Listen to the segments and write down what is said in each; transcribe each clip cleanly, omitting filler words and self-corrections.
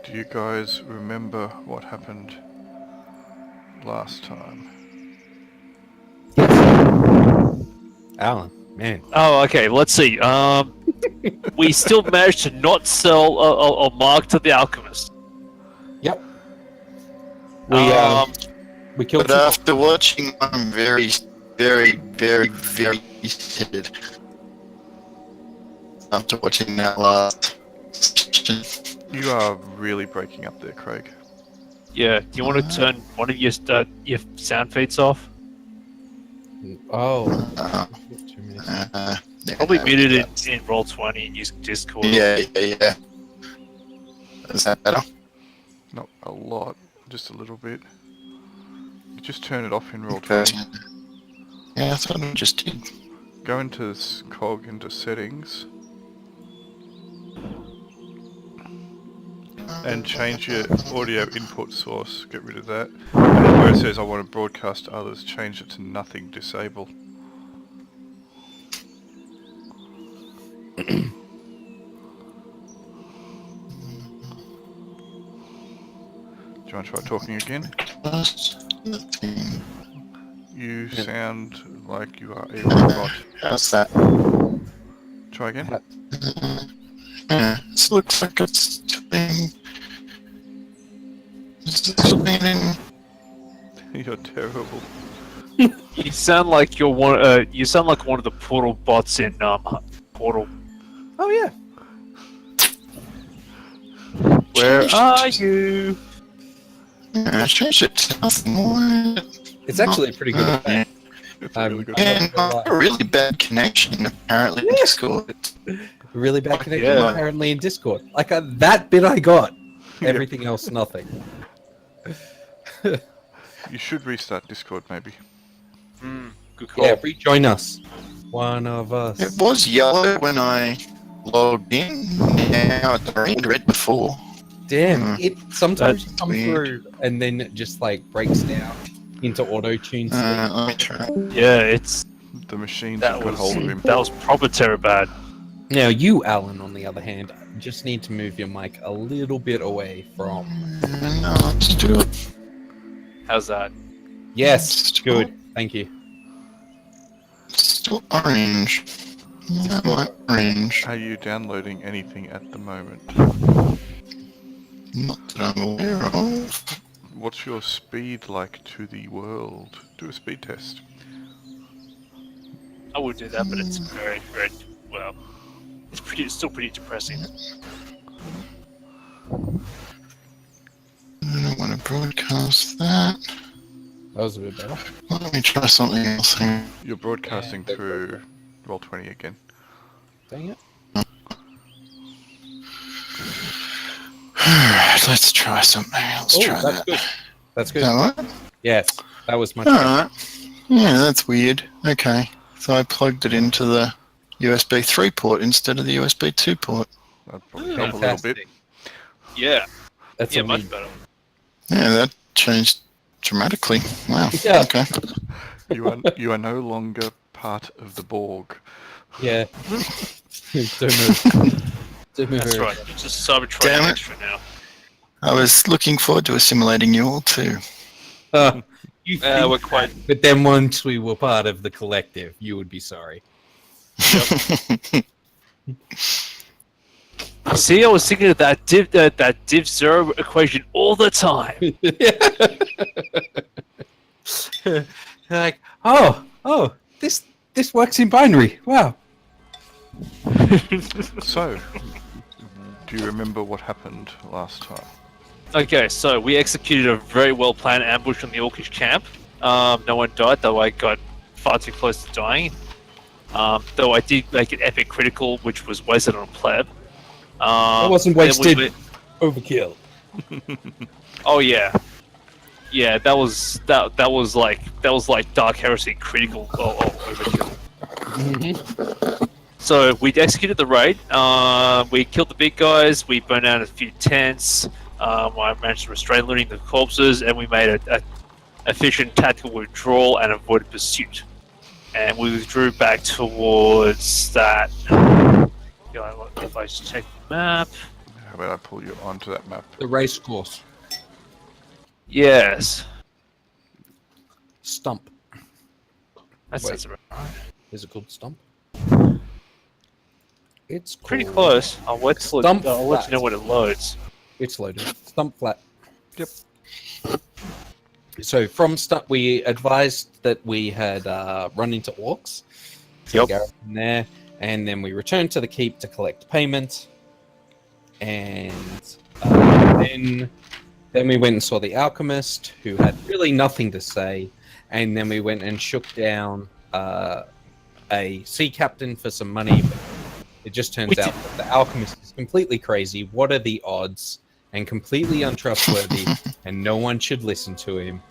Do you guys remember what happened last time? Alan, man. Oh, okay. Let's see. We still managed to not sell a mark to the alchemist. Yep. We killed. But after watching, I'm very, very, very, very excited. After watching that last session. You are really breaking up there, Craig. Yeah. Do you want to turn one of your sound feeds off? Oh. Uh, 2 minutes. yeah, Probably mute it in Roll20 and use Discord. Yeah. Is that better? Not a lot, just a little bit. You just turn it off in Roll20. Yeah, that's what I just did. Go into this cog, into settings, and change your audio input source. Get rid of that. And where it says I want to broadcast to others, change it to nothing, disable. Do you want to try talking again? You sound like you are a robot. How's that? Try again. Yeah, it looks like it's been. You're terrible. You sound like you're one. You sound like one of the portal bots in Portal. Oh yeah. Where are you? Yeah, I changed it to nothing more. It's actually a pretty good effect. It's a really good. And a really bad connection apparently in Discord. Really bad connection Yeah. apparently in Discord. Like that bit I got. Everything else, nothing. You should restart Discord, maybe. Good call. Yeah, rejoin us. One of us. It was yellow when I logged in. Now it's red before. Damn, it sometimes That's comes weird. through and then it just like breaks down into auto-tune. Let me try. Yeah, it's The machine that got hold of him. was proper terror bad. Now you, Alan, on the other hand, just need to move your mic a little bit away from. No, let's do it. How's that? Yes, good. Thank you. It's still orange. Yeah, my orange. Are you downloading anything at the moment? Not that I'm aware of. What's your speed like to the world? Do a speed test. I would do that, but it's very, very well. It's still pretty depressing. I don't want to broadcast that. That was a bit better. Let me try something else here. You're broadcasting through Roll20 again. Dang it. Alright, let's try something else. Oh, Try that's that. good. That's good. Is that right? Yes, that was much. Alright. Yeah, that's weird. Okay. So I plugged it into the USB 3 port instead of the USB 2 port. That'd probably help a little bit. Fantastic. Yeah, That's yeah, a much win. better. Yeah, that changed dramatically. Wow. Yeah. Okay. You are no longer part of the Borg. Yeah. Don't move. Don't move. That's right. It's just Cybertron Damn it. extra now. I was looking forward to assimilating you all too. You We're think quite. that, but then once we were part of the collective, you would be sorry. See, I was thinking of that div zero equation all the time. Like, oh, this works in binary. Wow. So, do you remember what happened last time? Okay, so we executed a very well planned ambush on the Orcish camp. No one died, though I got far too close to dying. Though I did make an epic critical, which was wasted on a pleb. That wasn't then wasted. we Overkill. Oh yeah, yeah. That was like Dark Heresy critical overkill. So we executed the raid. We killed the big guys. We burned out a few tents. I managed to restrain looting the corpses, and we made a efficient tactical withdrawal and avoided pursuit. And we withdrew back towards that. If I just check the map. How about I pull you onto that map? The race course. Yes. Stump. That Wait. sounds right. Is it called Stump? It's Pretty called- close. I'll let you Flat. know when it loads. It's loaded. Stump Flat. Yep. So from Stump, we advised that we had run into orcs. So Yep. we go in there, and then we returned to the keep to collect payment. And then we went and saw the alchemist, who had really nothing to say. And then we went and shook down a sea captain for some money. But it just turns out that the alchemist is completely crazy. What are the odds? And completely untrustworthy, and no one should listen to him.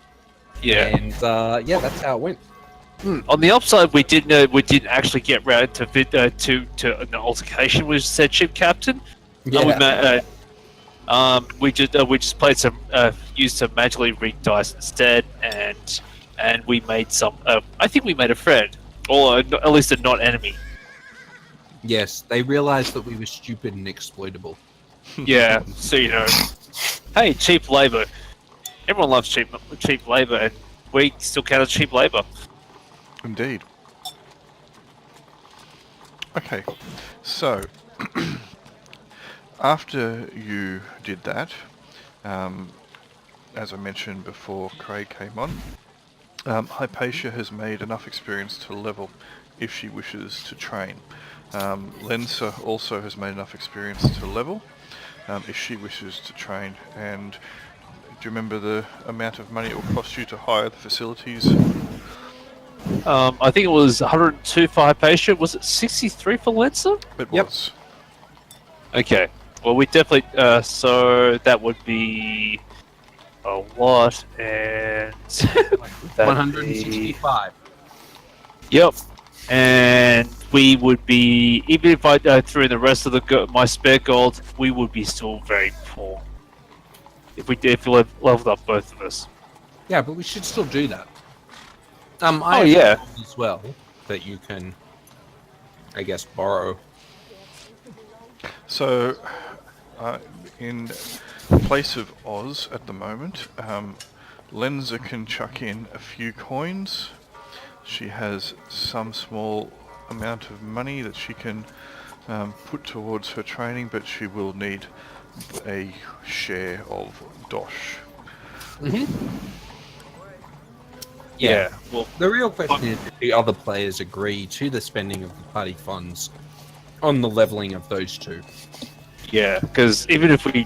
Yeah. And that's how it went. On the upside, we didn't actually get round to an altercation with said ship captain. We just played some used some magically rigged dice instead, and we made some. I think we made a friend, or at least a not enemy. Yes, they realized that we were stupid and exploitable. Yeah, so hey, cheap labor. Everyone loves cheap labor, and we still count as cheap labor. Indeed. Okay, so after you did that, as I mentioned before Craig came on, Hypatia has made enough experience to level if she wishes to train. Lensa also has made enough experience to level if she wishes to train. And do you remember the amount of money it will cost you to hire the facilities? I think it was 102 for Hypatia. Was it 63 for Lensa? It Yep. was. Okay. Well, we definitely. So that would be a lot, and that'd be- 165. Yep. And we would be, even if I threw in the rest of my spare gold, we would be still very poor. If we leveled up both of us. Yeah, but we should still do that. I Oh, have yeah. gold as well that you can, I guess, borrow. So, in place of Oz at the moment, Lenza can chuck in a few coins. She has some small amount of money that she can put towards her training, but she will need a share of Dosh. Yeah. Well, The real question is if the other players agree to the spending of the party funds on the leveling of those two. yeah, because even if we,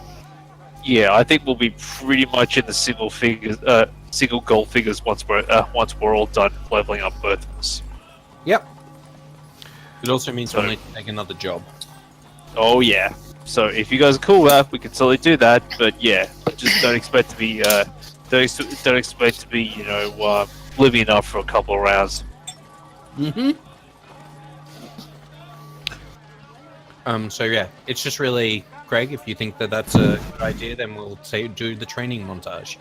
I think we'll be pretty much in the single goal figures once we're all done leveling up both of us. Yep. It also means we'll need to take another job. Oh yeah. So if you guys are cool with that, we can totally do that. But yeah, just don't expect to be don't expect to be living enough for a couple of rounds. So yeah, it's just really, Craig, if you think that that's a good idea, then we'll do the training montage.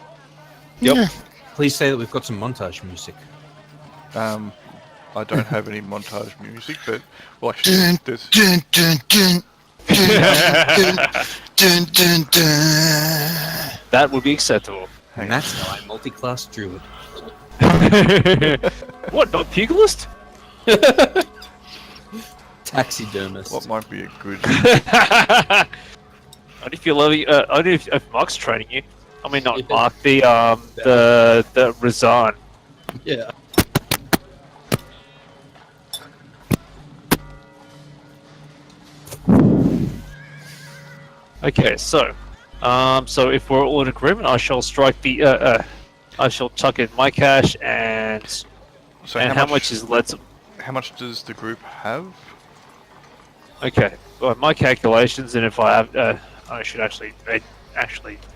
Yep. Yeah. Please say that we've got some montage music. I don't have any montage music, but well, actually, Dun, there's dun, dun, dun, dun, dun, dun, dun. That would be acceptable. And that's how I multi-class druid. What? Not pugilist? Taxidermist. what might be a good. Only if you're loving. Only if Mark's training you. I mean, not Yeah. Mark. The Razan. Yeah. Okay, so if we're all in agreement, I shall strike the. I shall tuck in my cash and. So and how much is Let's? How much does the group have? Okay, well, my calculations, and if I have, I should actually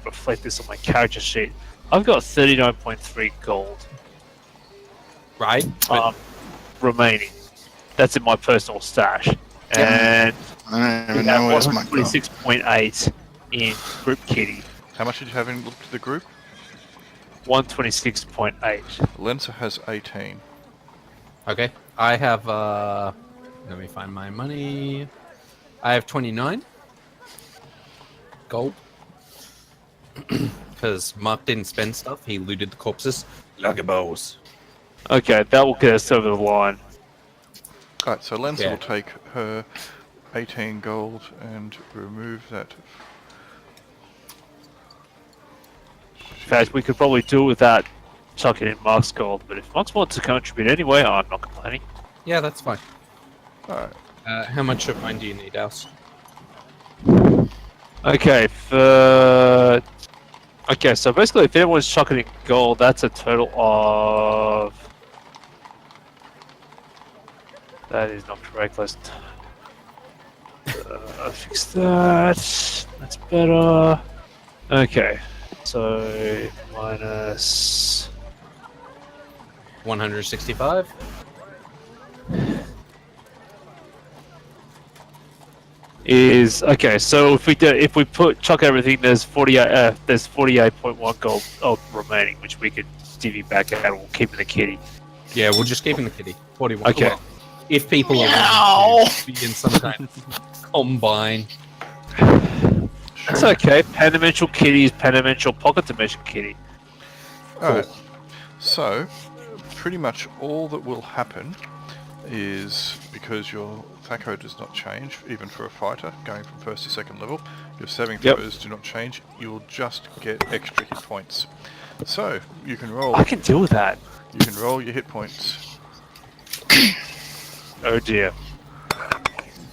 reflect this on my character sheet. I've got 39.3 gold Right? remaining. That's in my personal stash, and I don't we even have know where's my goal. 126.8 in group kitty. How much did you have in look to the group? 126.8. Lensa has 18. Okay. I have, let me find my money. I have 29. gold. Because Mark didn't spend stuff, he looted the corpses. Lucky balls. Okay, that will get us over the line. Alright, so Lenza Yeah. will take her 18 gold and remove that. In fact, we could probably do it without chucking in Mark's gold, but if Mark wants to contribute anyway, I'm not complaining. Yeah, that's fine. Alright, How much of mine do you need, Alice? Okay, okay, so basically if anyone's chucking in gold, that's a total of... That is not correct, let's... fix that. That's better. Okay, so minus... 165? Is okay. So if we chuck everything, there's 48.1 gold remaining, which we could divvy back out. We'll keep in the kitty. Yeah, we'll just keep in the kitty. 41. Okay. Well, if people are Ow! willing to be in some kind of combine. It's okay. Pendimental kitty is pendimental pocket dimension kitty. alright. So, pretty much all that will happen is, because your THACO does not change, even for a fighter, going from first to second level, your saving Yep. throws do not change, you will just get extra hit points. So, you can roll I can deal with that. your hit points. Oh dear.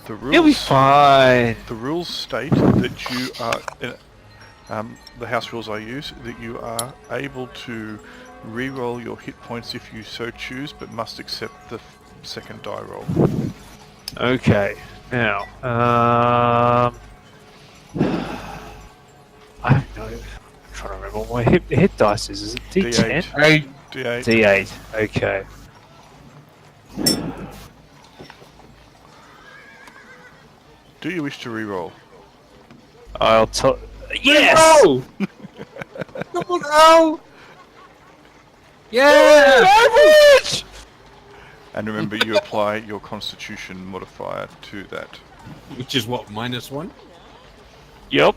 The It'll be rules, fine. the rules state that you are, the house rules I use, that you are able to re-roll your hit points if you so choose, but must accept the second die roll. Okay. Now, I don't know. I'm trying to remember what my hit dice is. Is it D10? D8. D8. D8. Okay. Do you wish to re-roll? I'll tell. Yes. No! No! Yeah! Average! And remember, you apply your Constitution modifier to that. Which is what, -1? Yep.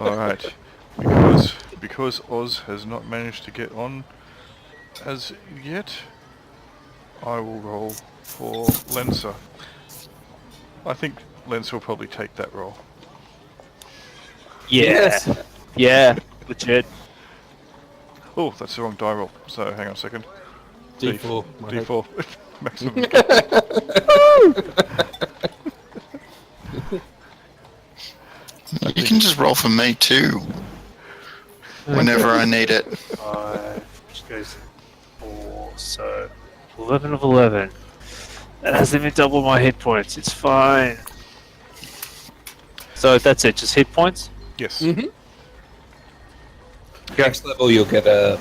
All right, because Oz has not managed to get on as yet, I will roll for Lenza. I think Lenza will probably take that roll. Yeah. Yes. Yeah. Legit. Oh, that's the wrong die roll. So hang on a second. D4. D4. Maximum. You can just roll for me too, whenever I need it. 5, which goes 4, so 11 of 11. That hasn't even doubled my hit points. It's fine. So that's it. Just hit points. Yes. Mm-hmm. Next level, you'll get a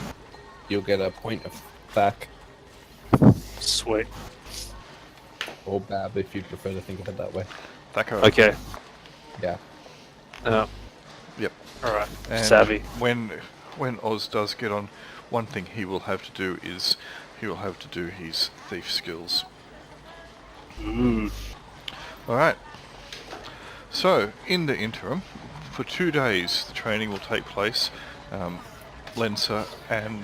point of back Sweet. or bab if you prefer to think of it that way. Thaco. Okay. Yeah. Yep. All right. And Savvy. when Oz does get on, one thing he will have to do is his thief skills. Ooh. Alright. So, in the interim, for 2 days the training will take place. Lenza and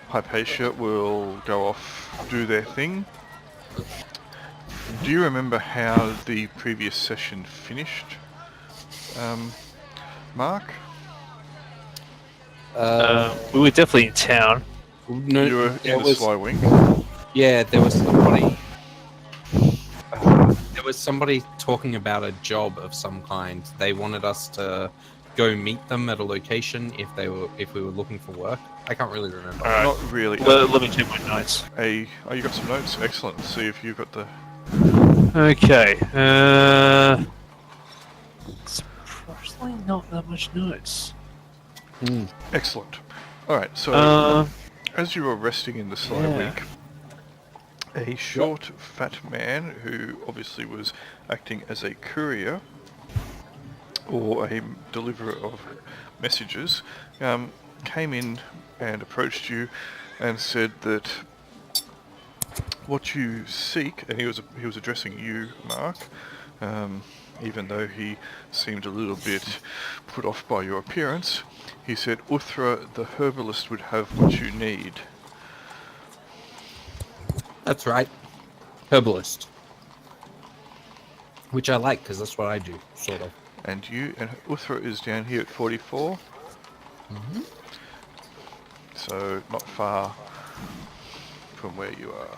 Hypatia will go off, do their thing. Do you remember how the previous session finished, Mark? We were definitely in town. No, You were there in the was, Sly Wing. yeah, there was somebody. There was somebody talking about a job of some kind. They wanted us to go meet them at a location if we were looking for work. I can't really remember. All right. Not really. Let me check my notes. Oh, you got some notes? Excellent. See if you've got the... Okay. Surprisingly, not that much notes. Excellent. Alright, so as you were resting in the Sly yeah. Wing, a short, fat man who obviously was acting as a courier or a deliverer of messages came in and approached you and said that what you seek, and he was addressing you, Mark, even though he seemed a little bit put off by your appearance. He said, Uthra, the herbalist, would have what you need. That's right. Herbalist. Which I like, because that's what I do, sort of. And Uthra is down here at 44. Mm-hmm. So not far from where you are.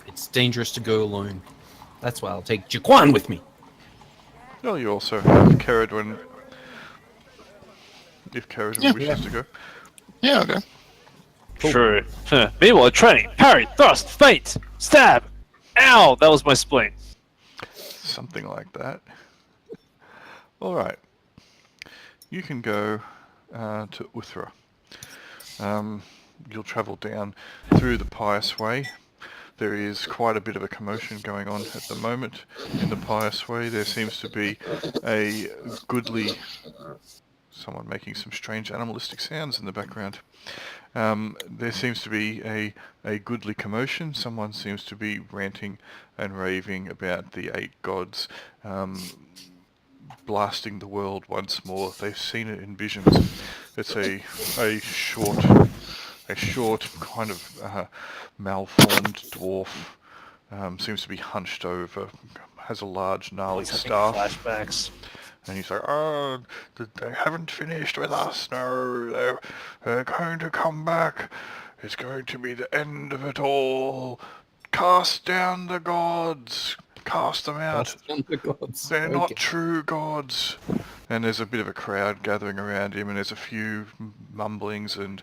It's dangerous to go alone. That's why I'll take Jaquan with me. Well, you also have Caradwin, if Caradwin wishes to go. Yeah, okay. Cool. True. Meanwhile, training, parry, thrust, feint, stab. Ow! That was my spleen. Something like that. Alright. You can go to Uthra. You'll travel down through the Pious Way. There is quite a bit of a commotion going on at the moment in the Pious Way. There seems to be a goodly... Someone making some strange animalistic sounds in the background. There seems to be a goodly commotion. Someone seems to be ranting and raving about the 8 gods blasting the world once more. They've seen it in visions. It's a short kind of malformed dwarf. Seems to be hunched over. Has a large gnarly staff. Flashbacks. And he's like, oh, they haven't finished with us. No, they're going to come back. It's going to be the end of it all. Cast down the gods. Cast them out. They're not true gods. And there's a bit of a crowd gathering around him, and there's a few mumblings, and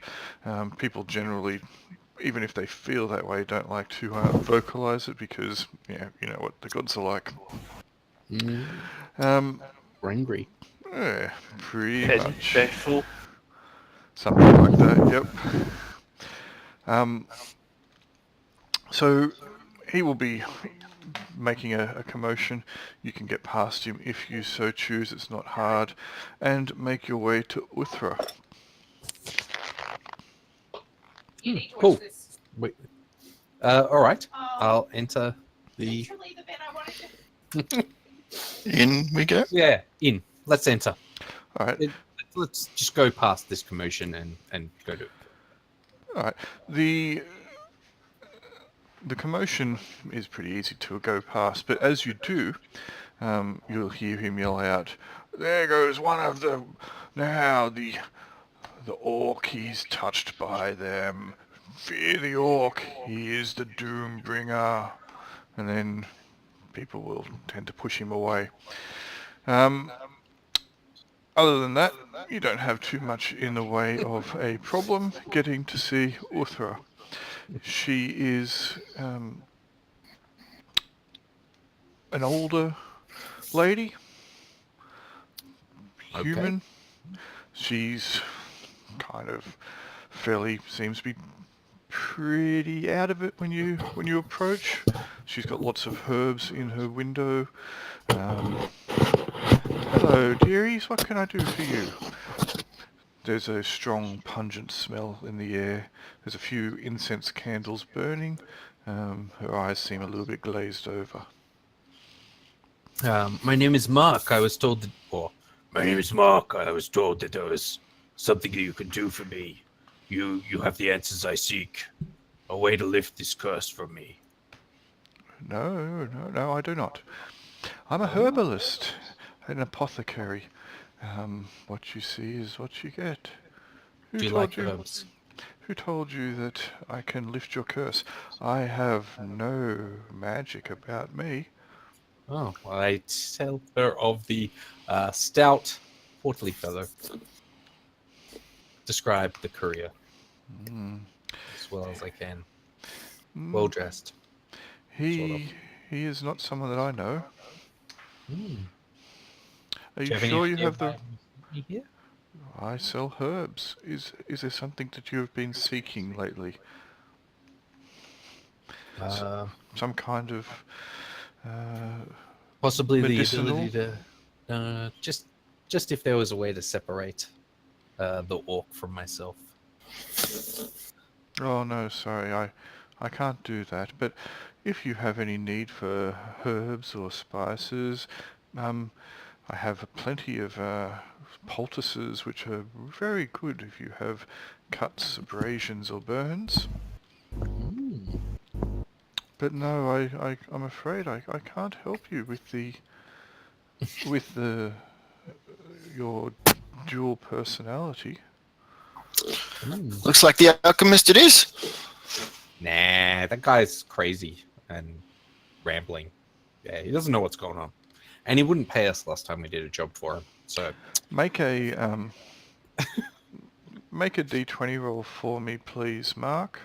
people generally, even if they feel that way, don't like to vocalize it because, yeah, you know what the gods are like. Angry. Yeah, pretty much. Vengeful. Something like that, yep. So he will be making a commotion. You can get past him if you so choose, it's not hard, and make your way to Uthra. Cool. Wait. All right. I'll enter the... In we go. Yeah, in. Let's enter. All right. Let's just go past this commotion and go to it. All right. The commotion is pretty easy to go past, but as you do, you'll hear him yell out, "There goes one of them! Now the orc, he's touched by them. Fear the orc, he is the doom bringer." And then people will tend to push him away. Other than that, you don't have too much in the way of a problem getting to see Uthra. She is an older lady, human. She's kind of seems to be pretty out of it when you approach. She's got lots of herbs in her window. Hello, dearies. What can I do for you? There's a strong, pungent smell in the air. There's a few incense candles burning. Her eyes seem a little bit glazed over. My name is Mark. I was told that... my name is Mark. I was told that there was something that you can do for me. You have the answers I seek. A way to lift this curse from me. No, I do not. I'm a herbalist, an apothecary. What you see is what you get. Do you like herbs? Who told you that I can lift your curse? I have no magic about me. Oh, well, I tell her of the stout, portly fellow. Describe the courier as well as I can. Well dressed. He is not someone that I know. Are you Do have sure any you have the... idea here? I sell herbs. Is there something that you have been seeking lately? Some kind of Possibly medicinal? the ability to just if there was a way to separate the orc from myself. Oh no, sorry, I can't do that. But if you have any need for herbs or spices, I have plenty of poultices which are very good if you have cuts, abrasions or burns. Mm. But no, I'm afraid I can't help you with your dual personality. Mm. Looks like the alchemist it is. Nah, that guy's crazy and rambling. Yeah, he doesn't know what's going on. And he wouldn't pay us last time we did a job for him. So Make a make a d20 roll for me, please, Mark.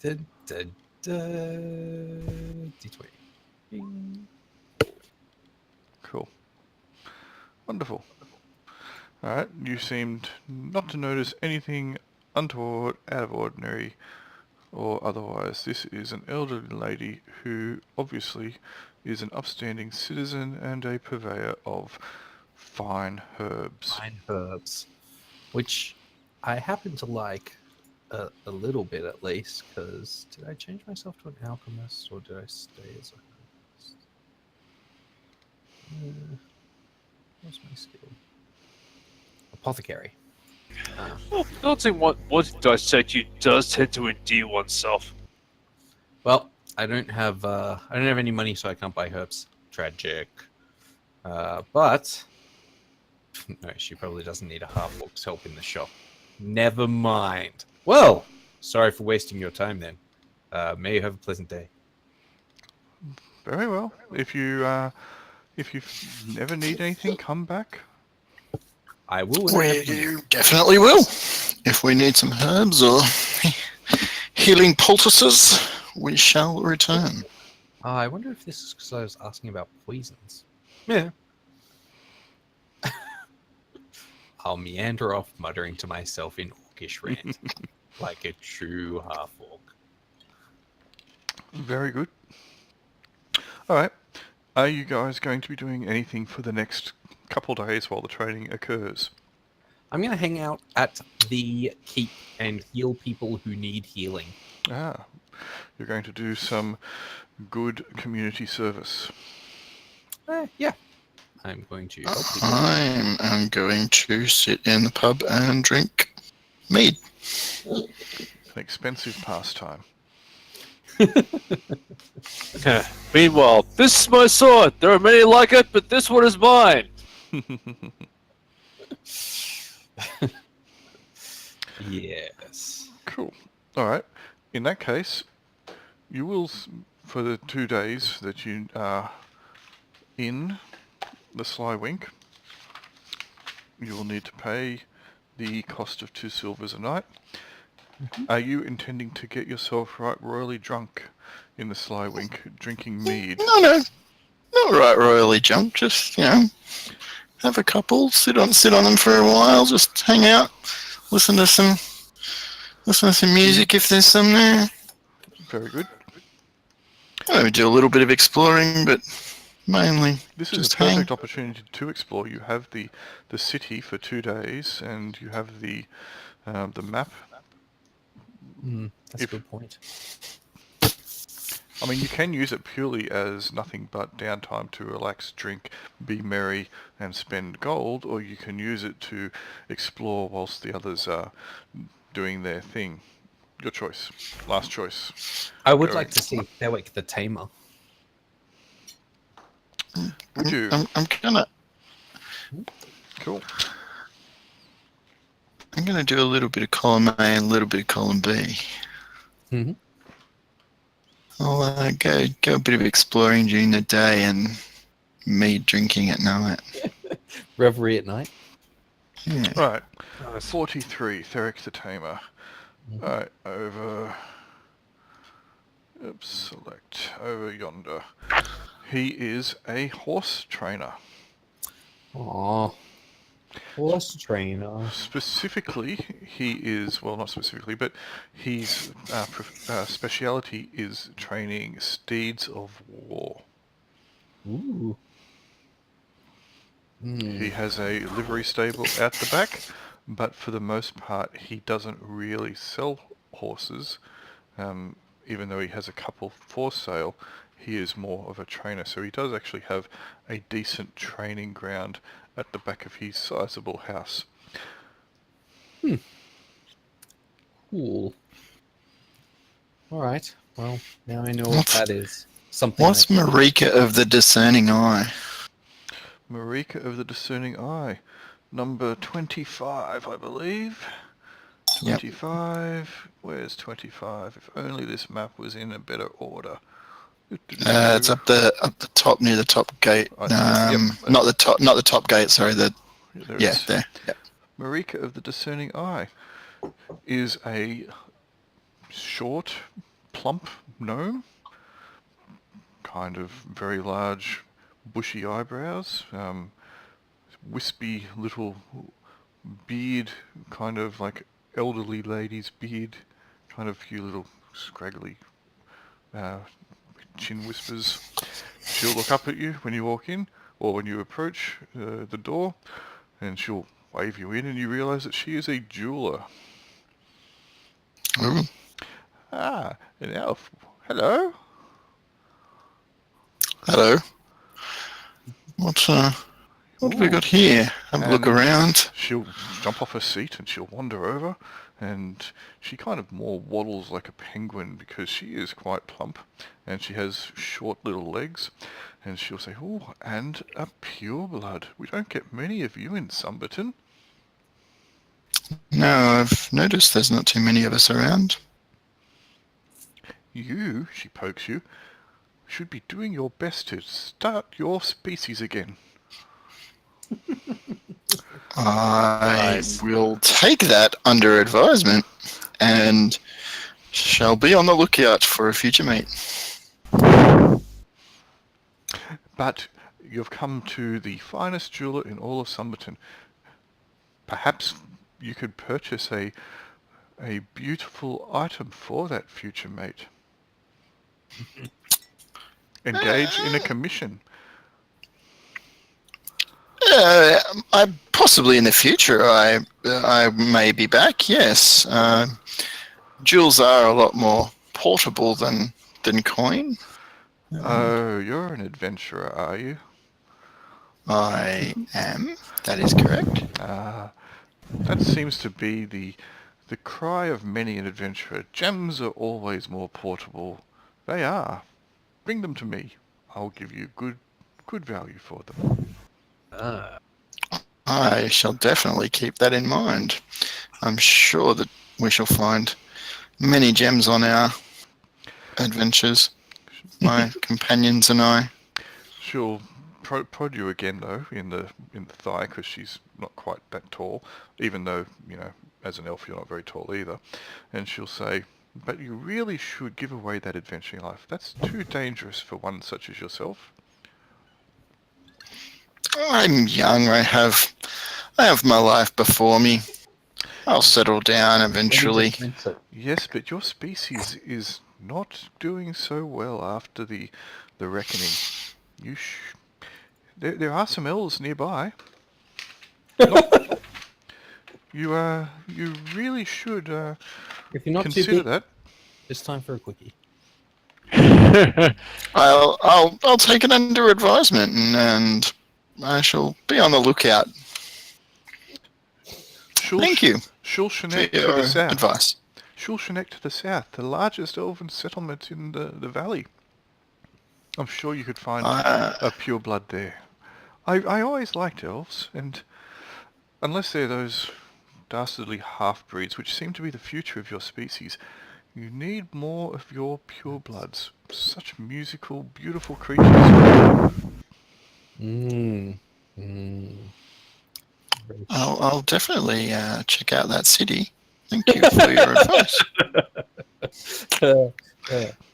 D20. Bing. Cool. Wonderful. Alright, you seemed not to notice anything untoward, out of ordinary, or otherwise. This is an elderly lady who obviously is an upstanding citizen and a purveyor of fine herbs. Fine herbs, which I happen to like a little bit at least, because did I change myself to an alchemist or did I stay as a herbalist? What's my skill? Apothecary. Well, noticing what dissect you does tend to endear oneself. Well, I don't have any money, so I can't buy herbs. Tragic. But no, she probably doesn't need a half-orc's help in the shop. Never mind. Well, sorry for wasting your time then. May you have a pleasant day. Very well. If you never need anything, come back. I will. When I have money. We definitely will. If we need some herbs or healing poultices, we shall return. I wonder if this is because I was asking about poisons. Yeah. I'll meander off, muttering to myself in orcish rant, like a true half-orc. Very good. Alright. Are you guys going to be doing anything for the next couple days while the training occurs? I'm going to hang out at the keep and heal people who need healing. Ah, you're going to do some good community service. Yeah. I'm going to help people. I'm going to sit in the pub and drink mead. An expensive pastime. Meanwhile, this is my sword. There are many like it, but this one is mine. Yes. Cool. Alright. In that case, you will, for the 2 days that you are in the Sly Wink, you will need to pay the cost of 2 silvers a night. Are you intending to get yourself right royally drunk in the Sly Wink, drinking mead? No, not right royally drunk. Just have a couple, sit on them for a while, just hang out, listen to some music if there's some there. Very good. We do a little bit of exploring, but mainly This is just a perfect hang. opportunity to explore. You have the city for 2 days, and you have the map. That's a good point. I mean, you can use it purely as nothing but downtime to relax, drink, be merry, and spend gold, or you can use it to explore whilst the others are doing their thing. Your choice. Last choice. I would Go. like to see Thewik the Tamer. Would you? I'm gonna Cool. do a little bit of column A and a little bit of column B. Mm-hmm. I'll go a bit of exploring during the day and mead drinking at night. Reverie at night. Yeah. Right. 43, Theric the Tamer. Mhm. Alright, over... Oops, select. Over yonder. He is a horse trainer. Aww. Horse trainer. Specifically, he is, well, not specifically, but his speciality is training steeds of war. Ooh. He has a livery stable out the back, but for the most part, he doesn't really sell horses. even though he has a couple for sale, he is more of a trainer. So he does actually have a decent training ground at the back of his sizable house. Cool. All right. Well, now I know what that is. Something. What's Marika of the Discerning Eye? Marika of the Discerning Eye. Number 25, I believe. Yep. 25. Where's 25? If only this map was in a better order. It's up the top near the top gate. I see it, yep. Not the top gate. Sorry, There it yeah, is. there. Yep. Marika of the Discerning Eye is a short, plump gnome, kind of very large, bushy eyebrows, wispy little beard, kind of like elderly lady's beard, kind of few little scraggly chin whispers. She'll look up at you when you walk in, or when you approach the door, and she'll wave you in, and you realise that she is a jeweler. Ooh. Ah, an elf. Hello. Hello. What have we got here? Have a look And around. She'll jump off her seat and she'll wander over, and she kind of more waddles like a penguin because she is quite plump and she has short little legs, and she'll say, "Oh, and a pureblood. We don't get many of you in Sumberton." No, I've noticed there's not too many of us around. You, she pokes you, should be doing your best to start your species again. I Nice. will take that under advisement and shall be on the lookout for a future mate. But you've come to the finest jeweler in all of Sumberton. Perhaps you could purchase a beautiful item for that future mate. Engage in a commission. I possibly in the future I may be back. Yes, jewels are a lot more portable than coin. Oh, you're an adventurer, are you? I am. That is correct. That seems to be the cry of many an adventurer. Gems are always more portable. They are. Bring them to me. I'll give you good value for them. I shall definitely keep that in mind. I'm sure that we shall find many gems on our adventures, my companions and I. She'll prod you again though in the thigh because she's not quite that tall, even though as an elf you're not very tall either. And she'll say, "But you really should give away that adventuring life. That's too dangerous for one such as yourself." I'm young. I have my life before me. I'll settle down eventually. Yes, but your species is not doing so well after the reckoning. There are some elves nearby. You really should If you're not too consider big, that. it's time for a quickie. I'll take it under advisement and I shall be on the lookout. Thank you Shulshanek for to your the south. advice. Shulshanek to the south, the largest elven settlement in the valley. I'm sure you could find a pureblood there. I always liked elves, and unless they're those dastardly half-breeds, which seem to be the future of your species, you need more of your purebloods. Such musical, beautiful creatures. I'll definitely check out that city. Thank you for your advice.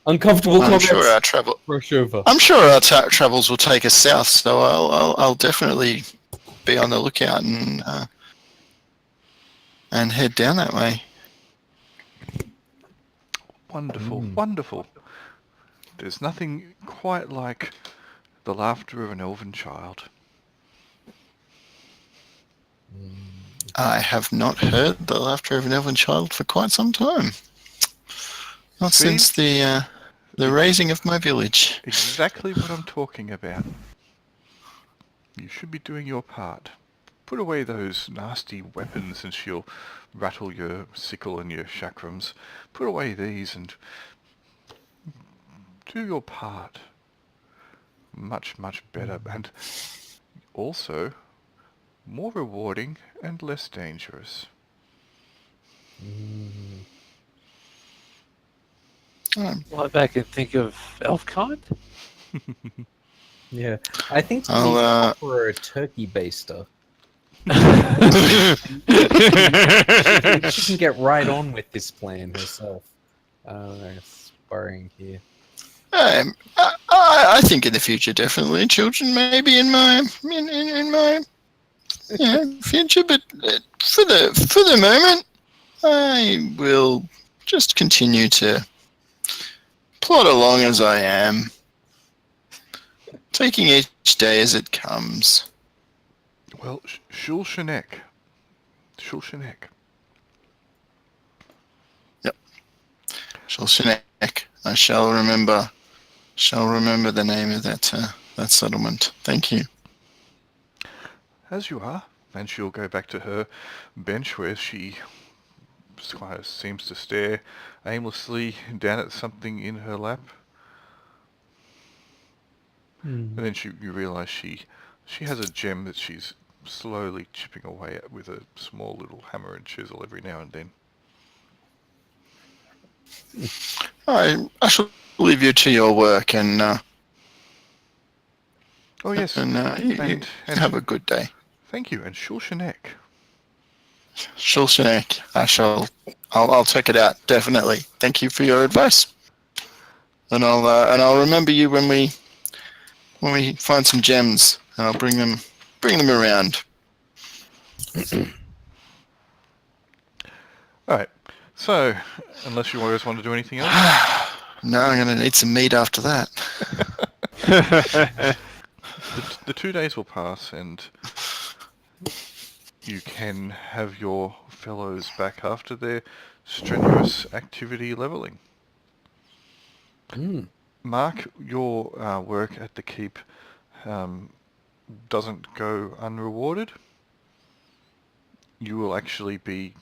Uncomfortable I'm comments. sure our travel. Rush over. I'm sure our travels will take us south, so I'll definitely be on the lookout and head down that way. Wonderful, wonderful. There's nothing quite like the laughter of an elven child. I have not heard the laughter of an elven child for quite some time. Not See? since the raising of my village. Exactly what I'm talking about. You should be doing your part. Put away those nasty weapons and she'll rattle your sickle and your chakrams. Put away these and do your part. Much, much better. And also more rewarding and less dangerous. Lie back and think of Elfkind? Yeah, I think we I'll, need to offer a turkey baster. She can get right on with this plan herself. Sparring here. I think in the future, definitely, children may be in my future, but for the moment, I will just continue to plod along as I am, taking each day as it comes. Well, Shulshanek. Shulshanek. Yep. Shulshanek. I shall remember the name of that settlement. Thank you. As you are. And she'll go back to her bench where she kind of seems to stare aimlessly down at something in her lap. And then you realise she has a gem that she's slowly chipping away at with a small little hammer and chisel every now and then. I shall leave you to your work and Oh yes, you and have a good day. thank you. And Shulshanek. Shulshanek. I'll check it out, definitely. Thank you for your advice. And I'll remember you when we find some gems, and I'll bring them around. All right. So, unless you guys want to do anything else, No, I'm gonna need some meat after that. the 2 days will pass, and you can have your fellows back after their strenuous activity leveling. Mark, your work at the keep doesn't go unrewarded. You will actually be,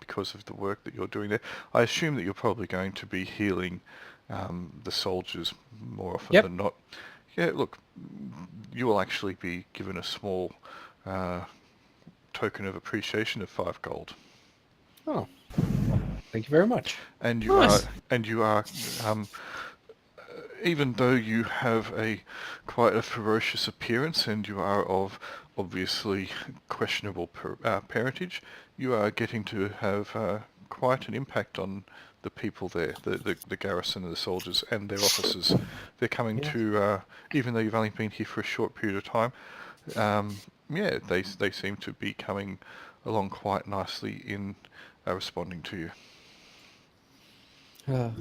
because of the work that you're doing there, I assume that you're probably going to be healing the soldiers more often than not. Yeah, look, you will actually be given a small token of appreciation of 5 gold. Oh, thank you very much. And you are, even though you have quite a ferocious appearance and you are of obviously questionable parentage, you are getting to have quite an impact on the people there, the garrison and the soldiers and their officers. They're coming to, even though you've only been here for a short period of time, they seem to be coming along quite nicely in responding to you.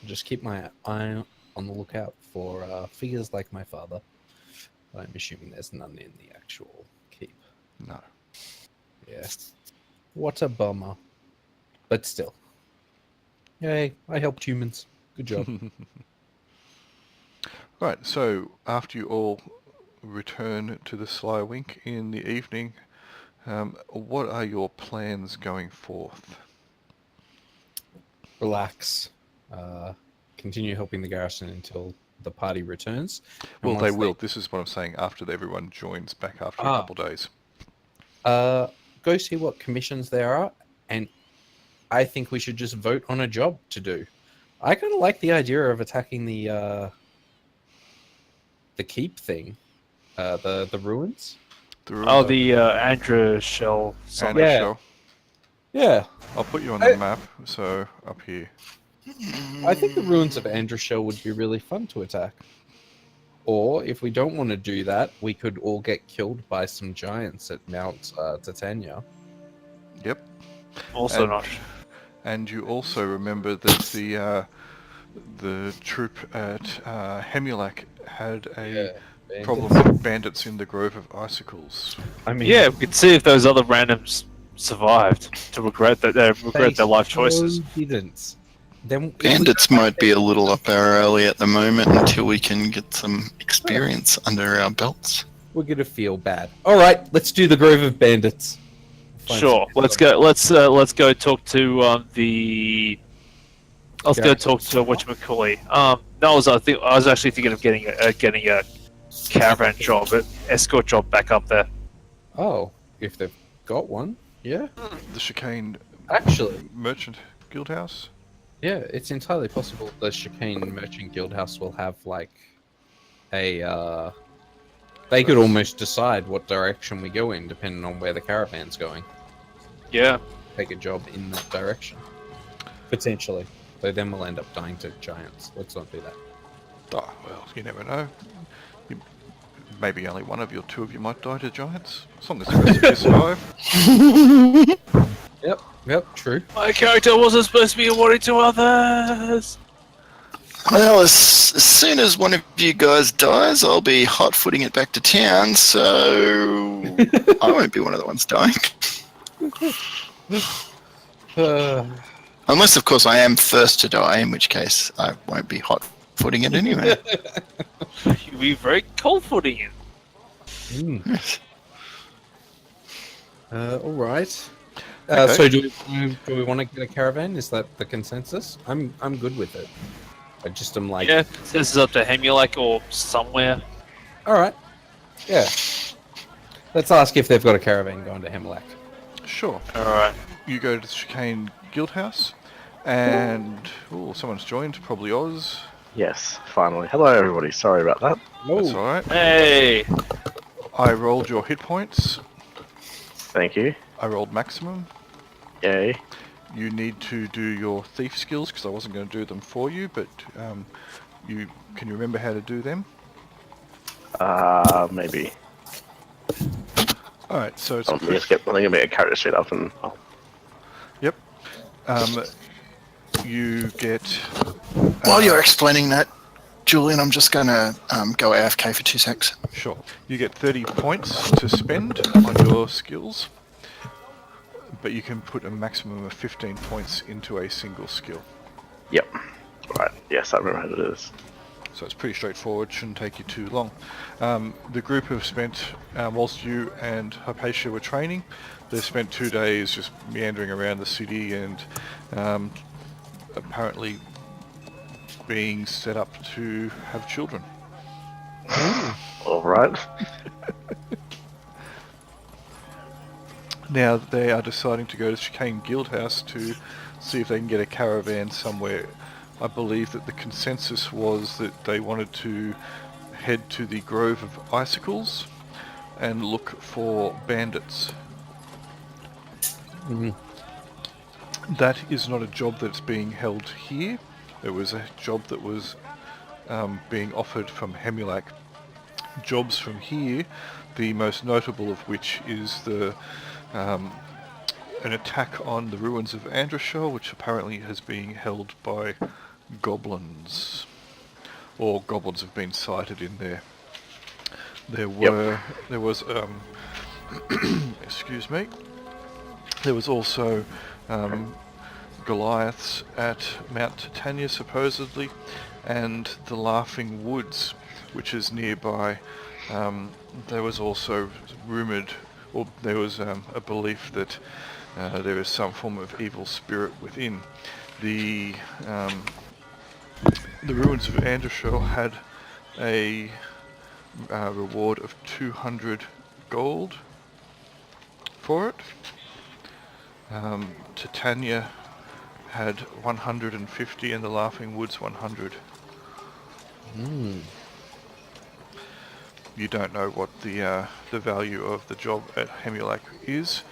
Just keep my eye on the lookout for figures like my father. I'm assuming there's none in the actual keep. No. Yeah. What a bummer. But still. Yay, I helped humans. Good job. Right, so after you all return to the Sly Wink in the evening, what are your plans going forth? Relax. Continue helping the garrison until the party returns. And Well, they once will. This is what I'm saying, after everyone joins back after a couple days. Go see what commissions there are, and I think we should just vote on a job to do. I kind of like the idea of attacking the keep thing, the ruins. The Andra Shell. And Yeah. Shell. Yeah, I'll put you on the map, so up here. I think the ruins of Andrashell would be really fun to attack. Or if we don't want to do that, we could all get killed by some giants at Mount Titania. Yep. Also not. And you also remember that the troop at Hemulak had a problem with bandits in the Grove of Icicles. I mean, Yeah, we could see if those other randoms survived to regret their life choices. Didn't. then Bandits might be a little up our alley at the moment until we can get some experience under our belts. we're gonna feel bad. All right, let's do the Grove of Bandits. Find Sure. some- Let's go. Let's go talk to the. Let's go talk to whatchamacallit. No, I was actually thinking of getting a caravan job, an escort job back up there. Oh, if they've got one, yeah. The Chicane Actually, Merchant Guildhouse. yeah, it's entirely possible the Chicane Merchant Guildhouse will have like a. They could almost decide what direction we go in, depending on where the caravan's going. Yeah. Take a job in that direction, potentially. But then we'll end up dying to giants. Let's not do that. Oh, well, you never know. Maybe only one of you or two of you might die to giants, as long as the rest of you survive. Yep, true. My character wasn't supposed to be a worry to others. Well, as soon as one of you guys dies, I'll be hot-footing it back to town, so I won't be one of the ones dying. Unless, of course, I am first to die, in which case I won't be hot-footing it anyway. You'll be very cold-footing it. Yes. All right. Okay. So do we want to get a caravan? Is that the consensus? I'm good with it. I just am like, Yeah, this is up to Hemulak or somewhere. all right, yeah. Let's ask if they've got a caravan going to Hemlock. Sure. Alright. You go to the Chicane Guildhouse, and someone's joined, probably Oz. Yes, finally. Hello, everybody. Sorry about that. That's all right. Hey! I rolled your hit points. Thank you. I rolled maximum. Yay. You need to do your thief skills because I wasn't going to do them for you, but can you remember how to do them? Maybe. All right. So it's I'm going to get a character sheet up and... Oh. yep. You get. While you're explaining that, Julian, I'm just going to go AFK for 2 secs. Sure. You get 30 points to spend on your skills, but you can put a maximum of 15 points into a single skill. Yep. Right. Yes, I remember how to do this. So it's pretty straightforward, shouldn't take you too long. The group have spent, whilst you and Hypatia were training, they've spent 2 days just meandering around the city and apparently being set up to have children. All right. Now they are deciding to go to Chicane Guildhouse to see if they can get a caravan somewhere. I believe that the consensus was that they wanted to head to the Grove of Icicles and look for bandits. Mm-hmm. That is not a job that's being held here. It was a job that was being offered from Hemulak. Jobs from here, the most notable of which is the an attack on the ruins of Androshell, which apparently has been held by goblins, or goblins have been sighted in there. There was excuse me. There was also Goliaths at Mount Titania supposedly, and the Laughing Woods, which is nearby. There was also rumoured, or there was a belief that there is some form of evil spirit within. The ruins of Androshell had a reward of 200 gold for it. Titania had 150 and the Laughing Woods 100. You don't know what the value of the job at Hemulak is,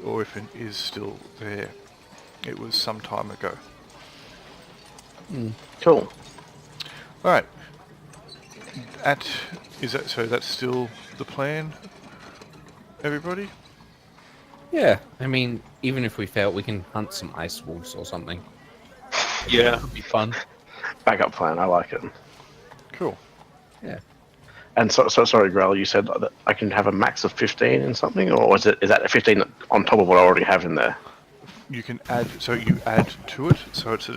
or if it is still there. It was some time ago. Cool. All right. So that's still the plan, everybody? Yeah, I mean, even if we fail, we can hunt some ice wolves or something. Yeah. It'd be fun. Backup plan. I like it. Cool. Yeah. And so sorry, Grell, you said that I can have a max of 15 in something, or is that a 15 on top of what I already have in there? you can add, so you add to it, so it's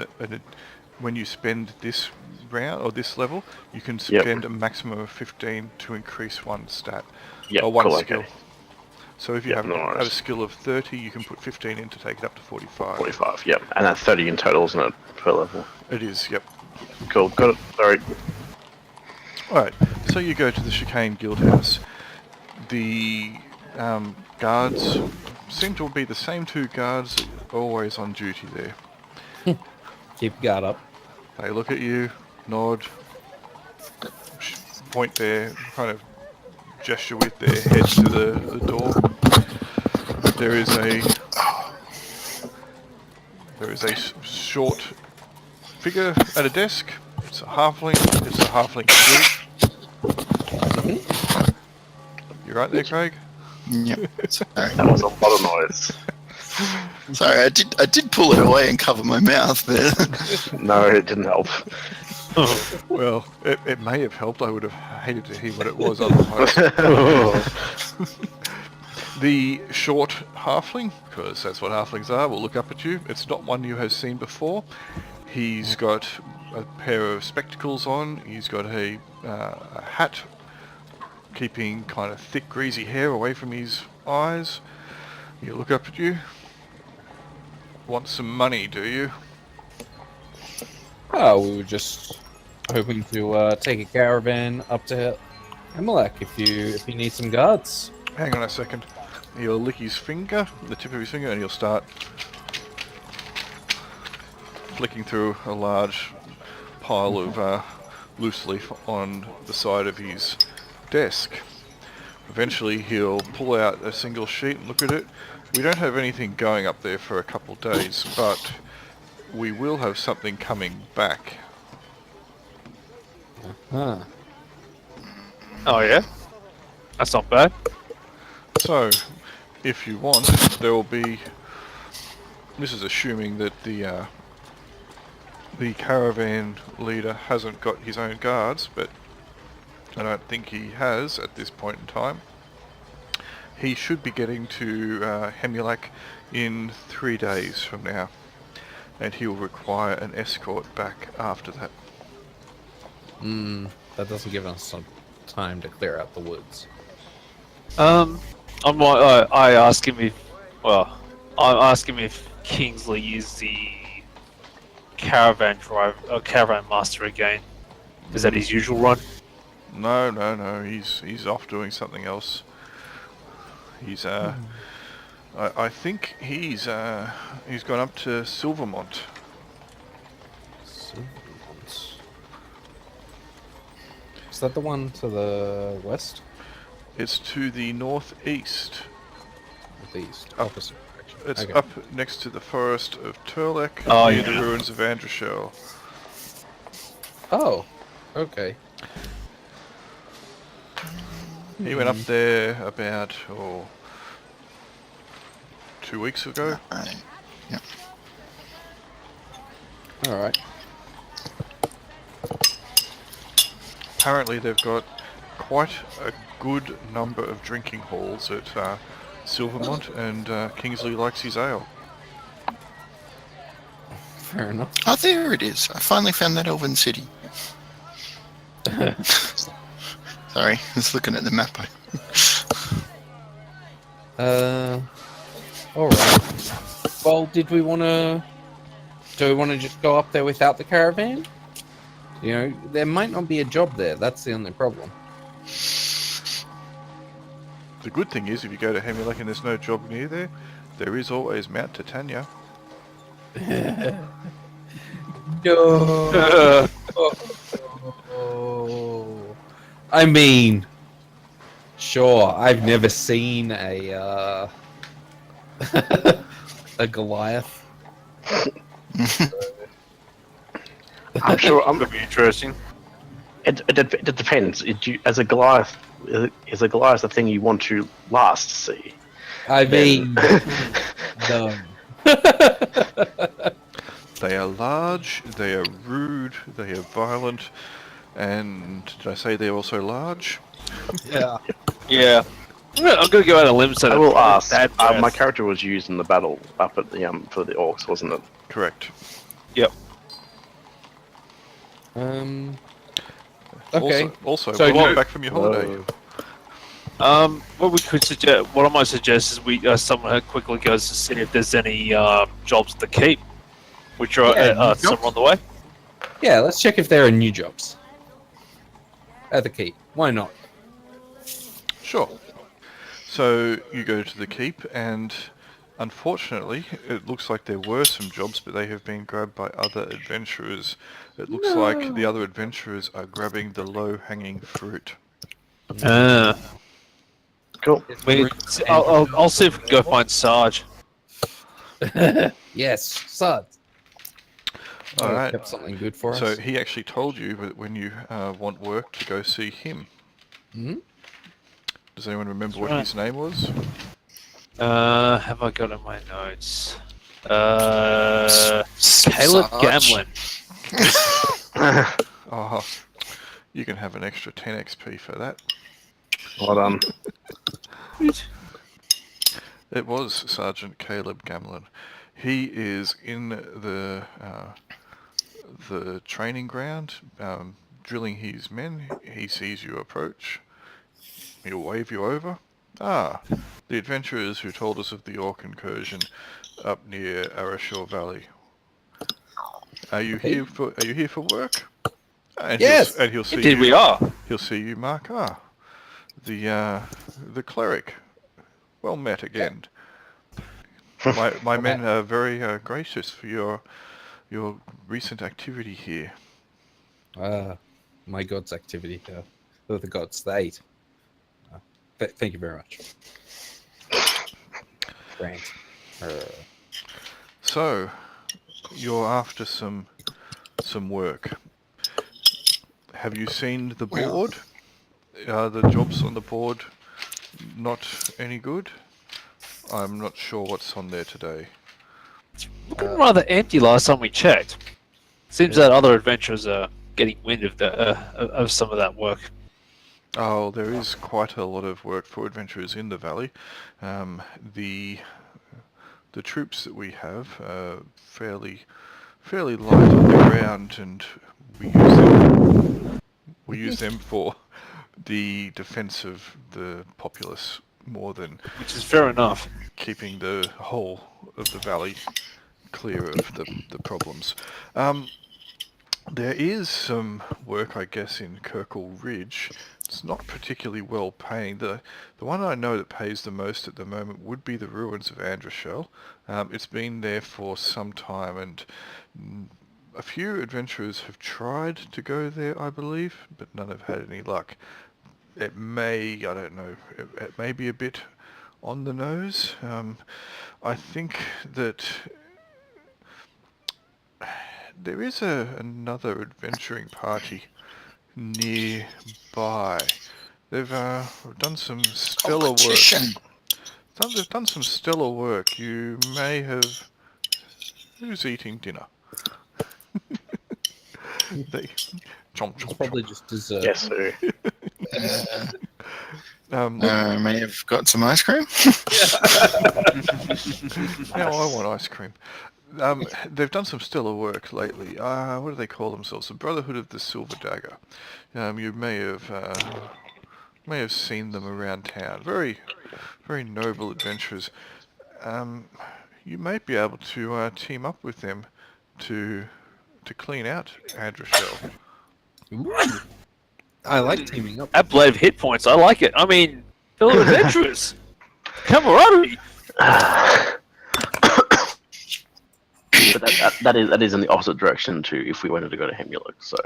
when you spend this round or this level, you can Yep. spend a maximum of 15 to increase one stat Yep, or one cool, skill. okay. So if you Yep, have no a worries. skill of 30, you can put 15 in to take it up to 45. 45, yep. And that's 30 in total, isn't it, per level? It is, yep. Cool, got it. Sorry. Alright, so you go to the Chicane Guildhouse. The guards seem to be the same two guards that are always on duty there. Keep your guard up. They look at you, nod, point their kind of gesture with their heads to the door. There is a short figure at a desk. It's a halfling. It's a halfling guild. You right there, Craig? Yep. Sorry. That was a lot of noise. Sorry, I did pull it away and cover my mouth, but No, it didn't help. Well, it may have helped. I would have hated to hear what it was otherwise. The short halfling, because that's what halflings are, will look up at you. It's not one you have seen before. He's got a pair of spectacles on. He's got a hat, keeping kind of thick, greasy hair away from his eyes. He'll look up at you. Want some money, do you? Oh, we were just hoping to take a caravan up to Amalek if you need some guards. Hang on a second. He'll lick his finger, the tip of his finger, and he'll start flicking through a large pile of loose leaf on the side of his desk. Eventually he'll pull out a single sheet and look at it. We don't have anything going up there for a couple of days, but we will have something coming back. Huh. Oh yeah, that's not bad. So, if you want, there will be... This is assuming that the caravan leader hasn't got his own guards, but I don't think he has at this point in time. He should be getting to Hemulak in 3 days from now, and he will require an escort back after that. That doesn't give us some time to clear out the woods. I ask him if, I ask him if Kingsley is the caravan driver, caravan master again. Is that his usual run? No. He's off doing something else. He's I think he's gone up to Silvermont. Silvermont. Is that the one to the west? It's to the northeast. Northeast. Up. Opposite direction. It's Okay. up next to the forest of Turlek, Oh, near yeah. the ruins of Androshell. Oh, okay. He went up there about 2 weeks ago. right. Yep. All right. Apparently they've got quite a good number of drinking halls at Silvermont, and Kingsley likes his ale. Fair enough. Oh, there it is. I finally found that Elven city. Sorry, I was looking at the map. All right. Well, do we want to just go up there without the caravan? You know, there might not be a job there. That's the only problem. The good thing is, if you go to Hemulak and there's no job near there, there is always Mount Titania. No. I mean, sure. I've never seen a a Goliath. I'm sure. Could be interesting. It depends. As a Goliath, is a Goliath the thing you want to last see? I mean, no. They are large, they are rude, they are violent, and did I say they're also large? Yeah. Yeah. I'm gonna go out on a limb so I that will ask. bad breath. My character was used in the battle up at the for the orcs, wasn't it? Correct. Yep. Okay. Also, So welcome no- back from your holiday. What we could suggest, what I might suggest is we someone quickly goes to see if there's any jobs at the keep, which are Yeah, somewhere on the way. Yeah, let's check if there are new jobs at the keep. Why not? Sure. So you go to the keep, and unfortunately, it looks like there were some jobs, but they have been grabbed by other adventurers. It looks like the other adventurers are grabbing the low-hanging fruit. Cool. I'll see if we can go find Sarge. Yes, Sud. All right. Kept something good for So us. he actually told you that when you want work to go see him. Hmm? Does anyone remember what right. his name was? Have I got in my notes? Caleb Sarge. Gamlin. Oh, you can have an extra 10 XP for that. Well done. It was Sergeant Caleb Gamlin. He is in the training ground, drilling his men. He sees you approach. He'll wave you over. Ah, the adventurers who told us of the orc incursion up near Arashore Valley. Are you here for work? And Yes! he'll see Indeed, you. we are. He'll see you, Mark. Ah, the cleric. Well met again. My men are very gracious for your recent activity here. My god's activity. The gods, they ate. Thank you very much. Grant. So, you're after some work. Have you seen the board? Are the jobs on the board not any good? I'm not sure what's on there today. Looking rather empty last time we checked. Seems that other adventurers are getting wind of of some of that work. Oh, there is quite a lot of work for adventurers in the valley. The troops that we have are fairly light on the ground, and we use them for the defense of the populace more than Which is fair enough. keeping the whole of the valley clear of the problems. There is some work, I guess, in Kirkle Ridge. It's not particularly well paying. The one I know that pays the most at the moment would be the ruins of Androshell. It's been there for some time, and a few adventurers have tried to go there, I believe, but none have had any luck. It may, I don't know, it may be a bit on the nose. I think that there is another adventuring party nearby. They've done some stellar work. Competition. They've done some stellar work. You may have... Who's eating dinner? They... Chomp, chomp, Probably chomp. just dessert. Yes, sir. May have got some ice cream. Now I want ice cream. They've done some stellar work lately. What do they call themselves? The Brotherhood of the Silver Dagger. You may have seen them around town. Very, very noble adventurers. You may be able to team up with them to clean out Androshell. Ooh. I like teaming up. At Blade of hit points, I like it. I mean, fellow adventurers, camaraderie. But that is in the opposite direction to if we wanted to go to Hemulok. So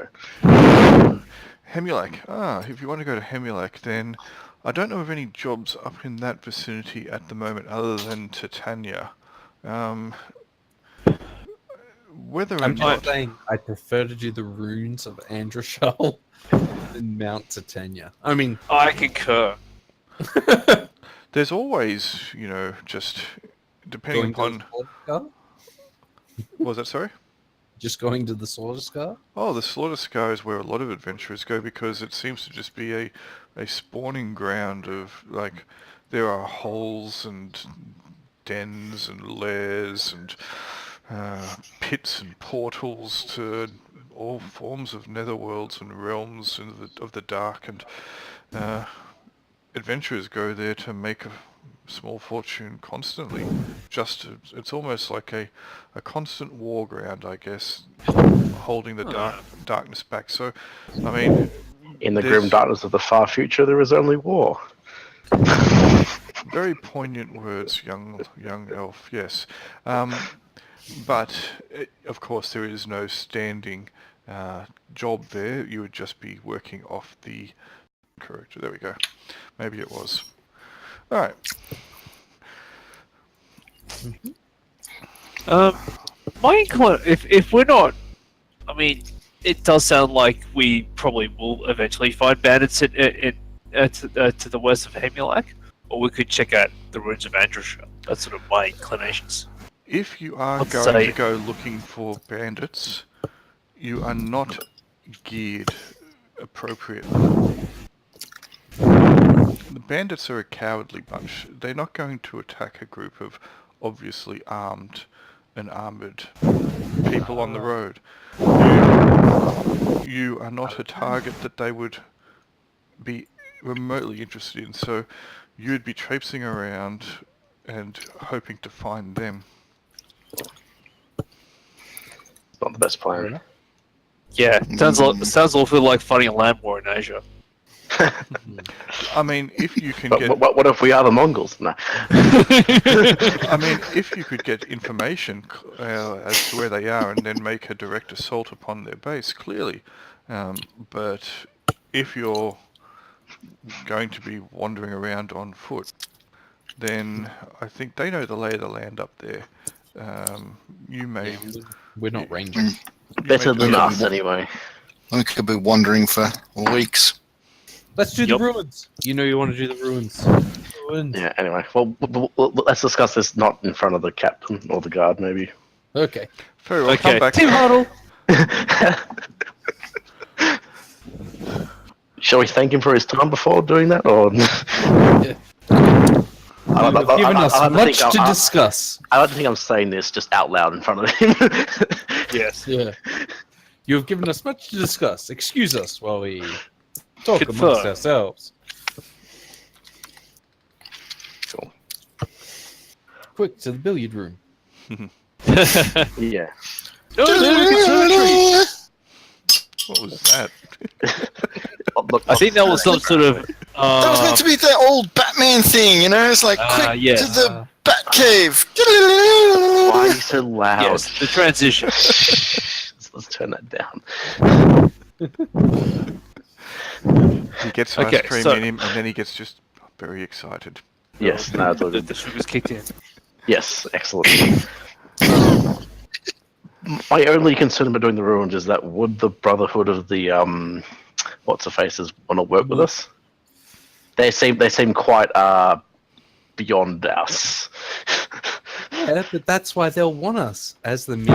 Hemulok. If you want to go to Hemulok, then I don't know of any jobs up in that vicinity at the moment other than Titania. Whether or I'm not... just saying I prefer to do the runes of Androshell than Mount Titania. I mean, I concur. There's always, just depending going to upon... the vodka? What was that, sorry? Just going to the Slaughter Scar? Oh, the Slaughter Scar is where a lot of adventurers go because it seems to just be a spawning ground of, like, there are holes and dens and lairs and pits and portals to all forms of netherworlds and realms of the dark, and adventurers go there to make a small fortune constantly. It's almost like a constant war ground, I guess, holding the darkness back. So, I mean, In the grim darkness of the far future, there is only war. very poignant words, young elf. Yes, but of course there is no standing job there. You would just be working off the character. There we go. Maybe it was. All right. If we're not, I mean, it does sound like we probably will eventually find bandits to the west of Hemulak, or we could check out the ruins of Androsha. That's sort of my inclinations. If you are I'd going say- to go looking for bandits, you are not geared appropriately. The bandits are a cowardly bunch. They're not going to attack a group of obviously armed and armoured people on the road. You are not a target that they would be remotely interested in, so you'd be traipsing around and hoping to find them. Not the best plan. Yeah, sounds awfully like fighting a land war in Asia. I mean, if you can But get... what if we are the Mongols? No. I mean, if you could get information as to where they are and then make a direct assault upon their base, clearly. But if you're going to be wandering around on foot, then I think they know the lay of the land up there. You may... We're not rangers. Better may than do- us, anyway. We could be wandering for weeks. Let's do Yup. the ruins. You know you want to do the ruins. Ruins. Yeah, anyway. Well, let's discuss this not in front of the captain or the guard, maybe. Okay. Very well, Okay, come back. team huddle. Shall we thank him for his time before doing that, or? Yeah. You've given us much to discuss. I don't think I'm saying this just out loud in front of him. Yes. Yeah. You have given us much to discuss. Excuse us while we talk Confer. amongst ourselves. Cool. Quick, to the billiard room. Yeah. What was that? Look, I think that was some sort of. That was meant to be that old Batman thing, you know? It's like, quick yes. to the Batcave. why are you so loud? Yes, the transition. Let's turn that down. He gets Okay, ice cream so- in him, and then he gets just very excited. Yes, no, it's all the, good. the sugar's kicked in. Yes, excellent. My only concern about doing the ruins is that would the Brotherhood of the what's the faces want to work with us? They seem quite beyond us. Yeah, but that's why they'll want us as the meat.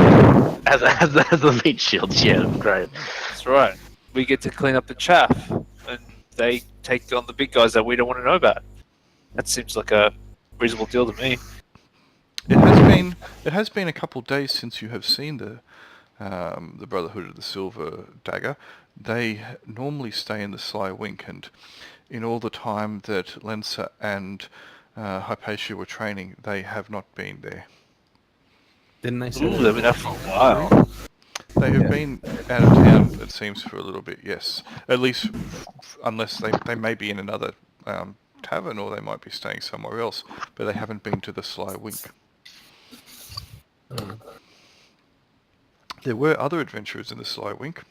as the meat shields. Yeah, great. That's right. We get to clean up the chaff, and they take on the big guys that we don't want to know about. That seems like a reasonable deal to me. It has been a couple of days since you have seen the Brotherhood of the Silver Dagger. They normally stay in the Sly Wink, and in all the time that Lensa and Hypatia were training, they have not been there. Didn't they say Ooh, that? they've been there for a while. They have been out of town, it seems, for a little bit, yes. At least, unless they may be in another tavern, or they might be staying somewhere else, but they haven't been to the Sly Wink. There were other adventurers in the Sly Wink.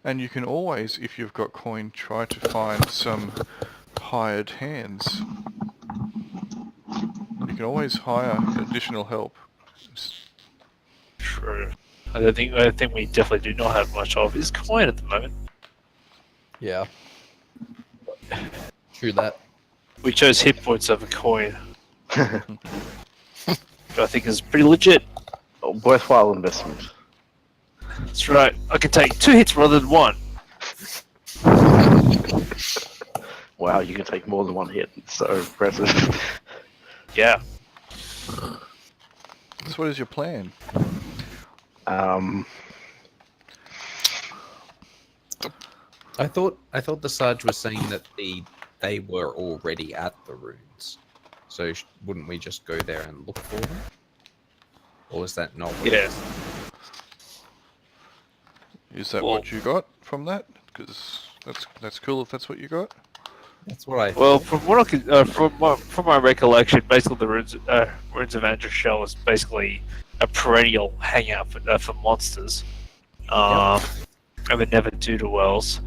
And you can always, if you've got coin, try to find some hired hands. You can always hire additional help. True. I think we definitely do not have much of his coin at the moment. Yeah. True that. We chose hit points over coin. Which I think is pretty legit. worthwhile investment. That's right. I can take 2 hits rather than 1. Wow, you can take more than 1 hit. It's so impressive. Yeah. So what is your plan? I thought the Sarge was saying that they were already at the runes, so wouldn't we just go there and look for them? Or is that not? What it Yeah. is? Is that Well- what you got from that? Because that's cool if that's what you got. That's what I. Well, from what I can, from my recollection, basically the runes of Androshell is basically a perennial hangout for monsters, and they never do to wells.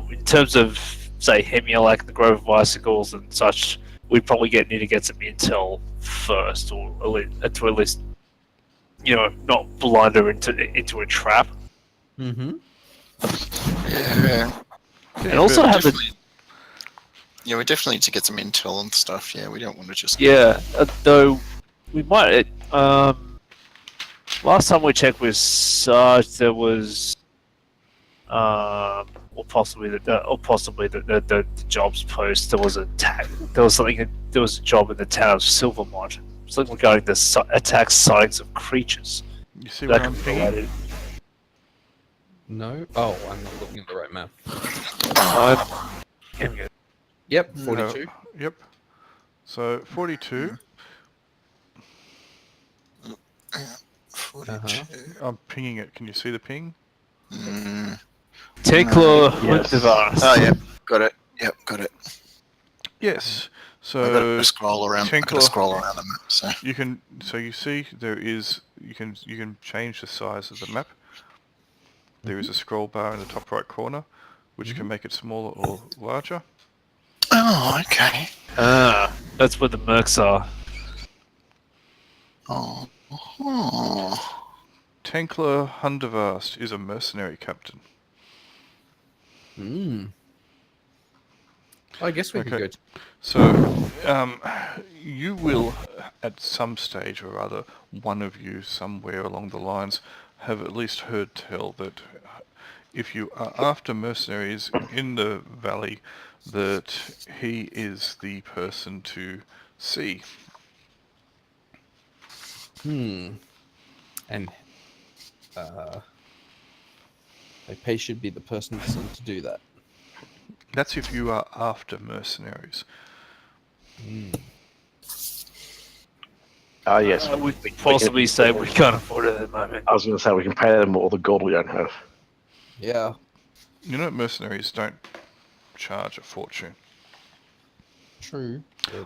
In terms of say Hemielak, the Grove of Icicles and such, we'd probably need to get some intel first, or to at least not blunder into a trap. Mm-hmm. Yeah. And also have the Yeah, we definitely need to get some intel and stuff. Yeah, we don't want to just. though we might. Last time we checked with Sarge, there was, or possibly the jobs post. There was a There was something. There was a job in the town of Silvermont. Something regarding the attack sightings of creatures. You see That what I'm could be thinking? related. No. Oh, I'm not looking at the right map. Yep, 42. No, yep. So 42. 42. I'm pinging it. Can you see the ping? Tinkler Yes. Wintervars. Oh, yeah, got it. Yep, got it. Yes. I got So to scroll around. I got Tinkler- to scroll around the map. So you can. So you see there is. You can change the size of the map. There is a scroll bar in the top right corner, which can make it smaller or larger. Oh, okay. That's where the mercs are. Oh. Oh. Tenkler Hundevast is a mercenary captain. Hmm. I guess we could Okay. go. So, you will, at some stage or rather, one of you somewhere along the lines, have at least heard tell that if you are after mercenaries in the valley, that he is the person to see. And Pei should be the person sent to do that. That's if you are after mercenaries. Yes. I would possibly say we can't afford it at the moment. I was going to say we can pay them all the gold we don't have. Yeah. You know, mercenaries don't charge a fortune. True.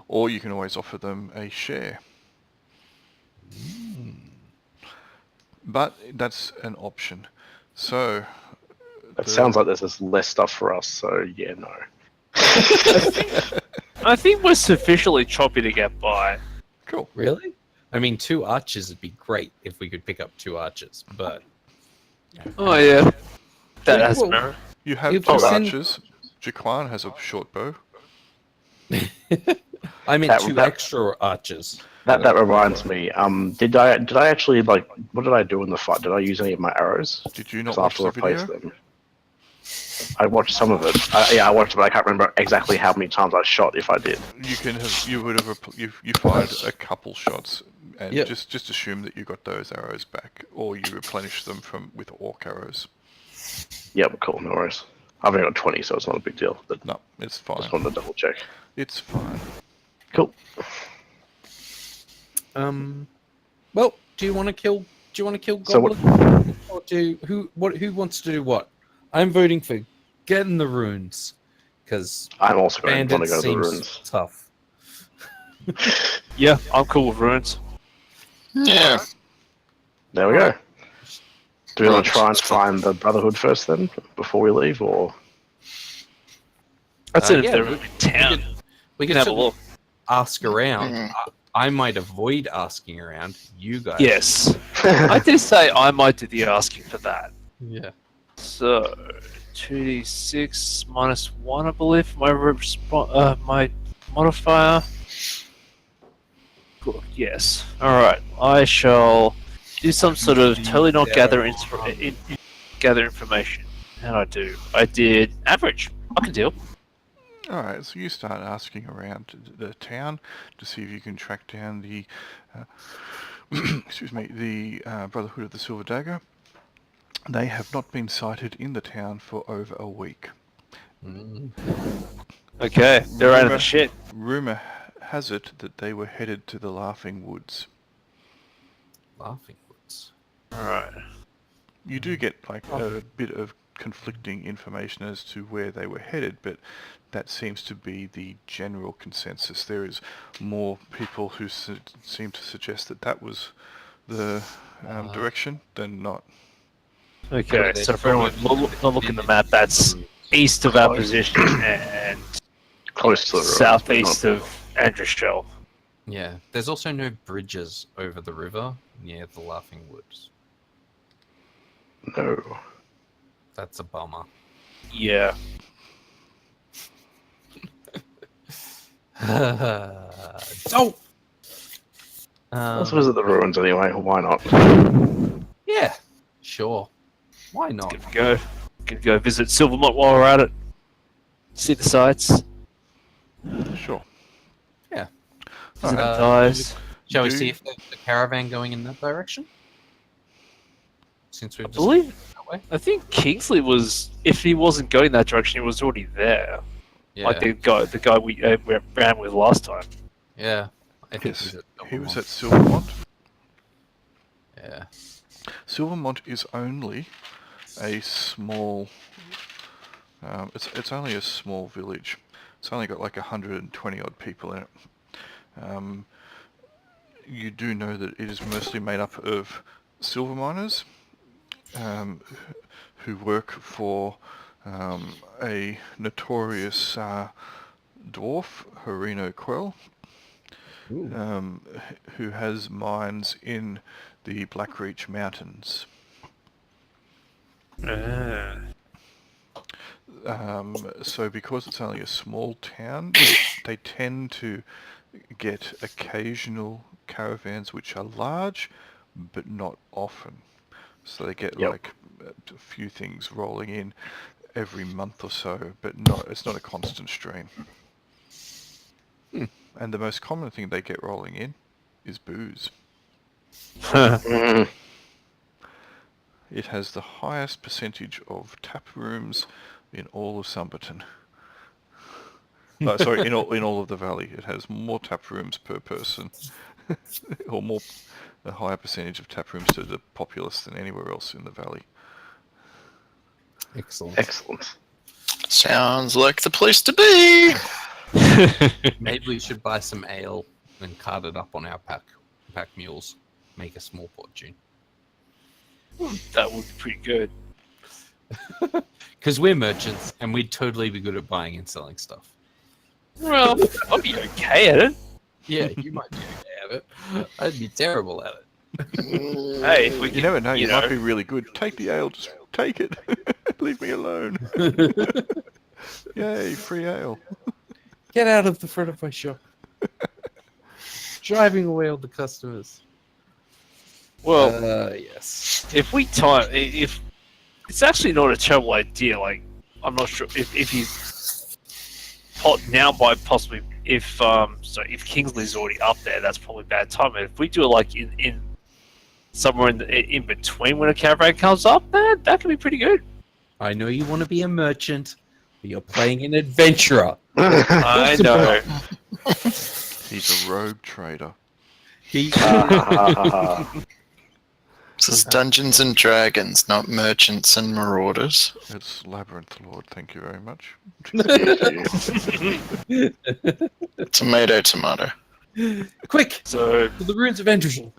Or you can always offer them a share. But that's an option. So... It sounds like there's just less stuff for us, so yeah, no. I think we're sufficiently choppy to get by. Cool. Really? I mean, 2 archers would be great if we could pick up 2 archers, but Oh yeah, that Yeah, has well- merit. You have If 2 you send- archers. Jaquan has a short bow. I meant That- 2 that- extra archers. That reminds me. Did I actually what did I do in the fight? Did I use any of my arrows? Did you not Because I have watch to the replace video? them. I watched some of it. I watched it, but I can't remember exactly how many times I shot. If I did, You would have you fired a couple shots, and Yep. just assume that you got those arrows back, or you replenish them with orc arrows. yeah, cool, no worries. I've only got 20, so it's not a big deal. But No, it's fine. just wanted to double check. It's fine. Cool. Well, do you want to kill So what- Goblin? Or who wants to do what? I'm voting for getting the runes because I'm also going to want to bandits go to the seems ruins. tough. Yeah, I'm cool with ruins. Yeah. There we go. Do we want Right. to try and find the Brotherhood first, then, before we leave, or That's it. yeah, If they're we- in town, We can can have a certainly look. ask around. Mhm. I might avoid asking around. You guys. Yes, I did say I might do the asking for that. Yeah. So 2d6 minus 1, I believe. My my modifier. Good. Yes. All right. I shall do some sort of totally not gather information. How'd I do? I did average. I can deal. Alright, so you start asking around the town to see if you can track down the, excuse me, the Brotherhood of the Silver Dagger. They have not been sighted in the town for over a week. Okay, they're out of the shit. Rumour has it that they were headed to the Laughing Woods. Laughing Woods. Alright. You do get like a bit of conflicting information as to where they were headed, but that seems to be the general consensus. There is more people who seem to suggest that that was the direction than not. Okay, so for anyone not looking at the map, that's east of our position and Close to the road. southeast of Andreshell. Yeah, there's also no bridges over the river near the Laughing Woods. No. That's a bummer. Yeah. Oh! Let's visit the ruins anyway. Why not? Yeah, sure. Why not? Gonna go visit Silvermont while we're at it. See the sights. Sure. Yeah. Alright. Guys. Shall we Do- see if there's a caravan going in that direction? Since we've I believe. that way? I think Kingsley was. If he wasn't going that direction, he was already there. Yeah. Like the guy we ran with last time. Yeah. I think Yes, he's at he was Silvermont. at Silvermont. Yeah. Silvermont is only a small. It's only a small village. It's only got like 120 odd people in it. You do know that it is mostly made up of silver miners who work for a notorious dwarf, Harino Quell, who has mines in the Blackreach Mountains. So because it's only a small town, they tend to get occasional caravans which are large, but not often. So they get like a few things rolling in every month or so, but it's not a constant stream. And the most common thing they get rolling in is booze. Mm. It has the highest percentage of tap rooms in all of Sumberton. Sorry, in all of the valley. It has more tap rooms per person, or a higher percentage of tap rooms to the populace than anywhere else in the valley. Excellent. Excellent. Sounds like the place to be. Maybe we should buy some ale and cart it up on our pack mules. Make a small fortune. That would be pretty good. Because we're merchants and we'd totally be good at buying and selling stuff. Well, I'll be okay at it. Yeah, you might be okay at it. I'd be terrible at it. Hey, if we You can, never know, you might know. be really good. Take the ale, just take it. Leave me alone. Yay, free ale. Get out of the front of my shop. Driving away all the customers. Well, yes. if it's actually not a terrible idea. Like, I'm not sure if he's now by possibly if Kingsley's already up there, that's probably bad timing. If we do it like in somewhere in between when a caravan comes up, man, that could be pretty good. I know you want to be a merchant, but you're playing an adventurer. I know. He's a rogue trader. This is Dungeons and Dragons, not Merchants and Marauders. It's Labyrinth Lord, thank you very much. Tomato, tomato. Quick, So to the ruins of Andreshell.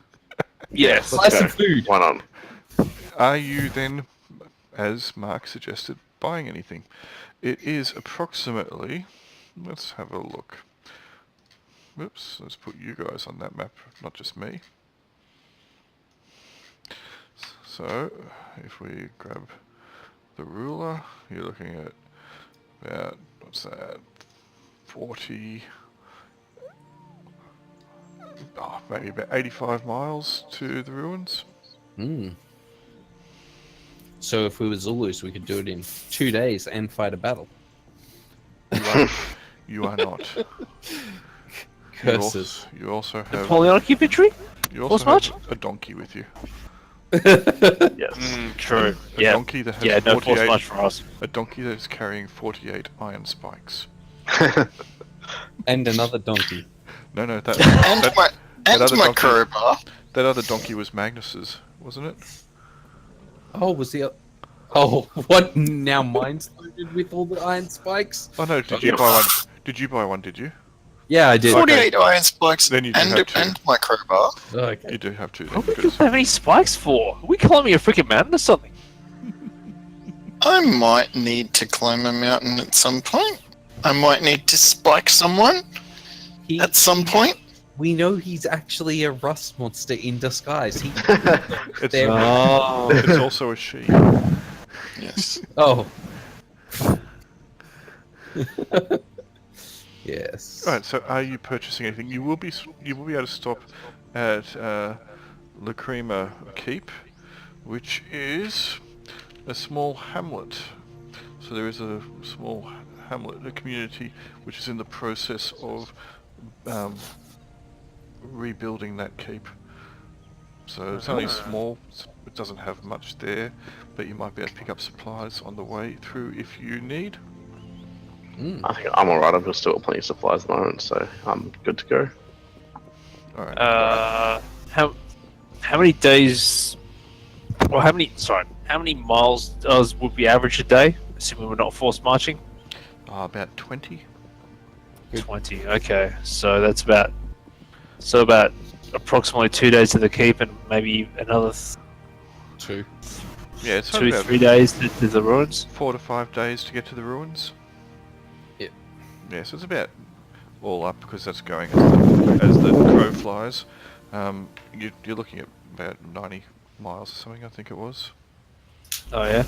yes, Buy some food. Why not? Are you then, as Mark suggested, buying anything? It is approximately, let's have a look. Whoops, let's put you guys on that map, not just me. So, if we grab the ruler, you're looking at about, what's that, 40, maybe about 85 miles to the ruins. Hmm. So if we were Zulus, we could do it in 2 days and fight a battle. You are not. Curses. You also have Napoleonic infantry? you also Force have a donkey with you. Yes. True. A donkey that has no force 48 march for us. a donkey that is carrying 48 iron spikes. And another donkey. No, And that my other donkey- crowbar. that other donkey was Magnus's, wasn't it? Oh, was the... Oh, what? Now mine's loaded with all the iron spikes? Oh no, did you buy one? Did you buy one? Did you? Yeah, I did. 48 iron spikes Then you do and, have two. and my crowbar. Okay. You do have two. Then, What would you because have any spikes for? Are we climbing a freaking mountain or something? I might need to climb a mountain at some point. I might need to spike someone He, at some point. we know he's actually a rust monster in disguise. He, it's, there- Oh. it's also a she. Yes. oh. Yes. Right. So, are you purchasing anything? You will be able to stop at Lukrimar Keep, which is a small hamlet. So there is a small hamlet, a community, which is in the process of rebuilding that keep. So it's only small. It doesn't have much there, but you might be able to pick up supplies on the way through if you need. Mm. I think I'm alright. I've got still got plenty of supplies at the moment, so I'm good to go. All right. How many days? Or how many miles would be average a day? Assuming we're not forced marching. About 20. 20. Okay, so that's about approximately 2 days to the keep, and maybe another 2. Yeah, it's only 2-3 about days to the ruins. 4 to 5 days to get to the ruins. Yep. Yeah, so it's about all up because that's going as the crow flies. You're looking at about 90 miles or something, I think it was. Oh yeah.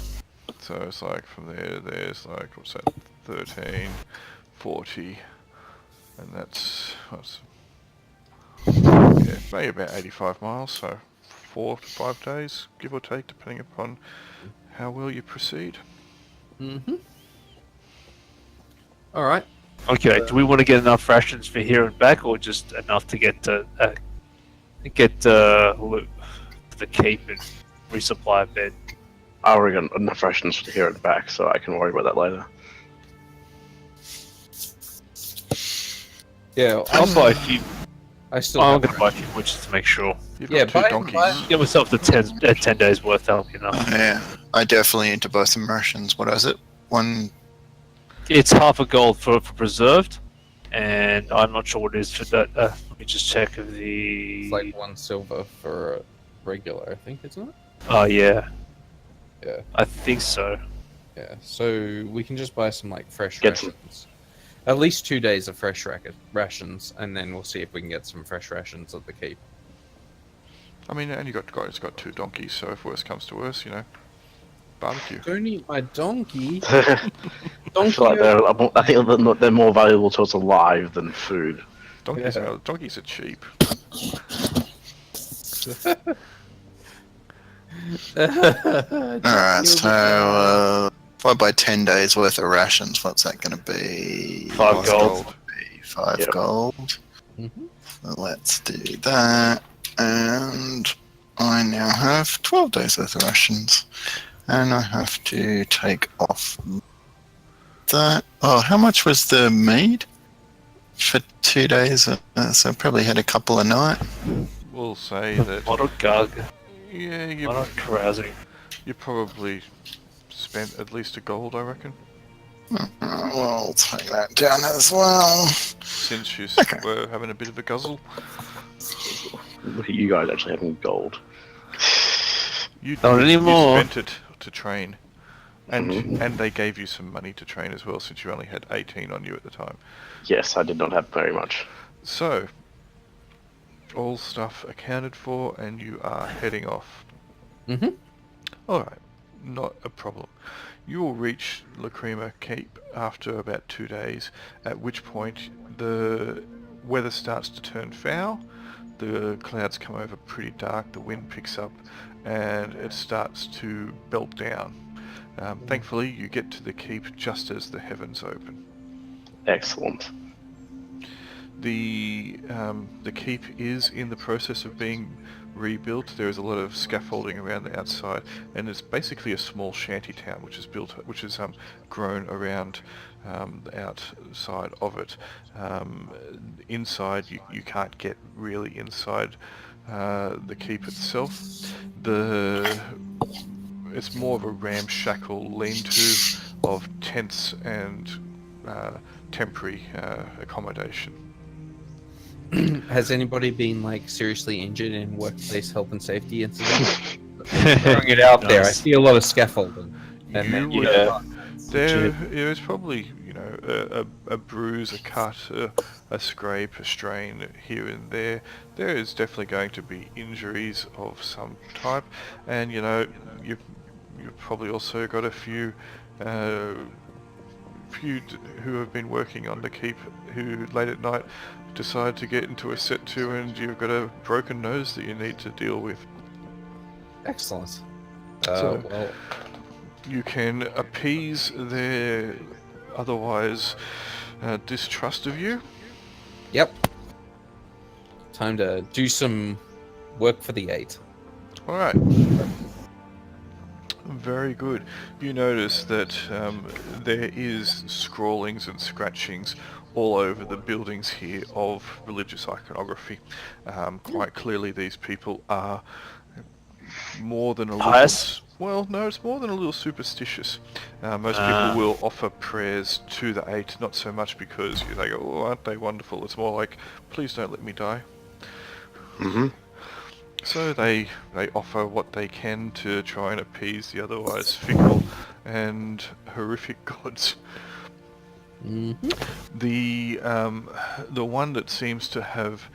So it's like from there's like, what's that, 13, 40, and that's, yeah, maybe about 85 miles, so 4 to 5 days, give or take, depending upon how well you proceed. Mm-hmm. Alright. Okay. Do we want to get enough rations for here and back, or just enough to get the keep and resupply a bed? I already got enough rations for here and back, so I can worry about that later. Yeah, I'll buy a few. I still I'm have going to buy a few witches to make sure. You've Yeah, got 2 buy- donkeys. buy- Get myself to 10 days worth. That'll be enough. Oh, yeah. I definitely need to buy some rations. What is it? One. It's half a gold for preserved, and I'm not sure what it is for that. Let me just check if the. It's like 1 silver for a regular, I think, isn't it? Oh yeah. Yeah. I think so. Yeah, so we can just buy some like fresh Get some- rations. At least 2 days of fresh rations, and then we'll see if we can get some fresh rations at the keep. I mean, and you guys got 2 donkeys, so if worse comes to worse, barbecue. Don't eat my donkey. I feel like I think they're more valuable to us alive than food. Donkeys, Yeah. donkeys are cheap. Alright, so if I buy 10 days worth of rations, what's that going to be? 5 gold. 5 Yep. gold. Mhm. So let's do that. And I now have 12 days worth of rations. And I have to take off that. Oh, how much was the mead? For 2 days, so I probably had a couple a night. We'll say that. What a gug. Yeah, What a carousing. you probably spent at least a gold, I reckon, Well, I'll take that down as well. since you Okay. were having a bit of a guzzle. Look at you guys actually having gold. You Not anymore. You spent it to train, and they gave you some money to train as well, since you only had 18 on you at the time. Yes, I did not have very much. So, all stuff accounted for, and you are heading off. Mm-hmm. Alright, not a problem. You will reach Lukrimar Keep after about 2 days, at which point the weather starts to turn foul, the clouds come over pretty dark, the wind picks up, and it starts to belt down. Thankfully, you get to the keep just as the heavens open. Excellent. The keep is in the process of being rebuilt. There is a lot of scaffolding around the outside, and it's basically a small shanty town which is grown around the outside of it. Inside, you can't get really inside the keep itself. It's more of a ramshackle lean-to of tents and temporary accommodation. Has anybody been like seriously injured in workplace health and safety incidents? Throwing it out there, I see a lot of scaffolding. And There is probably, a bruise, a cut, a scrape, a strain here and there. There is definitely going to be injuries of some type, and you've probably also got a few who have been working on the keep who late at night decide to get into a set 2, and you've got a broken nose that you need to deal with. Excellent. Well, you can appease their otherwise distrust of you. Yep. Time to do some work for the 8. Alright. Very good. You notice that there is scrawlings and scratchings all over the buildings here of religious iconography. Quite clearly these people are more than a little... Pious? Well, no, it's more than a little superstitious. Most people will offer prayers to the 8, not so much because they go, oh, aren't they wonderful? It's more like, please don't let me die. Mm-hmm. So they offer what they can to try and appease the otherwise fickle and horrific gods. Mm-hmm. The one that seems to have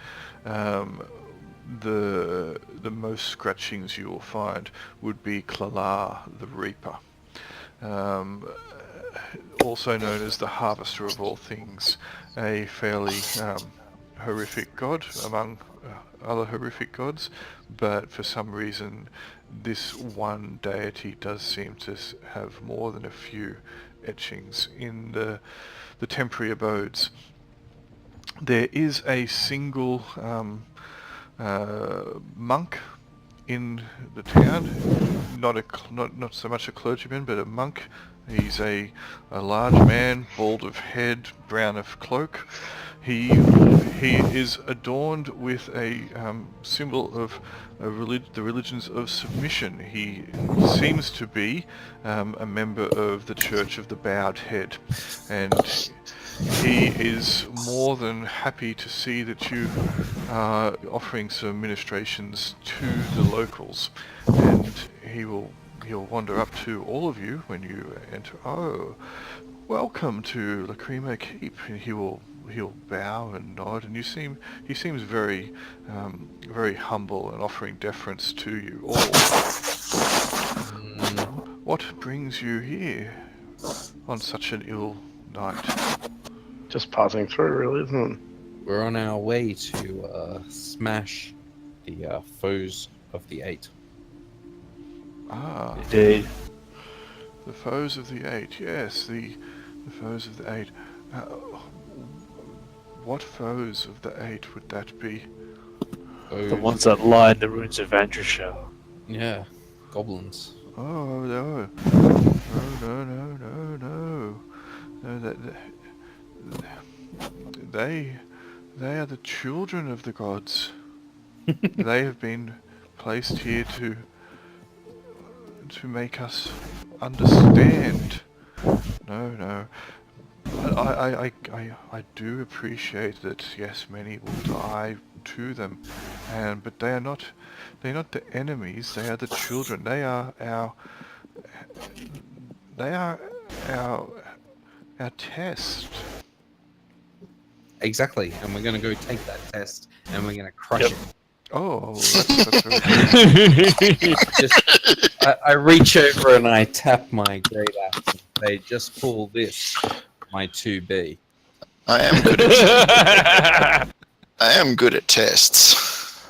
the most scratchings you will find would be Klalar the Reaper, also known as the Harvester of all things, a fairly horrific god among other horrific gods, but for some reason this one deity does seem to have more than a few etchings in the temporary abodes. There is a single monk in the town, not so much a clergyman, but a monk. He's a large man, bald of head, brown of cloak. He is adorned with a symbol of the religions of submission. He seems to be a member of the Church of the Bowed Head, and he is more than happy to see that you are offering some ministrations to the locals, and he'll wander up to all of you when you enter. Oh, welcome to Lukrimar Keep, and he'll bow and nod, and he seems very very humble and offering deference to you all. What brings you here on such an ill night? Just passing through, really, isn't it? We're on our way to smash the foes of the 8. Ah, Indeed. the foes of the 8. Yes, the foes of the 8. What foes of the 8 would that be? The ones that lie in the ruins of Andrusha. Yeah, goblins. Oh no! No, they are the children of the gods. They have been placed here to make us understand. No. I do appreciate that. Yes, many will die to them, but they're not the enemies. They are the children. They are our test. Exactly, and we're going to go take that test, and we're going to crush it. Oh, that's very I reach over and I tap my great axe. They just pull this, my 2B. I am good at tests.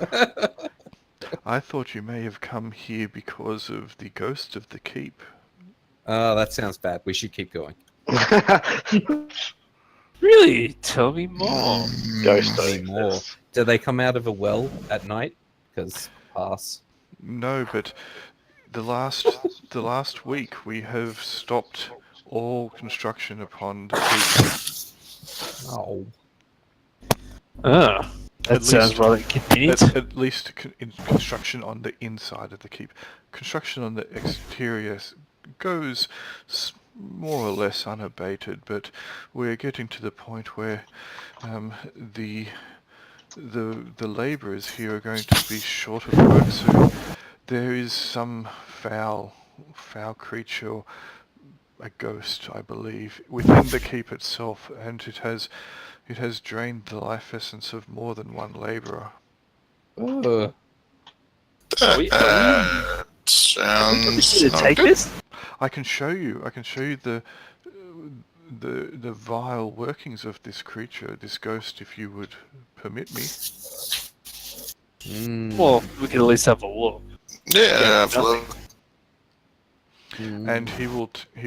I thought you may have come here because of the ghost of the keep. Oh, that sounds bad. We should keep going. Really? Tell me more. Ghost Tell me don't more. exist. Do they come out of a well at night? Because pass. No, but the last week we have stopped all construction upon the keep. Oh. Ah, that At sounds least- rather convenient. At least in construction on the inside of the keep. Construction on the exterior goes more or less unabated, but we're getting to the point where the labourers here are going to be short of work soon. There is some foul creature, a ghost, I believe, within the keep itself, and it has drained the life essence of more than one labourer. Ugh. Sounds To not take good. this? I can show you the vile workings of this creature, this ghost, if you would permit me. Mm. Well, we could at least have a look. Yeah, nothing. well, Mm. And he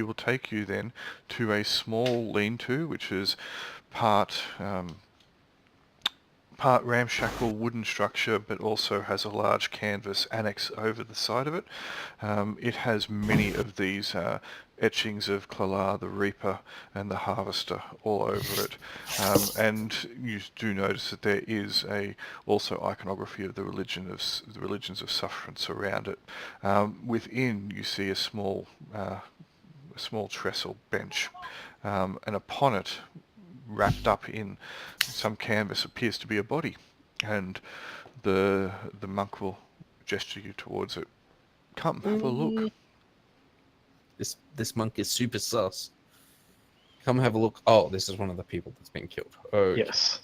will take you then to a small lean-to, which is part ramshackle wooden structure, but also has a large canvas annex over the side of it. It has many of these etchings of Klalar the Reaper and the Harvester all over it, and you do notice that there is also iconography of the religions of sufferance around it. Within, you see a small trestle bench, and upon it, wrapped up in some canvas, appears to be a body, and the monk will gesture you towards it. Come, have a look. This monk is super sus. Come have a look. Oh, this is one of the people that's been killed. Oh, Yes.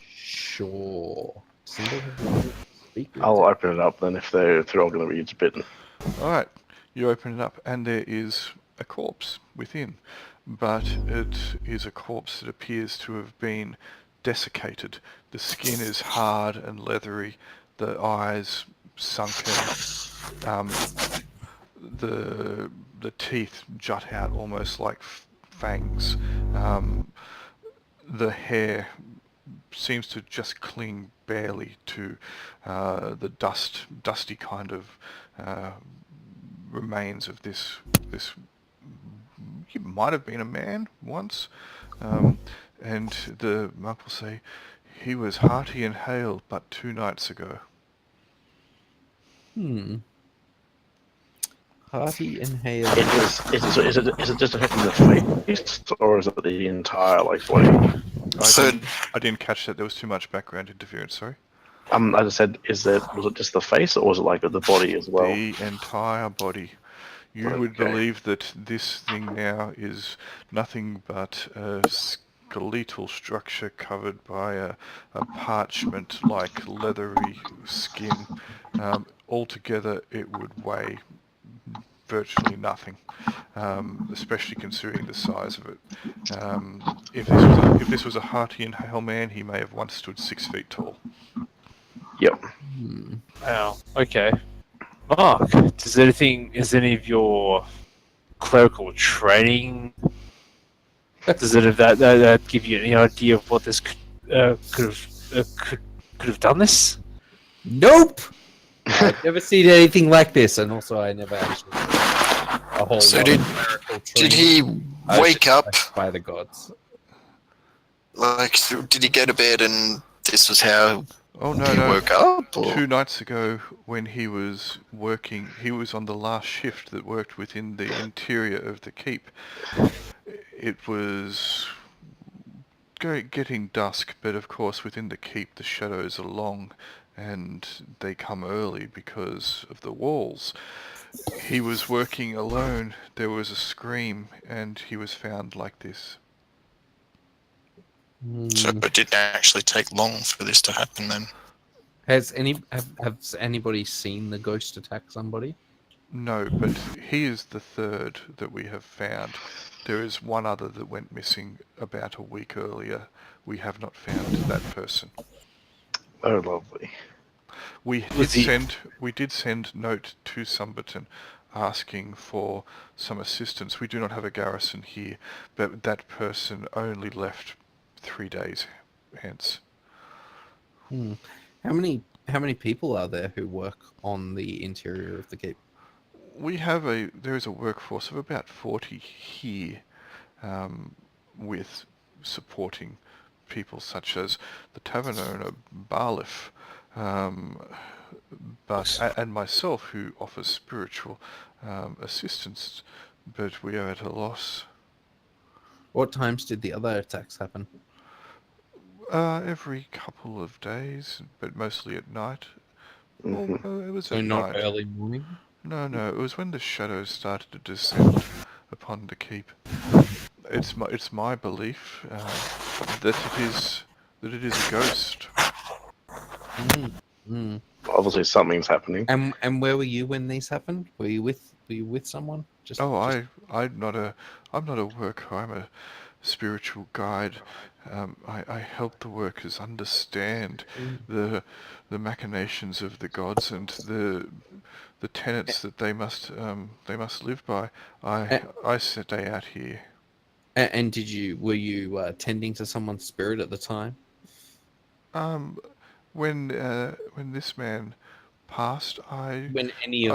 sure. Somebody want to speak with I'll them? open it up then if they're all going to be bitten. All right, you open it up, and there is a corpse within, but it is a corpse that appears to have been desiccated. The skin is hard and leathery, the eyes sunken, the teeth jut out almost like fangs. The hair seems to just cling barely to the dusty kind of remains of this. He might have been a man once, and the monk will say, he was hearty and hale but 2 nights ago. Hearty and Hale. Is it just affecting the face, or is it the entire body? I didn't catch that. There was too much background interference. Sorry. I just said, was it just the face, or was it the body as well? The entire body. You would Okay. believe that this thing now is nothing but a skeletal structure covered by a parchment-like leathery skin. Altogether, it would weigh virtually nothing, especially considering the size of it. If this was a hearty and hale man, he may have once stood 6 feet tall. Yep. Wow. Okay. Mark, is any of your clerical training? Does it have that give you any idea of what this could have done this? Nope. I've never seen anything like this, and also I never actually a whole So lot did- of clerical did training. he I was wake just up? blessed by the gods? Like, did he go to bed and this was how Oh he no! woke up? Or? 2 nights ago, when he was working, he was on the last shift that worked within the interior of the keep. It was getting dusk, but of course within the keep the shadows are long and they come early because of the walls. He was working alone, there was a scream, and he was found like this. So it didn't actually take long for this to happen then. Has anybody seen the ghost attack somebody? No, but he is the third that we have found. There is one other that went missing about a week earlier. We have not found that person. Oh, lovely. We did send note to Sumberton asking for some assistance. We do not have a garrison here, but that person only left 3 days hence. How many people are there who work on the interior of the keep? There is a workforce of about 40 here, with supporting people such as the tavern owner Barlif, and myself, who offers spiritual assistance, but we are at a loss. What times did the other attacks happen? Every couple of days, but mostly at night. Well, it was So at not night. early morning? No, it was when the shadows started to descend upon the keep. It's my belief that it is a ghost. Obviously, something's happening. And where were you when these happened? Were you with someone? I'm not a worker. I'm a spiritual guide. I help the workers understand the machinations of the gods and the tenets that they must live by. I stay out here. And were you tending to someone's spirit at the time? When this man passed, I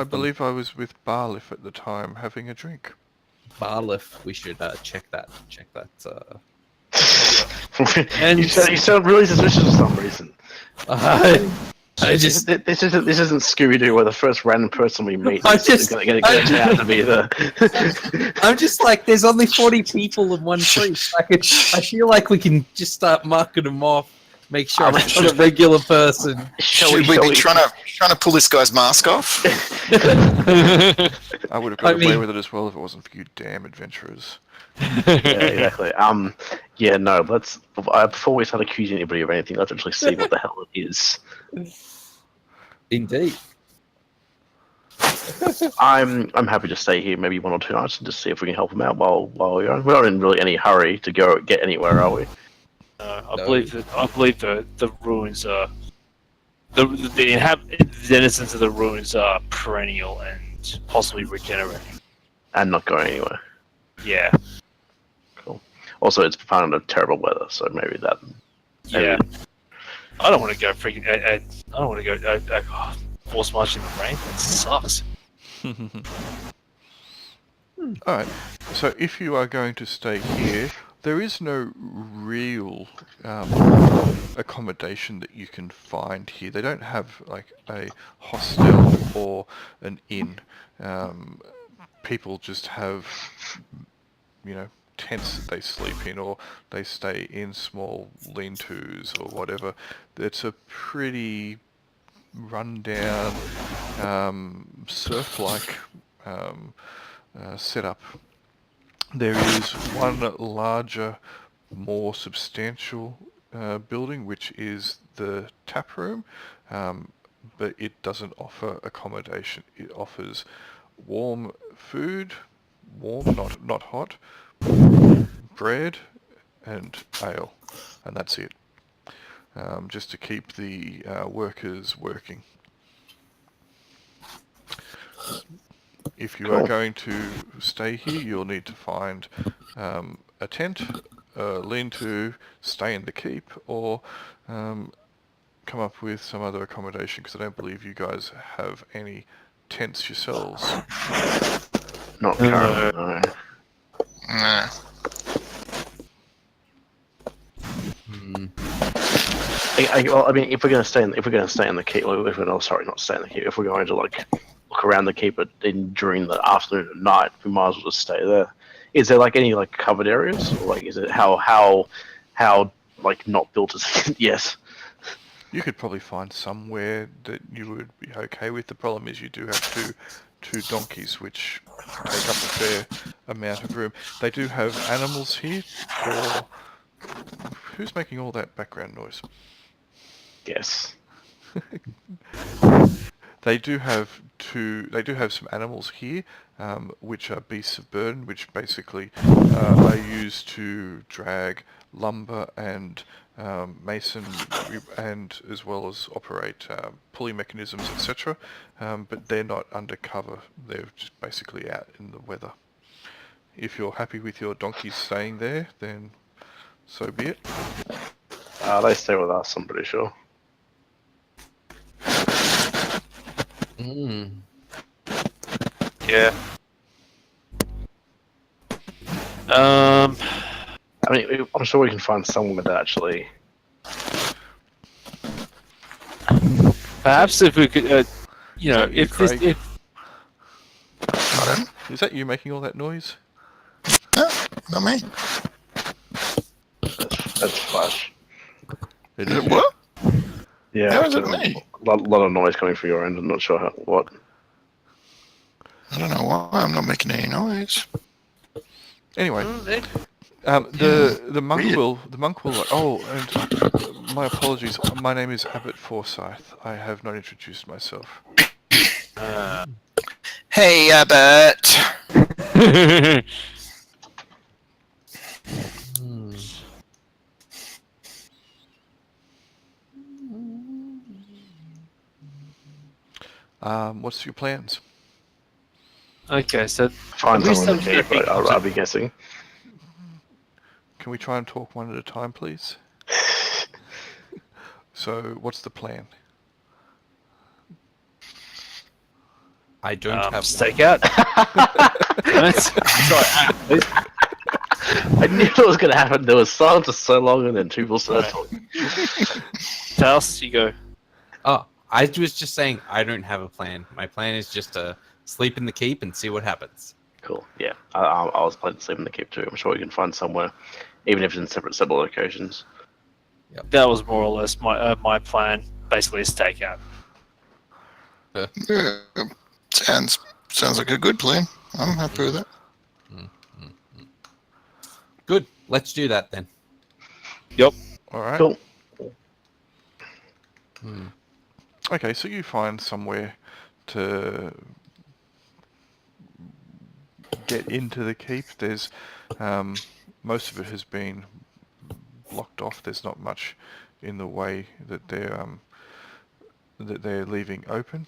believe I was with Barlif at the time having a drink. Barlif, we should check that. And you sound really suspicious for some reason. This isn't Scooby-Doo where the first random person we meet is going to turn out to be the... I'm just like, there's only 40 people in one priest. I feel like we can just start marking them off. Make sure it's not a regular person. Should we be trying to pull this guy's mask off? I would have got away with it as well if it wasn't for you damn adventurers. Yeah, exactly. Yeah, no, let's... before we start accusing anybody of anything, let's actually see what the hell it is. Indeed. I'm happy to stay here maybe 1 or 2 nights and just see if we can help them out while we're on. We're not in really any hurry to go get anywhere, are we? I believe the ruins are the denizens of the ruins are perennial and possibly regenerating. And not going anywhere. Yeah. Cool. Also, it's kind of terrible weather, so maybe that... Yeah. I don't want to go freaking... I don't want to go force march in the rain. That sucks. Alright, so if you are going to stay here, there is no real accommodation that you can find here. They don't have like a hostel or an inn. People just have, tents that they sleep in, or they stay in small lean-tos or whatever. It's a pretty run-down, surf-like setup. There is one larger, more substantial building, which is the tap room, but it doesn't offer accommodation. It offers warm food, not hot, bread and ale, and that's it. Just to keep the workers working. If you are going to stay here, you'll need to find a tent, lean-to, stay in the keep, or come up with some other accommodation, because I don't believe you guys have any tents yourselves. Not currently, no. Nah. I mean, if we're going to stay in the keep, if we're going to like look around the keep during the afternoon and night, we might as well just stay there. Is there like any like covered areas, or like is it how like not built as yes? You could probably find somewhere that you would be okay with. The problem is you do have two donkeys, which take up a fair amount of room. They do have animals here, or who's making all that background noise? Yes. They do have some animals here, which are beasts of burden, which basically are used to drag lumber and masonry, and as well as operate pulley mechanisms, etc. But they're not undercover. They're just basically out in the weather. If you're happy with your donkeys staying there, then so be it. They stay with us, I'm pretty sure. Yeah. I mean, I'm sure we can find somewhere that actually. Perhaps if we could, you know, that you, if this, Craig? if Pardon? Is that you making all that noise? No, not me. That's Flash. It Is is it what? Yeah, How is it a me? lot of noise coming from your end. I'm not sure what. I don't know why I'm not making any noise. Anyway, Mm, the monk Weird. will like, oh, and my apologies. My name is Abbot Forsyth. I have not introduced myself. Hey, Abbott. What's your plans? okay, so Find we someone in the still cave. I'll be guessing. Can we try and talk one at a time, please? So, what's the plan? I don't have one. stakeout. Sorry, please. I knew it was going to happen. There was silence for so long, and then two people started talking. Talsi, you go. Oh, I was just saying I don't have a plan. My plan is just to sleep in the keep and see what happens. Cool. Yeah, I was planning to sleep in the keep too. I'm sure we can find somewhere, even if it's in separate locations. That was more or less my plan. Basically, a stakeout. Yeah, sounds like a good plan. I'm happy with that. Good. Let's do that then. All right. Cool. Okay, so you find somewhere to get into the keep. There's most of it has been blocked off. There's not much in the way that they're leaving open,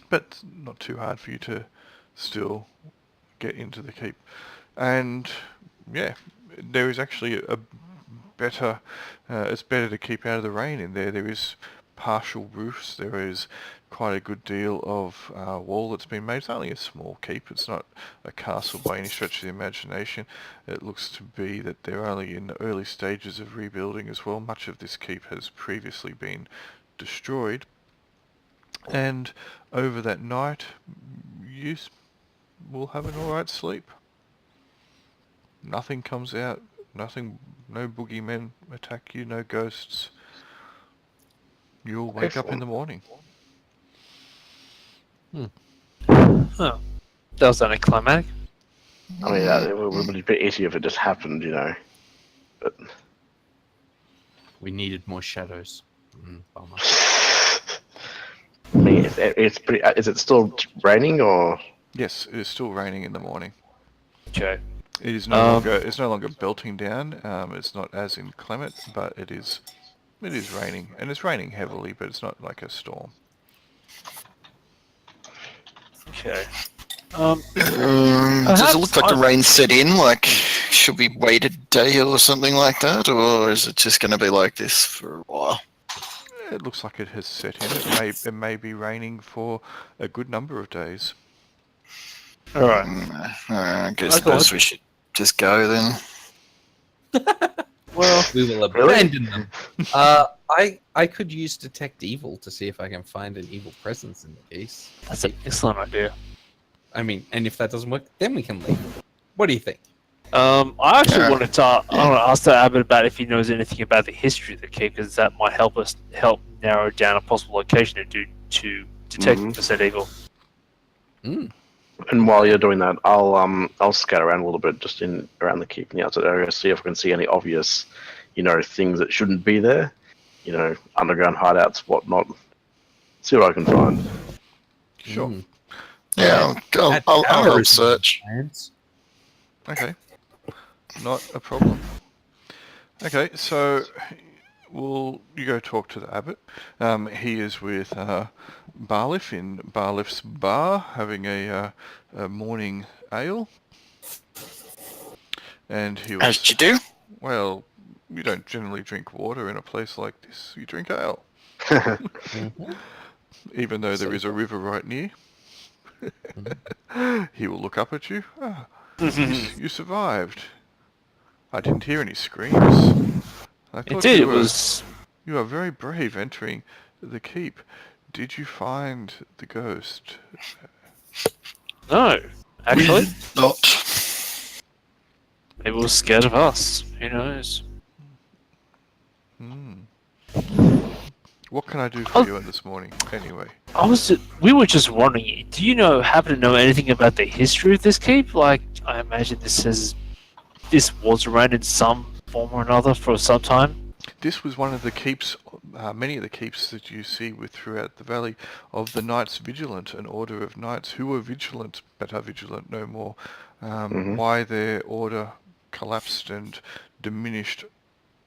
but not too hard for you to still get into the keep. And yeah, there is actually a better. It's better to keep out of the rain in there. There is partial roofs. There is quite a good deal of wall that's been made. It's only a small keep. It's not a castle by any stretch of the imagination. It looks to be that they're only in the early stages of rebuilding as well. Much of this keep has previously been destroyed. And over that night, you will have an alright sleep. Nothing comes out. Nothing. No boogeymen attack you. No ghosts. You'll wake up in the morning. Oh, that was anticlimactic. I mean, it would be a bit easier if it just happened, you know. But We needed more shadows. Bummer. I mean, it's pretty. Is it still raining or? Yes, it is still raining in the morning. Okay. It is no longer. It's no longer belting down. It's not as inclement, but it is. It is raining, and it's raining heavily, but it's not like a storm. Okay. Does it look like the rain set in? Like, should we wait a day or something like that, or is it just going to be like this for a while? It looks like it has set in. It may be raining for a good number of days. All right. I guess we should just go then. Well, we will abandon them. I could use detect evil to see if I can find an evil presence in the case. That's an excellent idea. I mean, and if that doesn't work, then we can leave. What do you think? I actually wanted to. I want to ask Abbott about if he knows anything about the history of the keep, because that might help narrow down a possible location to detect the said evil. And while you're doing that, I'll scout around a little bit, just around the keep in the outside area, see if I can see any obvious, things that shouldn't be there. Underground hideouts, whatnot. See what I can find. Sure. Yeah, I'll help search. Okay. Not a problem. Okay, so you go talk to the abbot. He is with Barliff in Barliff's bar, having a morning ale. And he was... As you do. Well, you don't generally drink water in a place like this. You drink ale. Mhm. Even though there is a So- river right near. He will look up at you. Ah, you survived. I didn't hear any screams. I thought Indeed, you it were... was. You are very brave entering the keep. Did you find the ghost? No, actually, Not. maybe it was scared of us. Who knows? Hmm. What can I do for you this morning, anyway? We were just wondering. Do you happen to know anything about the history of this keep? Like, I imagine this was around in some form or another for some time. This was one of the keeps, many of the keeps that you see throughout the valley of the Knights Vigilant, an order of knights who were vigilant but are vigilant no more. Why their order collapsed and diminished,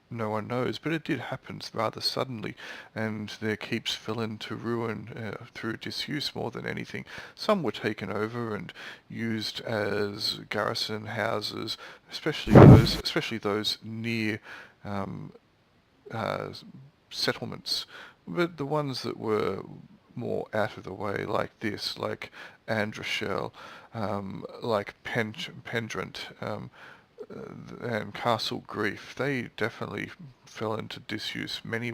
no one knows, but it did happen rather suddenly, and their keeps fell into ruin through disuse more than anything. Some were taken over and used as garrison houses, especially those near settlements, but the ones that were more out of the way, like this, like Androshell, like Pendrant, and Castle Grief, they definitely fell into disuse. Many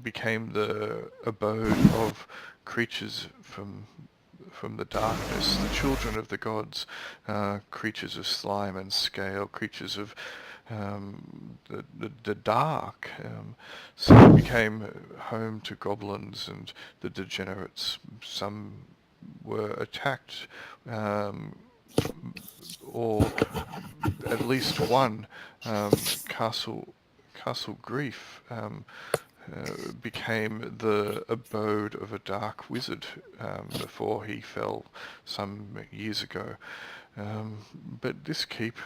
became the abode of creatures from the darkness, the children of the gods, creatures of slime and scale, creatures of the dark. Some became home to goblins and the degenerates. Some were attacked, or at least one, Castle Grief, became the abode of a dark wizard before he fell some years ago. But this keep,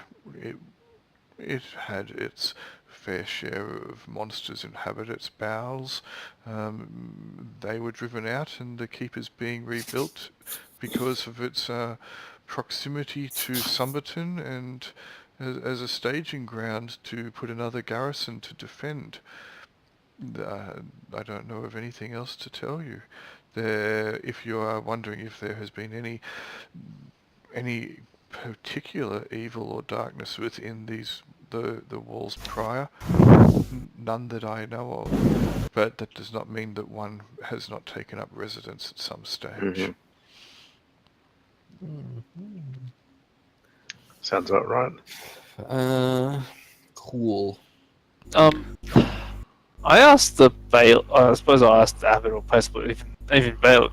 it had its fair share of monsters inhabit its bowels. They were driven out, and the keep is being rebuilt because of its proximity to Sumberton and as a staging ground to put another garrison to defend. I don't know of anything else to tell you. If you are wondering if there has been any particular evil or darkness within the walls prior, none that I know of. But that does not mean that one has not taken up residence at some stage. Sounds about right. Cool. I asked the bail. I suppose I asked the abbot or possibly even bail.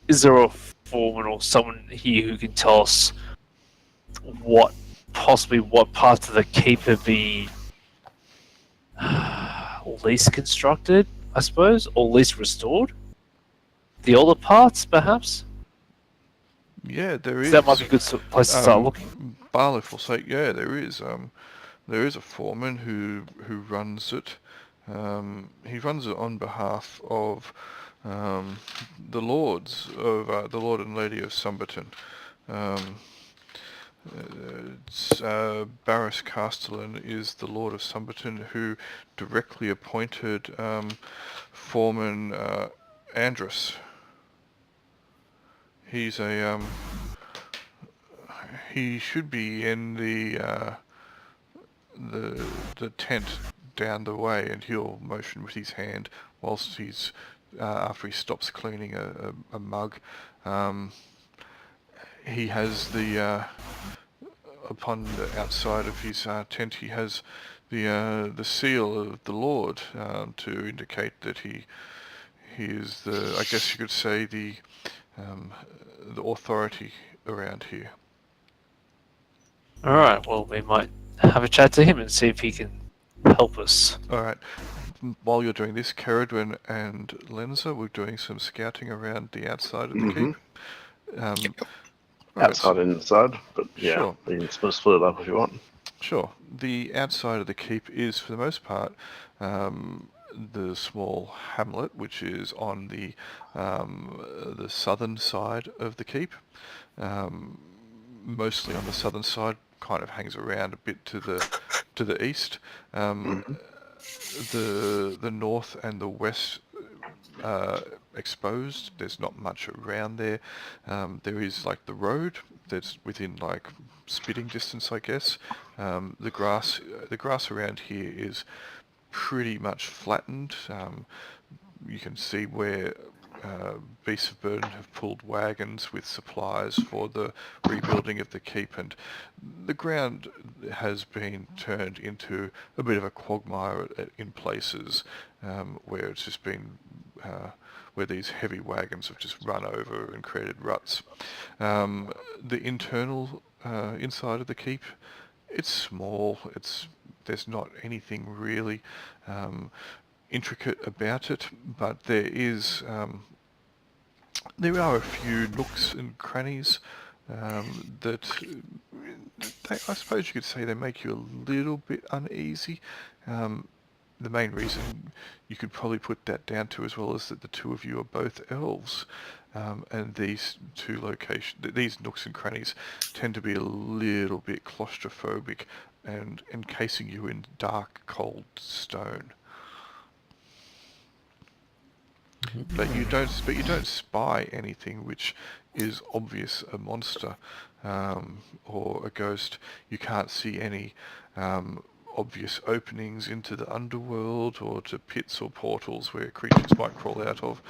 Is there a foreman or someone here who can tell us what parts of the keep have been least constructed, I suppose, or least restored? The older parts, perhaps. Yeah, there is. That might be a good place to start looking. Barliff will say, yeah, there is. There is a foreman who runs it. He runs it on behalf of the lords of the Lord and Lady of Sumberton. Barris Castellan is the Lord of Sumberton who directly appointed Foreman Andrus. He's he should be in the tent down the way, and he'll motion with his hand whilst he's after he stops cleaning a mug. He has upon the outside of his tent, he has the seal of the Lord to indicate that he is I guess you could say the authority around here. All right. Well, we might have a chat to him and see if he can help us. All right. While you're doing this, Caradwin and Lenza, we're doing some scouting around the outside of the keep. Outside and inside, but yeah, Sure. you can split it up if you want. Sure. The outside of the keep is, for the most part, the small hamlet, which is on the southern side of the keep. Mostly on the southern side, kind of hangs around a bit to the east. The north and the west exposed. There's not much around there. There is like the road that's within like spitting distance, I guess. The grass around here is pretty much flattened. You can see where beasts of burden have pulled wagons with supplies for the rebuilding of the keep, and the ground has been turned into a bit of a quagmire in places where it's just been where these heavy wagons have just run over and created ruts. The internal inside of the keep, it's small. There's not anything really intricate about it, but there are a few nooks and crannies that I suppose you could say they make you a little bit uneasy. The main reason you could probably put that down to as well is that the two of you are both elves, and these these nooks and crannies tend to be a little bit claustrophobic and encasing you in dark, cold stone. But you don't spy anything which is obvious a monster or a ghost. You can't see any obvious openings into the underworld or to pits or portals where creatures might crawl out of.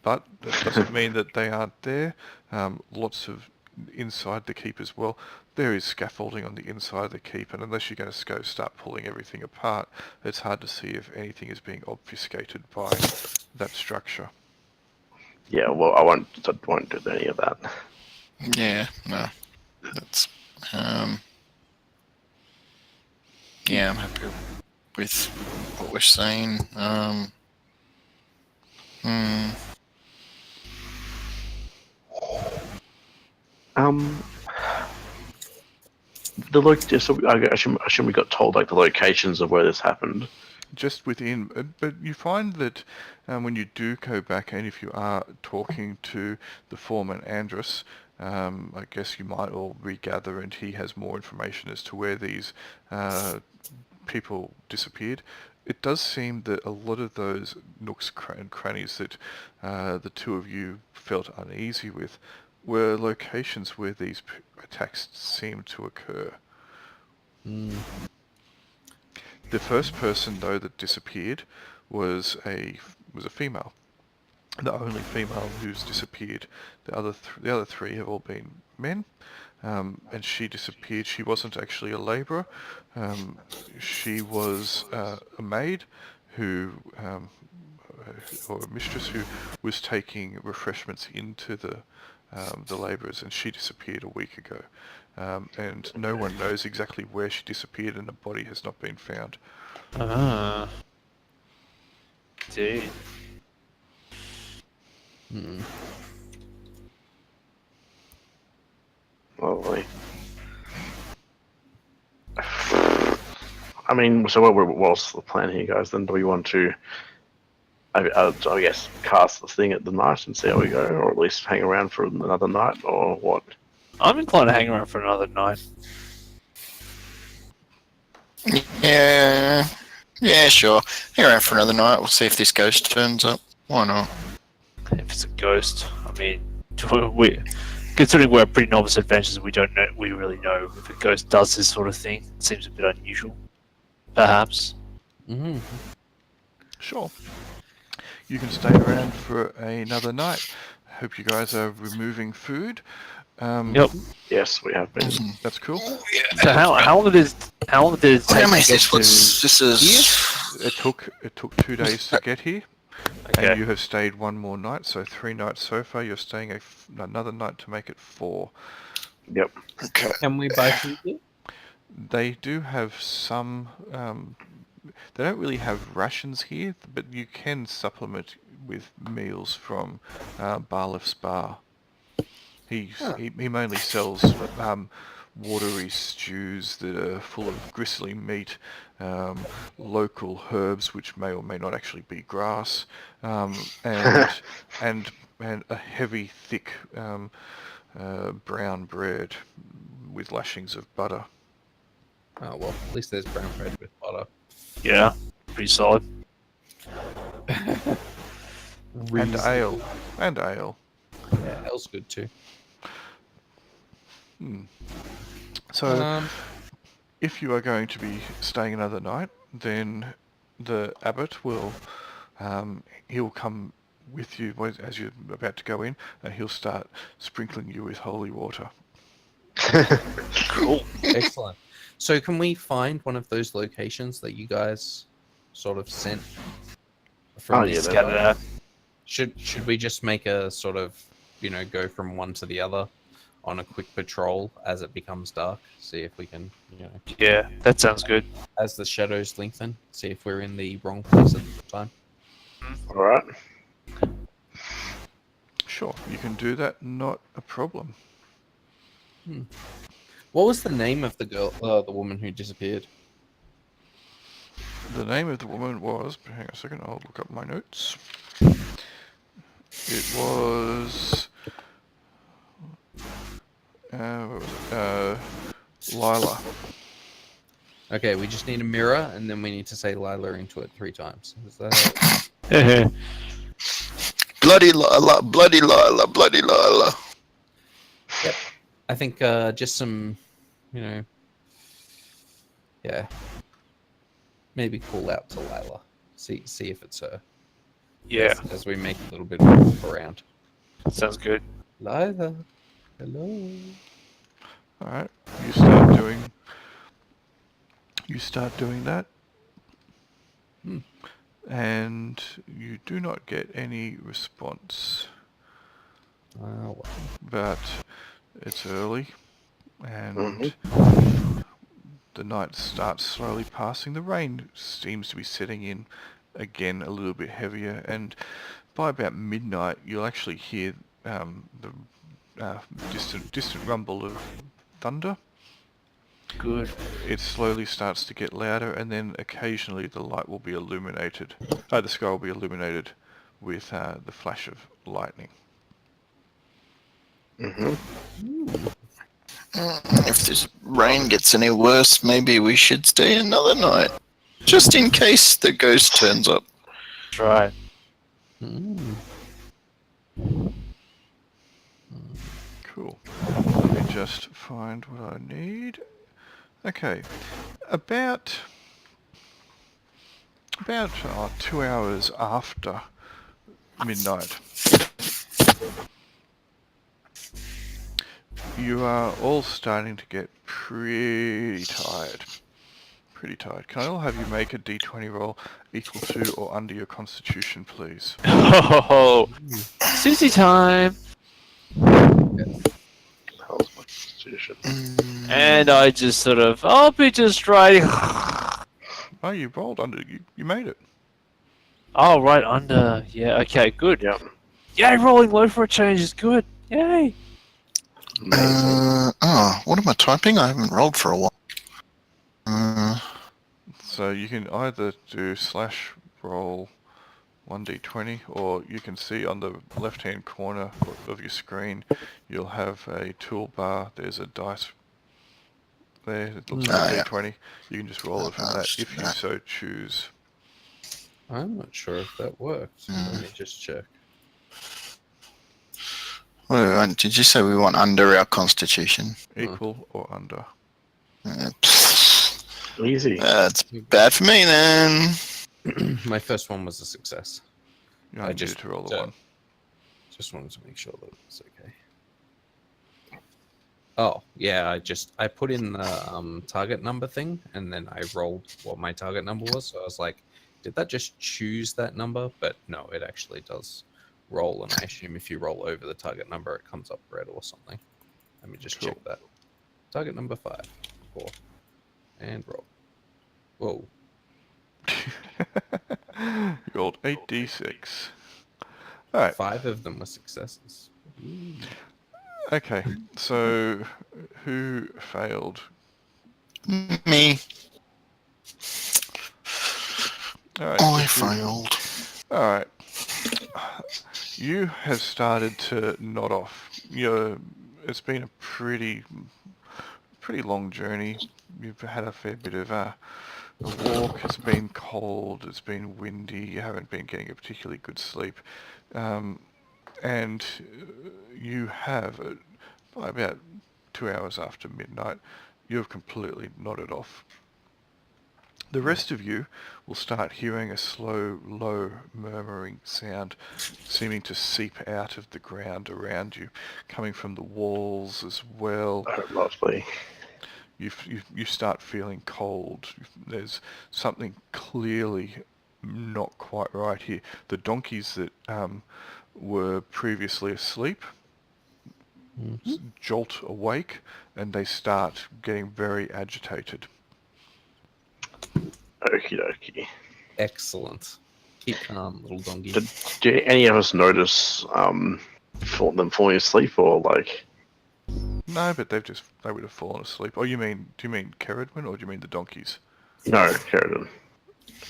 But that doesn't mean that they aren't there. Lots of inside the keep as well. There is scaffolding on the inside of the keep, and unless you're going to go start pulling everything apart, it's hard to see if anything is being obfuscated by that structure. Yeah, well, I won't do any of that. Yeah, no. That's yeah, I'm happy with what we're saying. So I assume we got told like the locations of where this happened. Just within, but you find that when you do go back, and if you are talking to the foreman Andrus, I guess you might all regather, and he has more information as to where these people disappeared. It does seem that a lot of those nooks and crannies that the two of you felt uneasy with were locations where these attacks seemed to occur. The first person, though, that disappeared was a female. The only female who's disappeared. The other three have all been men, and she disappeared. She wasn't actually a labourer. She was a maid who, or a mistress who was taking refreshments into the labourers, and she disappeared a week ago. And no one knows exactly where she disappeared, and the body has not been found. Dude. Lovely. I mean, so what's the plan here, guys? Then do we want to, I guess, cast the thing at the night and see how we go, or at least hang around for another night, or what? I'm inclined to hang around for another night. Yeah, sure. Hang around for another night. We'll see if this ghost turns up. Why not? If it's a ghost, I mean, considering we're pretty novice adventurers, we really know if a ghost does this sort of thing. It seems a bit unusual, perhaps. Sure. You can stay around for another night. Hope you guys are removing food. Yep. Yes, we have been. That's cool. So how long did it take How many to get this is? It took 2 days to get here, Okay. and you have stayed one more night, so 3 nights so far. You're staying another night to make it 4. Yep. Okay. Can we both use it? They do have some. They don't really have rations here, but you can supplement with meals from Barliff's bar. He mainly sells watery stews that are full of gristly meat, local herbs which may or may not actually be grass, and and a heavy, thick brown bread with lashings of butter. Oh well, at least there's brown bread with butter. Yeah, pretty solid. And ale. And ale. Yeah, ale's good too. So, if you are going to be staying another night, then the abbot will, he'll come with you as you're about to go in, and he'll start sprinkling you with holy water. Cool. Excellent. So can we find one of those locations that you guys sort of sent from Oh, the yeah, Scout it out. Should we just make a sort of, go from one to the other on a quick patrol as it becomes dark? See if we can, Yeah, that sounds good. as the shadows lengthen, see if we're in the wrong place at the time. All right. Sure, you can do that, not a problem. What was the name of the girl, the woman who disappeared? The name of the woman was, hang on a second, I'll look up my notes. It was, what was it? Lila. Okay, we just need a mirror, and then we need to say Lila into it 3 times. Is that Bloody Lila, bloody Lila, bloody Lila. Yep. I think just some, yeah. Maybe call out to Lila. See if it's her. Yeah, As we make a little bit of a walk around. sounds good. Lila, hello. Alright, you start doing that. And you do not get any response. Well. But it's early, and the night starts slowly passing. The rain seems to be setting in again a little bit heavier, and by about midnight you'll actually hear the distant rumble of thunder. Good. It slowly starts to get louder, and then occasionally the light will be illuminated. The sky will be illuminated with the flash of lightning. If this rain gets any worse, maybe we should stay another night. Just in case the ghost turns up. That's right. Cool. Let me just find what I need. Okay, about 2 hours after midnight, you are all starting to get pretty tired. Can I all have you make a d20 roll equal to or under your constitution, please? Oh, Susie time. How's my constitution? And I just sort of, I'll be just right. Oh, you rolled under. You made it. Oh, right under. Yeah. Okay. Good. Yeah. Yay! Rolling low for a change is good. Yay! Amazing. What am I typing? I haven't rolled for a while. So you can either do /roll 1d20, or you can see on the left-hand corner of your screen, you'll have a toolbar. There's a dice there. It looks like a d20. You can just roll it from that if you so choose. I'm not sure if that works. Let me just check. Wait, did you say we want under our constitution? Equal or under. Easy. That's bad for me then. My first one was a success. You only needed to roll the one. Just wanted to make sure that it was okay. Oh, yeah, I put in the target number thing, and then I rolled what my target number was. So I was like, did that just choose that number? But no, it actually does roll, and I assume if you roll over the target number, it comes up red or something. Let me just check that. Target number 5, 4, and roll. Whoa. You rolled 8d6. Alright. 5 of them were successes. Okay, so who failed? Me. Alright, I failed. Alright. You have started to nod off. It's been a pretty long journey. You've had a fair bit of a walk. It's been cold. It's been windy. You haven't been getting a particularly good sleep, and you have by about 2 hours after midnight, you have completely nodded off. The rest of you will start hearing a slow, low, murmuring sound seeming to seep out of the ground around you, coming from the walls as well. Oh, lovely. You start feeling cold. There's something clearly not quite right here. The donkeys that were previously asleep jolt awake, and they start getting very agitated. Okie dokie. Excellent. Keep calm, little donkey. Did any of us notice them falling asleep, or like? No, but they would have fallen asleep. Oh, do you mean Keridman, or do you mean the donkeys? No, Sheridan.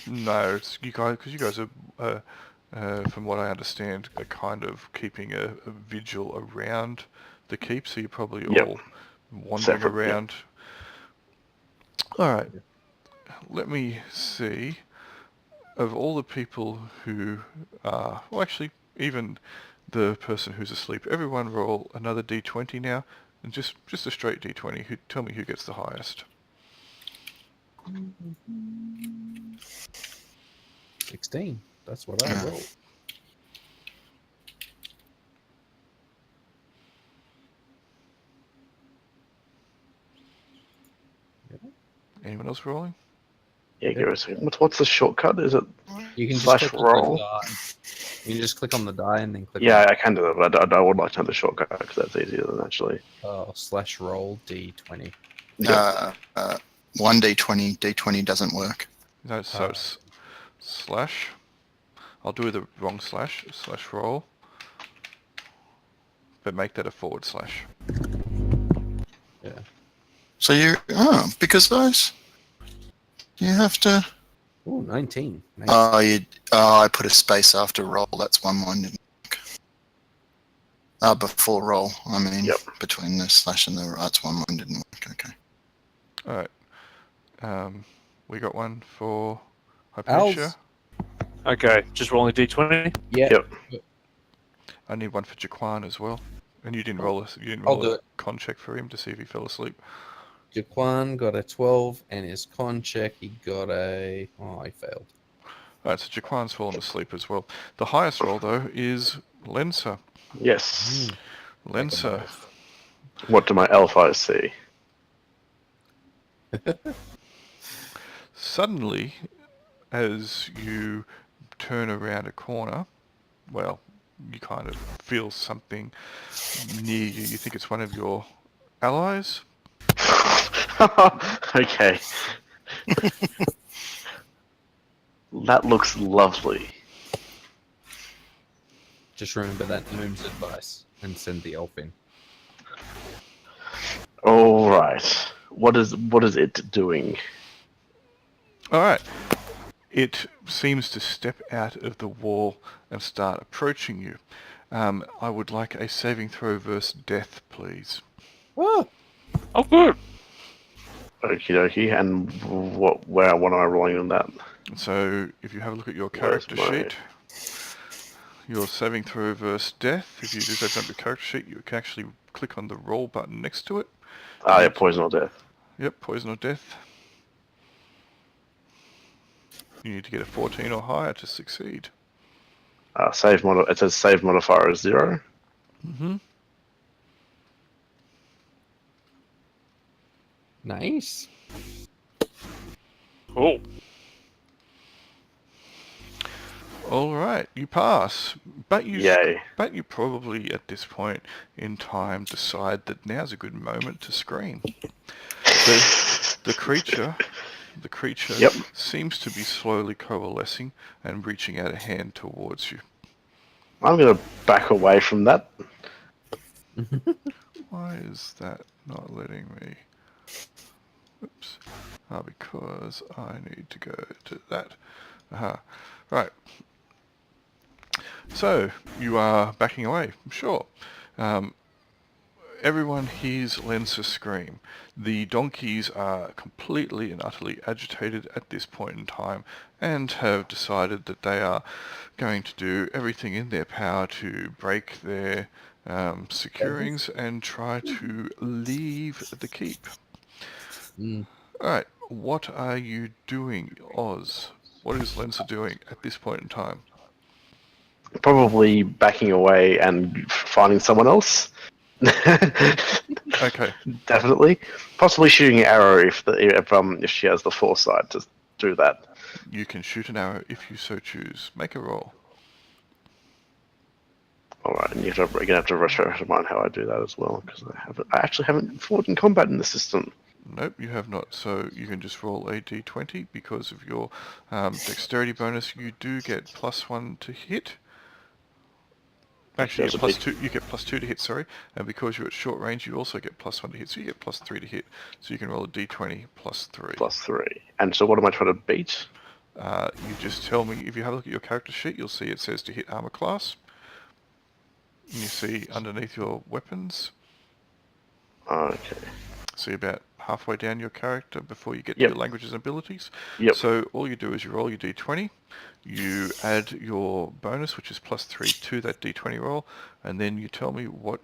No, it's you guys, because you guys are, from what I understand, are kind of keeping a vigil around the keep, so you're probably all wandering Separate, around. All right, let me see. Of all the people who are, well, actually, even the person who's asleep, everyone roll another d20 now, and just a straight d20. Tell me who gets the highest. 16. That's what I rolled. Anyone else rolling? Yeah, give us a second. What's the shortcut? Is it You can just slash click on roll? the die. You can just click on the die and then click Yeah, on I can do that, but I would like to have the shortcut because that's easier than actually. /roll d20. 1d20. D20 doesn't work. No, so it's slash. I'll do the wrong slash roll, but make that a /. Yeah. So because those, you have to. Ooh, 19. Nice. I put a space after roll. That's one mine didn't work. Before roll. I mean, between the slash and the right's one mine didn't work. Okay. All right. We got one for Hypatia. Okay, just rolling d20. Yep. I need one for Jaquan as well. And you didn't roll do a it. con check for him to see if he fell asleep. Jaquan got a 12, and his con check, he got he failed. Alright, so Jaquan's fallen asleep as well. The highest roll, though, is Lensa. Yes. Lensa. What do my elf eyes see? Suddenly, as you turn around a corner, well, you kind of feel something near you. You think it's one of your allies? Okay. That looks lovely. Just remember that Noom's advice and send the elf in. All right. What is it doing? All right. It seems to step out of the wall and start approaching you. I would like a saving throw versus death, please. Oh, Good. Okie dokie. And what am I rolling on that? So if you have a look at your Where's character my- sheet, your saving throw versus death, if you just open up your character sheet, you can actually click on the roll button next to it. Yeah, poison or death. Yep, poison or death. You need to get a 14 or higher to succeed. It says save modifier is 0. Mm-hmm. nice. Cool. All right, you pass, but you Yay. probably at this point in time decide that now's a good moment to scream. The creature seems to be slowly coalescing and reaching out a hand towards you. I'm going to back away from that. Why is that not letting me? Oops. Because I need to go to that. Aha. Right. So, you are backing away. Sure. Everyone hears Lensa scream. The donkeys are completely and utterly agitated at this point in time and have decided that they are going to do everything in their power to break their securings and try to leave the keep. Alright, what are you doing, Oz? What is Lensa doing at this point in time? Probably backing away and finding someone else. Okay, Definitely. Possibly shooting an arrow if she has the foresight to do that. you can shoot an arrow if you so choose. Make a roll. All right, and you're gonna have to remind how I do that as well, because I actually haven't fought in combat in the system. Nope, you have not. So you can just roll a d20 because of your dexterity bonus. You do get +1 to hit. Actually, you get +2. You get +2 to hit. Sorry, and because you're at short range, you also get +1 to hit. So you get +3 to hit. So you can roll a d20 +3. +3. And so, what am I trying to beat? You just tell me. If you have a look at your character sheet, you'll see it says to hit armor class. And you see underneath your weapons. Okay. So you're about halfway down your character before you get to Yep. your languages and abilities. Yep. So all you do is you roll your d20, you add your bonus, which is +3 to that d20 roll, and then you tell me what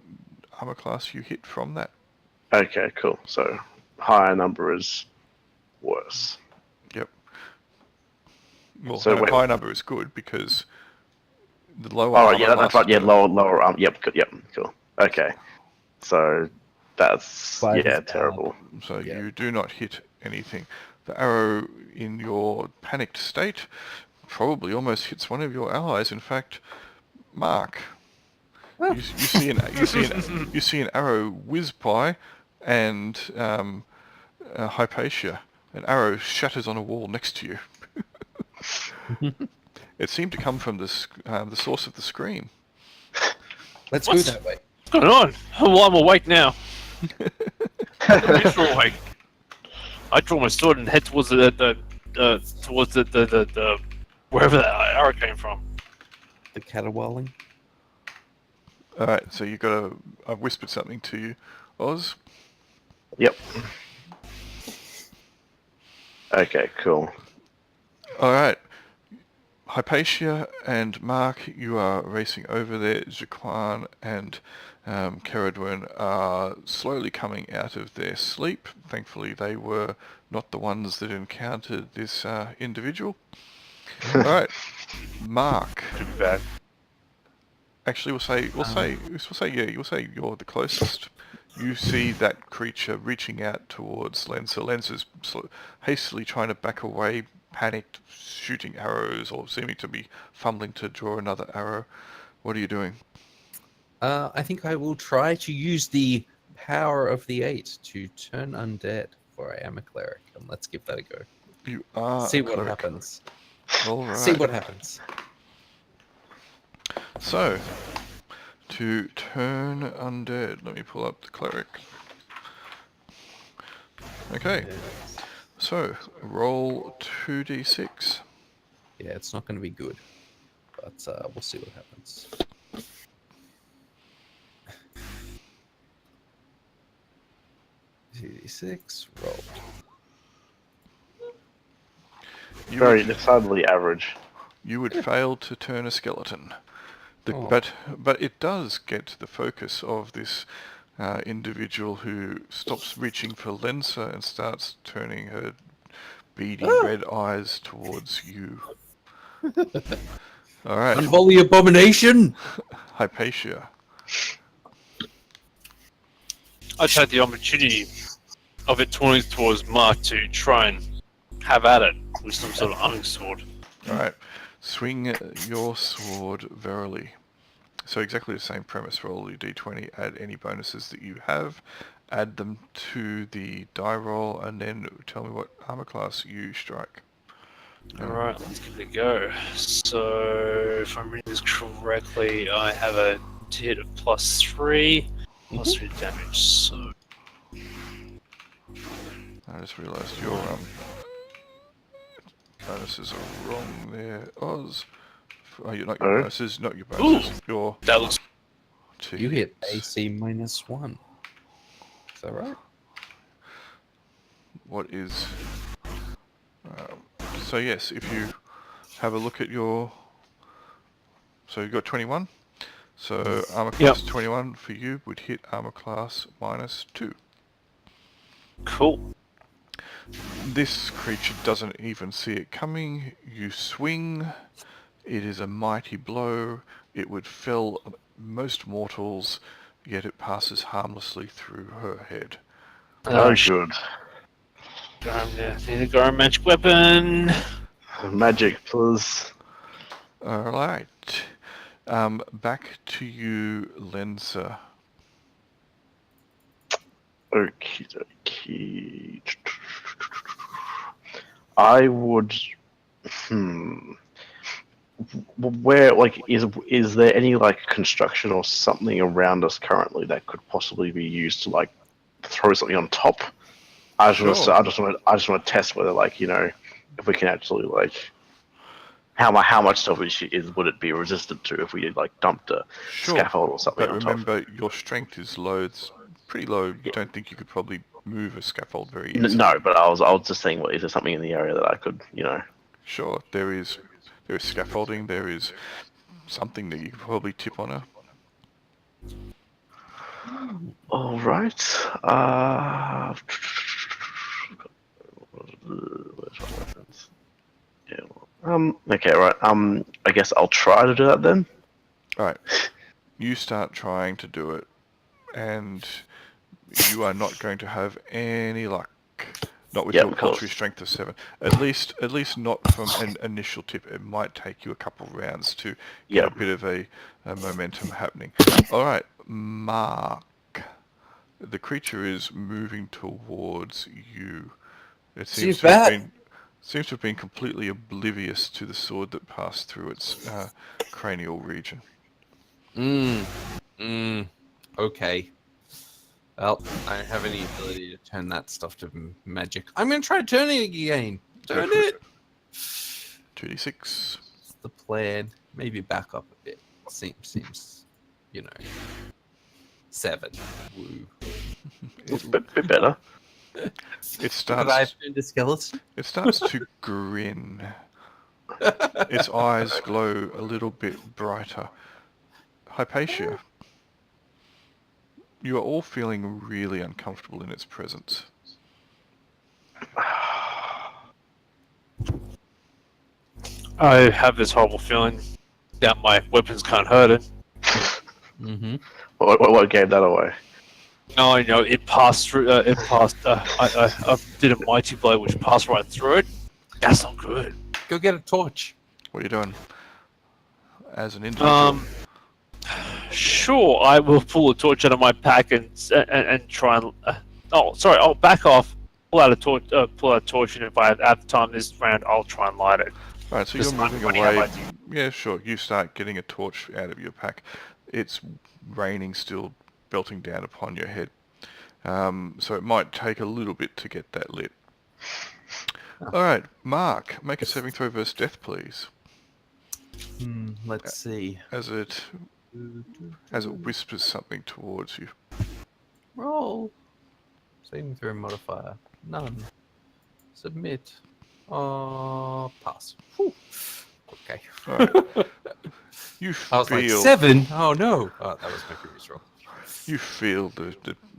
armor class you hit from that. Okay, cool. So, higher number is worse. Yep. Well, So no, wait. high number is good because the lower Oh, armor yeah, that's class right. is Yeah, better. lower arm. Yep, good. Yep, cool. Okay. So, that's, 5 is terrible. So Yeah. you do not hit anything. The arrow in your panicked state probably almost hits one of your allies. In fact, Mark, you see an arrow whiz by, and Hypatia, an arrow shatters on a wall next to you. It seemed to come from the source of the scream. Let's What? go that way. What's going on? Well, I'm awake now. You're awake. I draw my sword and head towards the wherever that arrow came from. The caterwauling. All right, so you got to. I've whispered something to you, Oz. Yep. Okay, cool. All right, Hypatia and Mark, you are racing over there. Jaquan and Caradwin are slowly coming out of their sleep. Thankfully, they were not the ones that encountered this individual. All right, Mark. Too bad. Actually, we'll say you're the closest. You see that creature reaching out towards Lensa. Lensa's hastily trying to back away, panicked, shooting arrows or seeming to be fumbling to draw another arrow. What are you doing? I think I will try to use the power of the 8 to turn undead, for I am a cleric, and let's give that a go. You are See a what cleric. happens. All right. See what happens. So, to turn undead, let me pull up the cleric. Okay, so roll 2d6. Yeah, it's not going to be good, but we'll see what happens. D6 rolled. You Very would, decidedly average. you would fail to turn a skeleton. Oh. But it does get the focus of this individual who stops reaching for Lensa and starts turning her beady red eyes towards you. All right, Unholy abomination! Hypatia. I take the opportunity of it turning towards Mark to try and have at it with some sort of iron sword. All right, swing your sword verily. So exactly the same premise. Roll your d20, add any bonuses that you have, add them to the die roll, and then tell me what armor class you strike. Alright, let's give it a go. So, if I'm reading this correctly, I have a hit of +3, Plus 3 damage, so... I just realised your bonuses are wrong there. Oz. Oh, you're not your Oh. bonuses, not your bonuses. Your That looks... You hit hits. AC -1. Is that right? What is... so yes, if you have a look at your... So you got 21. So armor class 21 for you would hit armor class -2. Cool. This creature doesn't even see it coming. You swing. It is a mighty blow. It would fell most mortals, yet it passes harmlessly through her head. Oh, good. Need a Garam magic weapon. Magic, please. Alright. Back to you, Lenza. Okie dokie. I would. Where, like, is there any like construction or something around us currently that could possibly be used to like throw something on top? I just want to test whether, like, you know, if we can actually like how much stuff would it be resistant to if we like dumped a scaffold or something but on remember, your strength is low. It's pretty low. You don't think you could probably move a scaffold very top? easily. No, but I was just saying, is there something in the area that I could, you know? Sure, there is scaffolding. There is something that you could probably tip on her. All right. Where's my weapons? Yeah. Okay. Right. I guess I'll try to do that then. Alright. You start trying to do it, and you are not going to have any luck. Not with your paltry strength of 7. At least not from an initial tip. It might take you a couple rounds to get a bit of a momentum happening. Alright, Mark. The creature is moving towards you. It seems to have been completely oblivious to the sword that passed through its cranial region. Okay. Well, I don't have any ability to turn that stuff to magic. I'm going to try turning it again. Turn it! 2d6. That's the plan. Maybe back up a bit. Seems, you know, 7. Woo. It's a bit better. It starts. Could I have turned a skeleton? It starts to grin. Its eyes glow a little bit brighter. Hypatia, you are all feeling really uncomfortable in its presence. I have this horrible feeling that my weapons can't hurt it. What gave that away? No, I know it passed through. I did a mighty blow which passed right through it. That's not good. Go get a torch. What are you doing? As an individual? Sure, I will pull a torch out of my pack and try and. I'll back off. Pull out a torch, and if I have time this round, I'll try and light it. Right, so you're moving away. Yeah, sure. You start getting a torch out of your pack. It's raining still, belting down upon your head. So it might take a little bit to get that lit. Alright, Mark, make a saving throw versus death, please. Let's see. As it whispers something towards you. Roll. Saving throw modifier. None. Submit. Pass. Whew. Okay. Alright. You I was like, feel 7? Oh no. Oh, that was my previous roll. you feel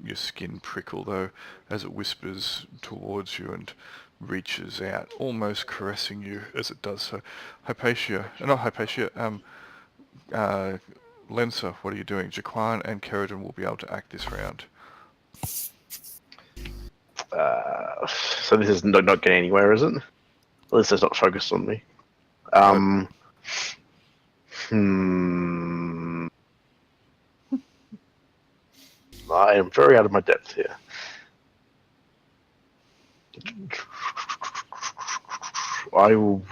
your skin prickle though as it whispers towards you and reaches out, almost caressing you as it does so. Lensa, what are you doing? Jaquan and Kerrigan will be able to act this round. So this is not getting anywhere, is it? At least it's not focused on me. I am very out of my depth here. I will.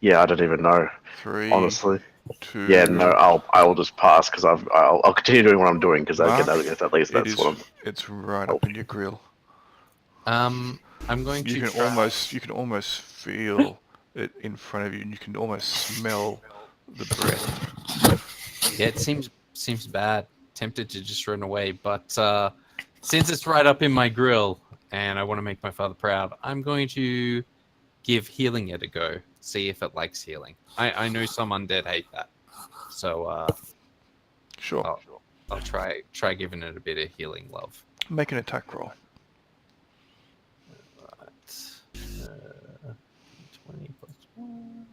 Yeah, I don't even know. 3, honestly. to... Yeah, no, I'll just pass because I'll continue doing what I'm doing because Mark, at least that's what I'm. it's right up in your grill. I'm going to try. You can almost feel it in front of you, and you can almost smell the breath. Yeah, it seems bad. Tempted to just run away, but since it's right up in my grill, and I want to make my father proud, I'm going to give healing it a go. See if it likes healing. I know some undead hate that, so Sure. I'll try giving it a bit of healing love. Make an attack roll. Right. 20 plus 1.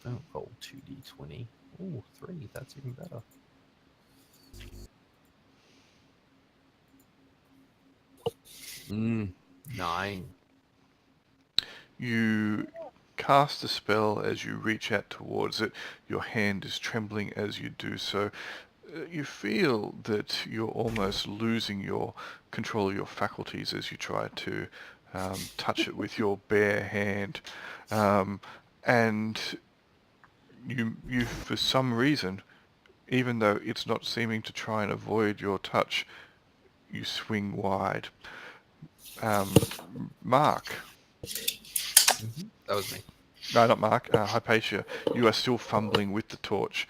Oh, roll 2d20. Oh, 3. That's even better. Mm, 9. You cast a spell as you reach out towards it. Your hand is trembling as you do so. You feel that you're almost losing your control of your faculties as you try to touch it with your bare hand. And you, for some reason, even though it's not seeming to try and avoid your touch, you swing wide. Mark. Mm-hmm. That was me. No, not Mark. Hypatia. You are still fumbling with the torch.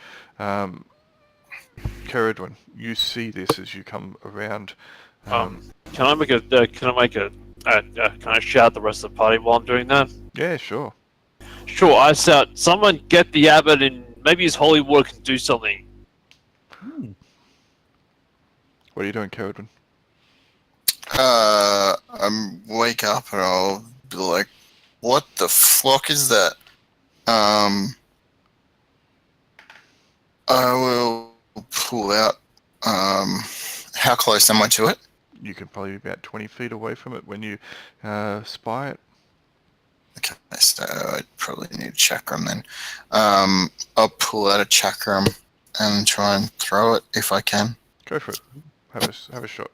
Ceridwen, you see this as you come around. Can I shout the rest of the party while I'm doing that? Yeah, sure. Sure, I shout, someone get the abbot and maybe his holy water can do something. What are you doing, Ceridwen? I'm wake up and I'll be like, what the flock is that? I will pull out, how close am I to it? You can probably be about 20 feet away from it when you spy it. Okay, so I probably need a chakram then. I'll pull out a chakram and try and throw it if I can. Go for it. Have a shot.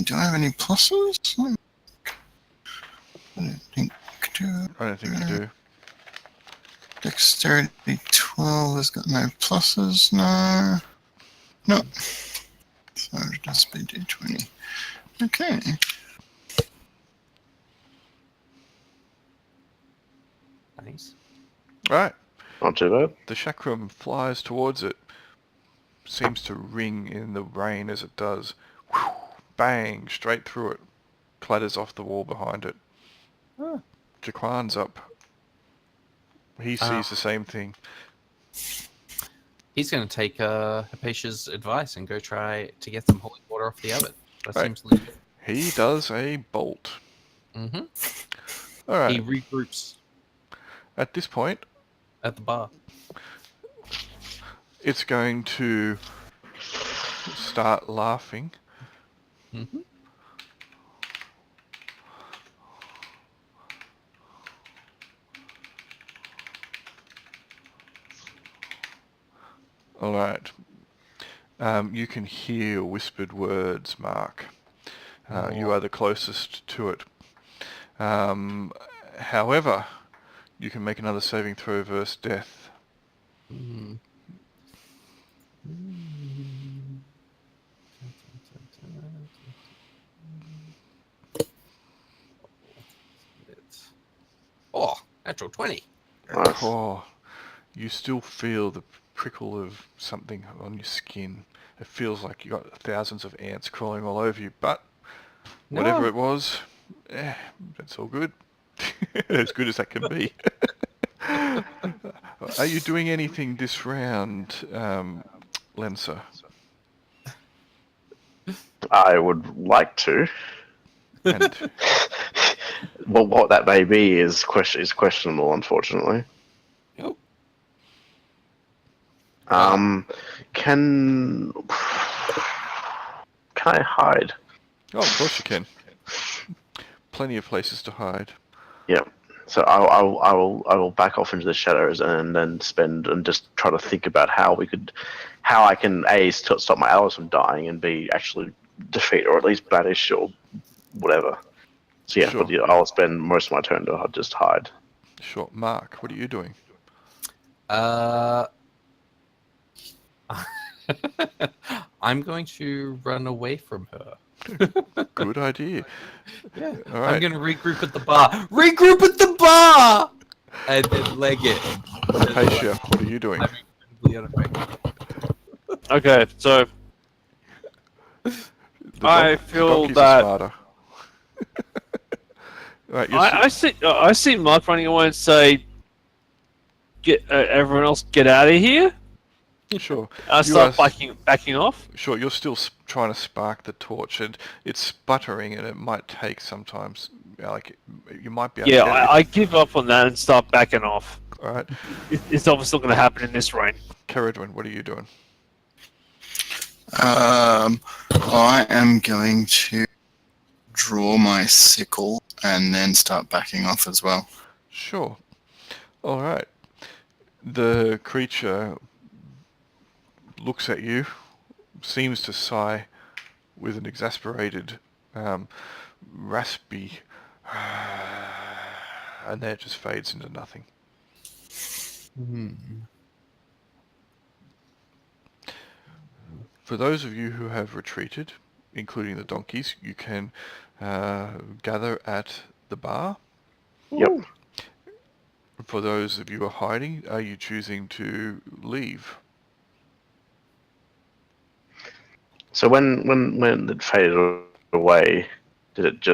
Do I have any pluses? I don't think you do. Dexterity 12 has got no pluses, no. No. So it must be D20. Okay. Nice. Right. Not too bad. The chakram flies towards it. Seems to ring in the rain as it does. Whew, bang, straight through it. Clatters off the wall behind it. Jaquan's up. He sees the same thing. He's going to take Hypatia's advice and go try to get some holy water off the abbot. That Right. seems legit. He does a bolt. Mm-hmm. All right. He regroups At this point, at the bar. it's going to start laughing. Mm-hmm. All right. You can hear whispered words, Mark. You are the closest to it. However, you can make another saving throw versus death. Mm. Oh, natural 20. Nice. Oh, you still feel the prickle of something on your skin. It feels like you got thousands of ants crawling all over you, but whatever it was, that's all good. As good as that can be. Are you doing anything this round, Lenser? I would like to. And Well, what that may be is questionable, unfortunately. Nope. Can I hide? oh, of course you can. Plenty of places to hide. Yeah. So I will back off into the shadows and then spend and just try to think about how I can A, stop my allies from dying, and B, actually defeat or at least banish or whatever. So yeah, Sure. but yeah, I'll spend most of my turn to just hide. Sure. Mark, what are you doing? I'm going to run away from her. Good idea. Yeah. All I'm right. going to regroup at the bar. Regroup at the bar! And then leg it. Acacia, what are you doing? I'm incredibly unaffected. Okay, so I The feel donkeys that- are smarter. Right, I see Mark running away and say, "Get everyone else, get out of here!" sure. I You start are- backing off. Sure, you're still trying to spark the torch, and it's sputtering, and it might take sometimes. Like you might be able Yeah, to get it. I give up on that and start backing off. All right, It's obviously not going to happen in this rain. Caradwin, what are you doing? I am going to draw my sickle and then start backing off as well. Sure. All right. The creature looks at you, seems to sigh with an exasperated, raspy, and then it just fades into nothing. For those of you who have retreated, including the donkeys, you can gather at the bar. Yep. For those of you who are hiding, are you choosing to leave? So when it faded away, did it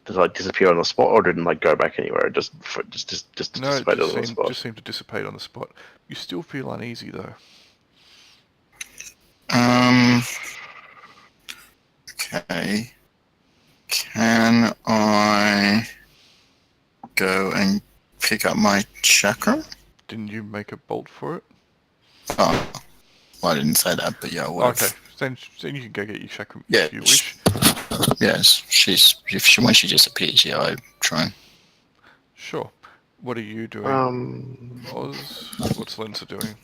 like disappear on the spot, or didn't like go back anywhere? It just No, it dissipated on the spot. just seemed to dissipate on the spot. You still feel uneasy though. Okay. Can I go and pick up my chakra? Didn't you make a bolt for it? Oh, well, I didn't say that, but yeah, whatever. Okay, then you can go get your chakra Yeah, if you wish. Yes, when she disappears, yeah, I try and... Sure. What are you doing, Oz? What's Linda doing?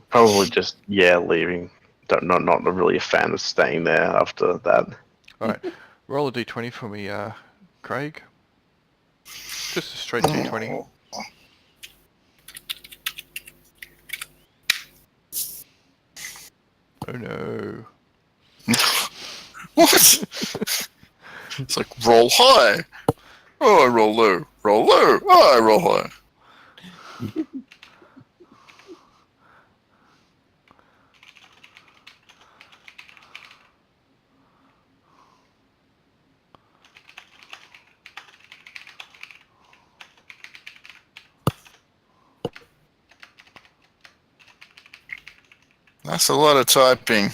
Probably just leaving. Not really a fan of staying there after that. All right, roll a d20 for me, Craig. Just a straight d20. Oh no. What? It's like, roll high. Oh, I roll low. Roll low. Oh, I roll high. That's a lot of typing.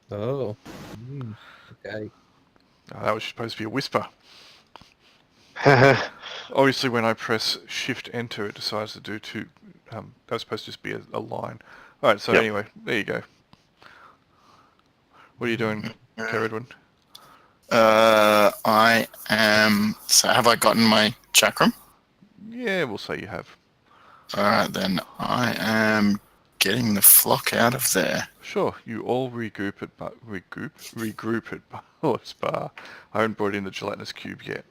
Oh. Okay. Oh, that was supposed to be a whisper. Obviously, when I press Shift Enter, it decides to do two. That was supposed to just be a line. All right. So Yep. anyway, there you go. What are you doing, Caradwin? I am... So have I gotten my chakram? Yeah, we'll say you have. Alright, then I am getting the flock out of there. Sure. You all regroup at Barlow's bar. I haven't brought in the gelatinous cube yet.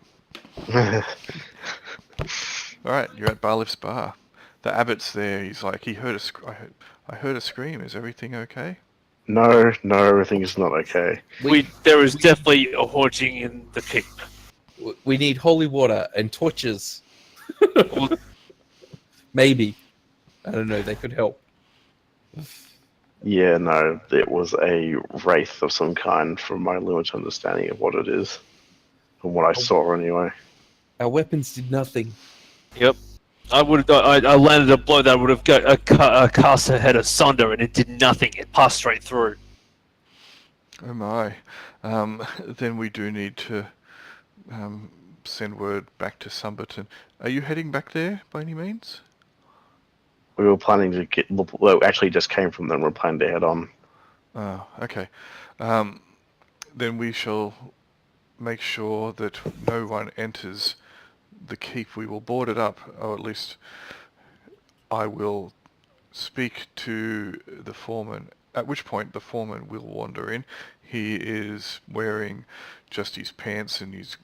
All right, you're at Barlow's bar. The abbot's there. He's like, I heard a scream. Is everything okay? No, everything is not okay. There is definitely a haunting in the pit. We need holy water and torches. Maybe. I don't know, they could help. Yeah, no, it was a wraith of some kind from my limited understanding of what it is. From what I saw anyway. Our weapons did nothing. Yep. I landed a blow that would have got cast her head asunder, and it did nothing. It passed straight through. Oh my. Then we do need to send word back to Sumberton. Are you heading back there by any means? We were planning to get... Well, actually just came from them. We're planning to head on. Oh, okay. then we shall make sure that no one enters the keep. We will board it up, or at least I will speak to the foreman, at which point the foreman will wander in. He is wearing just his pants and his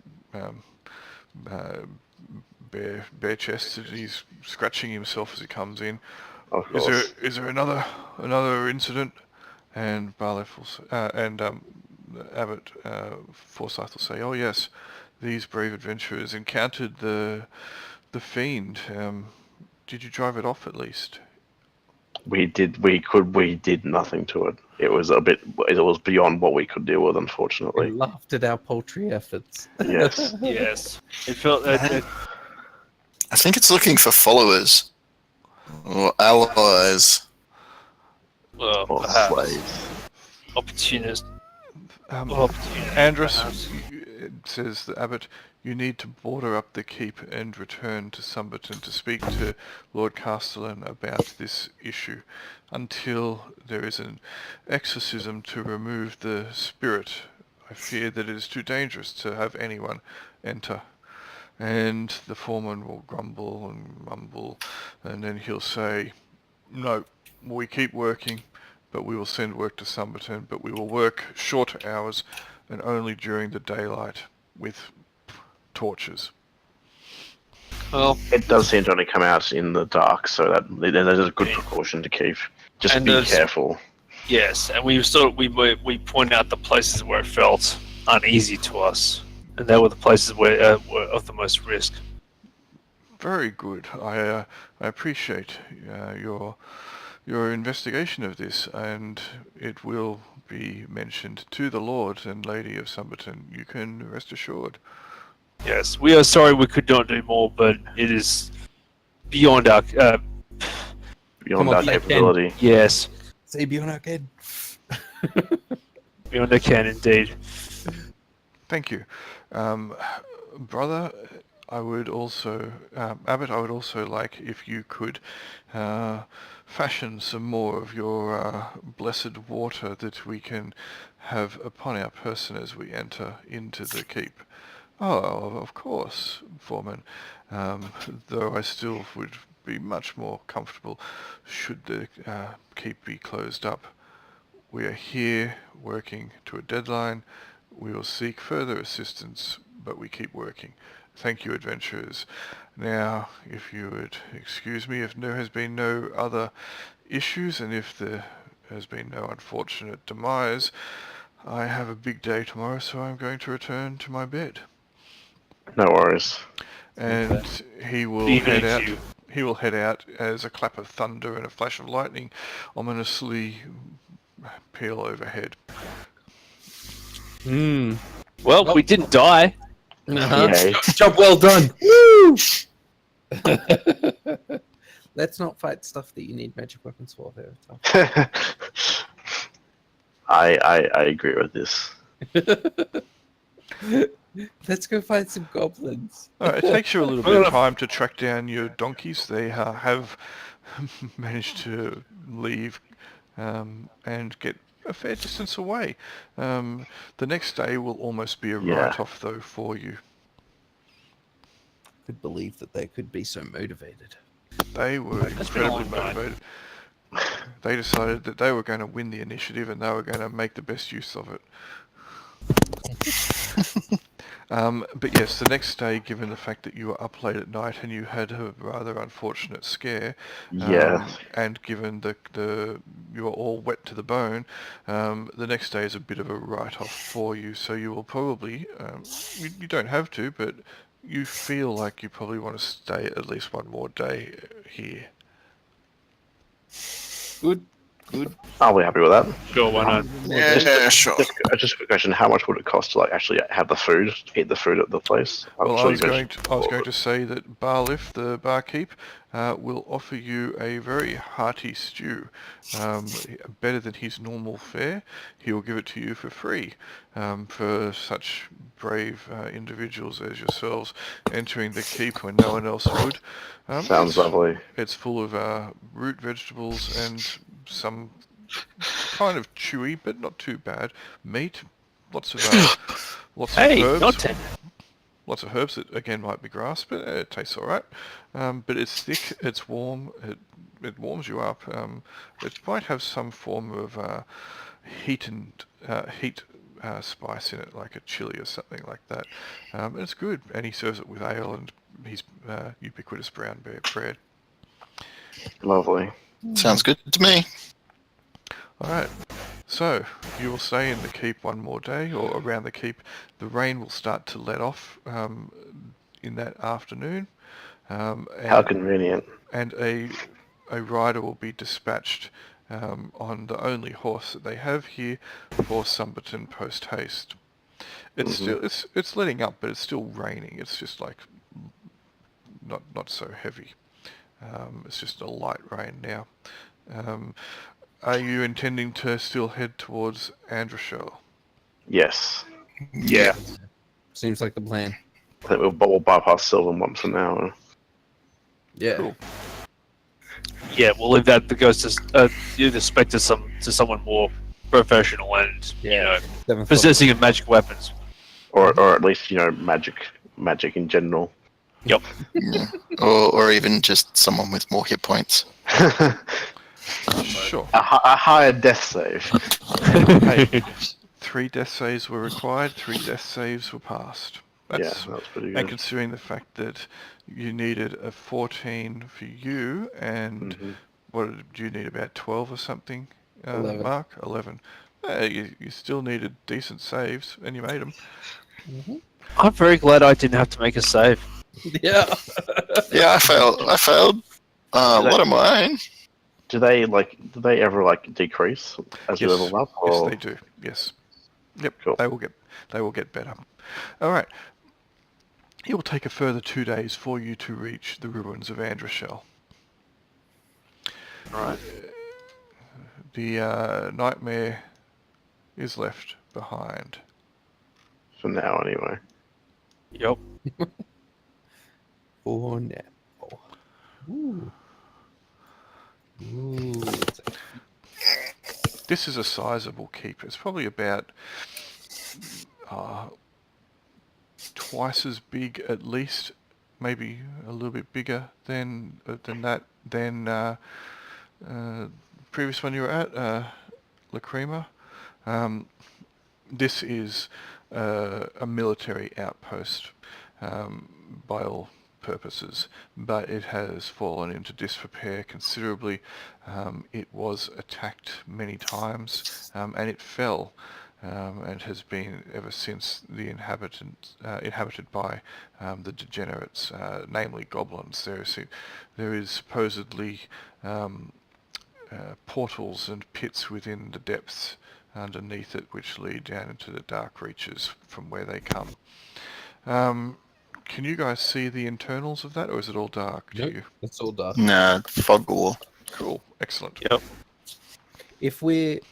bare chest, and he's scratching himself as he comes in. Of course. Is there another incident? And Barlef will and Abbot Forsyth will say, "Oh yes, these brave adventurers encountered the fiend. Did you drive it off at least?" We did nothing to it. It was beyond what we could deal with, We unfortunately. laughed at our paltry efforts. Yes. Yes. It felt I think it's looking for followers or allies. well, Or perhaps slaves. opportunist. Andrus perhaps. says the abbot, "You need to border up the keep and return to Sumberton to speak to Lord Castellan about this issue until there is an exorcism to remove the spirit. I fear that it is too dangerous to have anyone enter." And the foreman will grumble and mumble, and then he'll say, "No, we keep working, but we will send work to Sumberton, but we will work short hours and only during the daylight with torches." Well, It does seem to only come out in the dark, so that is a good precaution to keep. Just And be there's- careful. yes, and we point out the places where it felt uneasy to us, and they were the places where were of the most risk. Very good. I appreciate your investigation of this, and it will be mentioned to the Lord and Lady of Sumberton. You can rest assured. Yes, we are sorry we could not do more, but it is beyond our. Beyond on, our say capability. Yes, Say beyond our kid. beyond our can indeed. Thank you. Brother, I would also, Abbot, I would also like if you could fashion some more of your blessed water that we can have upon our person as we enter into the keep. Oh, of course, Foreman. Though I still would be much more comfortable should the keep be closed up. We are here working to a deadline. We will seek further assistance, but we keep working. Thank you, adventurers. Now, if you would excuse me, if there has been no other issues and if there has been no unfortunate demise, I have a big day tomorrow, so I'm going to return to my bed. No worries. And he will Even head if out. you- He will head out as a clap of thunder and a flash of lightning ominously peal overhead. Well, we didn't die. Yay. Job well done. Woo! Let's not fight stuff that you need magic weapons for. There. I agree with this. Let's go find some goblins. It takes you a little bit of time to track down your donkeys. They have managed to leave and get a fair distance away. The next day will almost be a Yeah. write-off, though, for you. Could believe that they could be so motivated. They were That's been a incredibly long night. motivated. They decided that they were going to win the initiative and they were going to make the best use of it. But yes, the next day, given the fact that you were up late at night and you had a rather unfortunate scare, Yeah. and given the you were all wet to the bone, the next day is a bit of a write-off for you. So you will probably, you don't have to, but you feel like you probably want to stay at least one more day here. Good. I'll be happy with that. Sure, why not? Yeah, sure. Just a quick question: how much would it cost to actually have the food, eat the food at the place? I'm Well, sure I was you going mentioned- to say that Barlif, the barkeep, will offer you a very hearty stew, better than his normal fare. He will give it to you for free, for such brave individuals as yourselves entering the keep when no one else would. Sounds lovely. It's full of root vegetables and some kind of chewy, but not too bad, meat, lots of lots of Hey, herbs. not 10. Lots of herbs that again might be grass, but it tastes all right. But it's thick, it's warm, it warms you up. It might have some form of heat spice in it, like a chili or something like that. And it's good. And he serves it with ale and his ubiquitous brown bread. Lovely. Sounds good to me. All right. So you will stay in the keep one more day, or around the keep. The rain will start to let off in that afternoon. How convenient. And a rider will be dispatched on the only horse that they have here for Sumberton post haste. It's still it's letting up, but it's still raining. It's just like not so heavy. It's just a light rain now. Are you intending to still head towards Androshell? Yes. Yeah. Seems like the plan. I think we'll bypass Sylvan once an hour. Yeah. Cool. Yeah, we'll leave that because you expect to someone more professional and Yeah. 7 o'clock. possessing of magic weapons. Or at least, magic in general. Yep. Yeah. Or even just someone with more hit points. Sure. A higher death save. Hey, 3 death saves were required, 3 death saves were passed. That's pretty And good. considering the fact that you needed a 14 for you, and what did you need, about 12 or something, 11. Mark? 11. You still needed decent saves, and you made them. I'm very glad I didn't have to make a save. Yeah. Yeah, I failed. What am I? Do they ever decrease as you Yes. level up? Yes, Or... they do. Yes. Yep. Cool. They will get better. All right. It will take a further 2 days for you to reach the ruins of Androshell. Right. The nightmare is left behind. For now, anyway. Yep. For now. Ooh. Ooh. This is a sizable keep. It's probably about twice as big, at least, maybe a little bit bigger than that. Than previous one you were at, Lukrimar. This is a military outpost by all purposes, but it has fallen into disrepair considerably. It was attacked many times, and it fell, and has been ever since inhabited by the degenerates, namely goblins. There is supposedly portals and pits within the depths underneath it, which lead down into the dark reaches from where they come. Can you guys see the internals of that, or is it all dark to Nope, you? it's all dark. Nah, fog wall. Cool, excellent. Yep.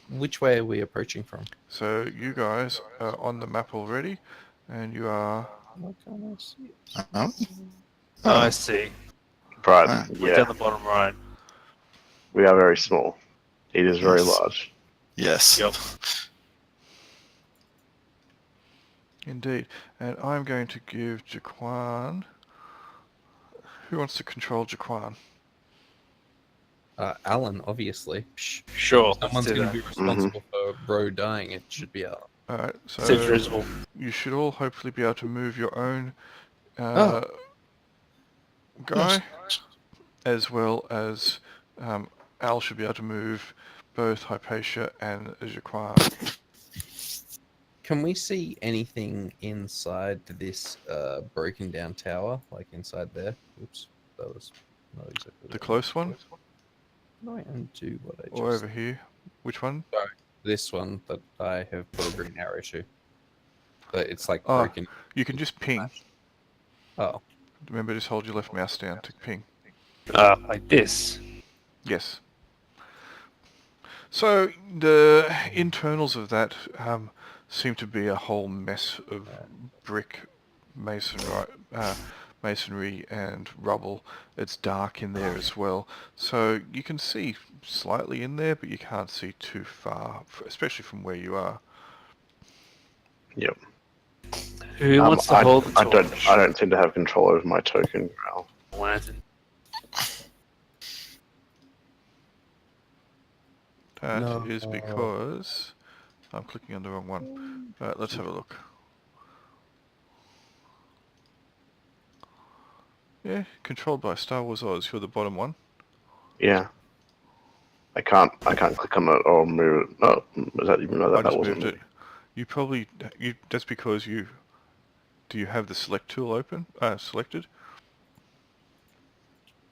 Which way are we approaching from? So you guys are on the map already, and you are... Why can't I see it? Oh. I see. Right. Ah. We're Yeah. down the bottom right. We are very small. It is very Yes. large. Yes. Yep. Indeed. And I'm going to give Jaquan... Who wants to control Jaquan? Alan, obviously. Sure. Someone's let's do going to that. be responsible for Bro dying. It should be Alan. Alright, so Seems reasonable. you should all hopefully be able to move your own Oh. guy, as well as Al should be able to move both Hypatia and Jaquan. Can we see anything inside this broken down tower? Like inside there? Oops. That was not exactly The close one, No, I undo what I just... or over here? Which one? This one that I have put a green arrow to. But it's like Oh. broken. You can just ping. Oh. Remember, just hold your left mouse down to ping. Like this. Yes. So the internals of that seem to be a whole mess of brick, masonry and rubble. It's dark in there as well. So you can see slightly in there, but you can't see too far, especially from where you are. Yep. Who wants to hold the I torch? don't seem to have control over my token growl. Lantern. That is No. because I'm clicking on the wrong one. Right, let's have a look. Yeah, controlled by StarWarsOZ. You're the bottom one. Yeah. I can't click on it or move it. No, was that even know I that just wasn't moved me? it. You probably that's because you do you have the select tool open? Selected.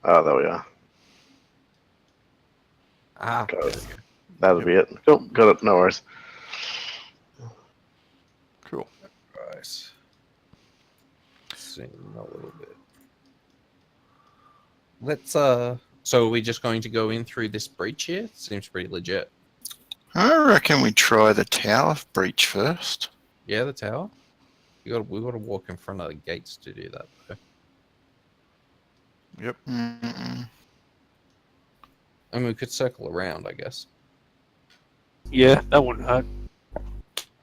Oh, there we are. Ah, Got there it. we go. That'll Yep. be it. Cool, got it. No worries. Cool. Right. Zoom a little bit. Let's So are we just going to go in through this breach here? Seems pretty legit. I reckon we try the tower breach first. Yeah, the tower. We got to walk in front of the gates to do that though. Yep. Mm-mm. I mean, we could circle around, I guess. Yeah, that wouldn't hurt.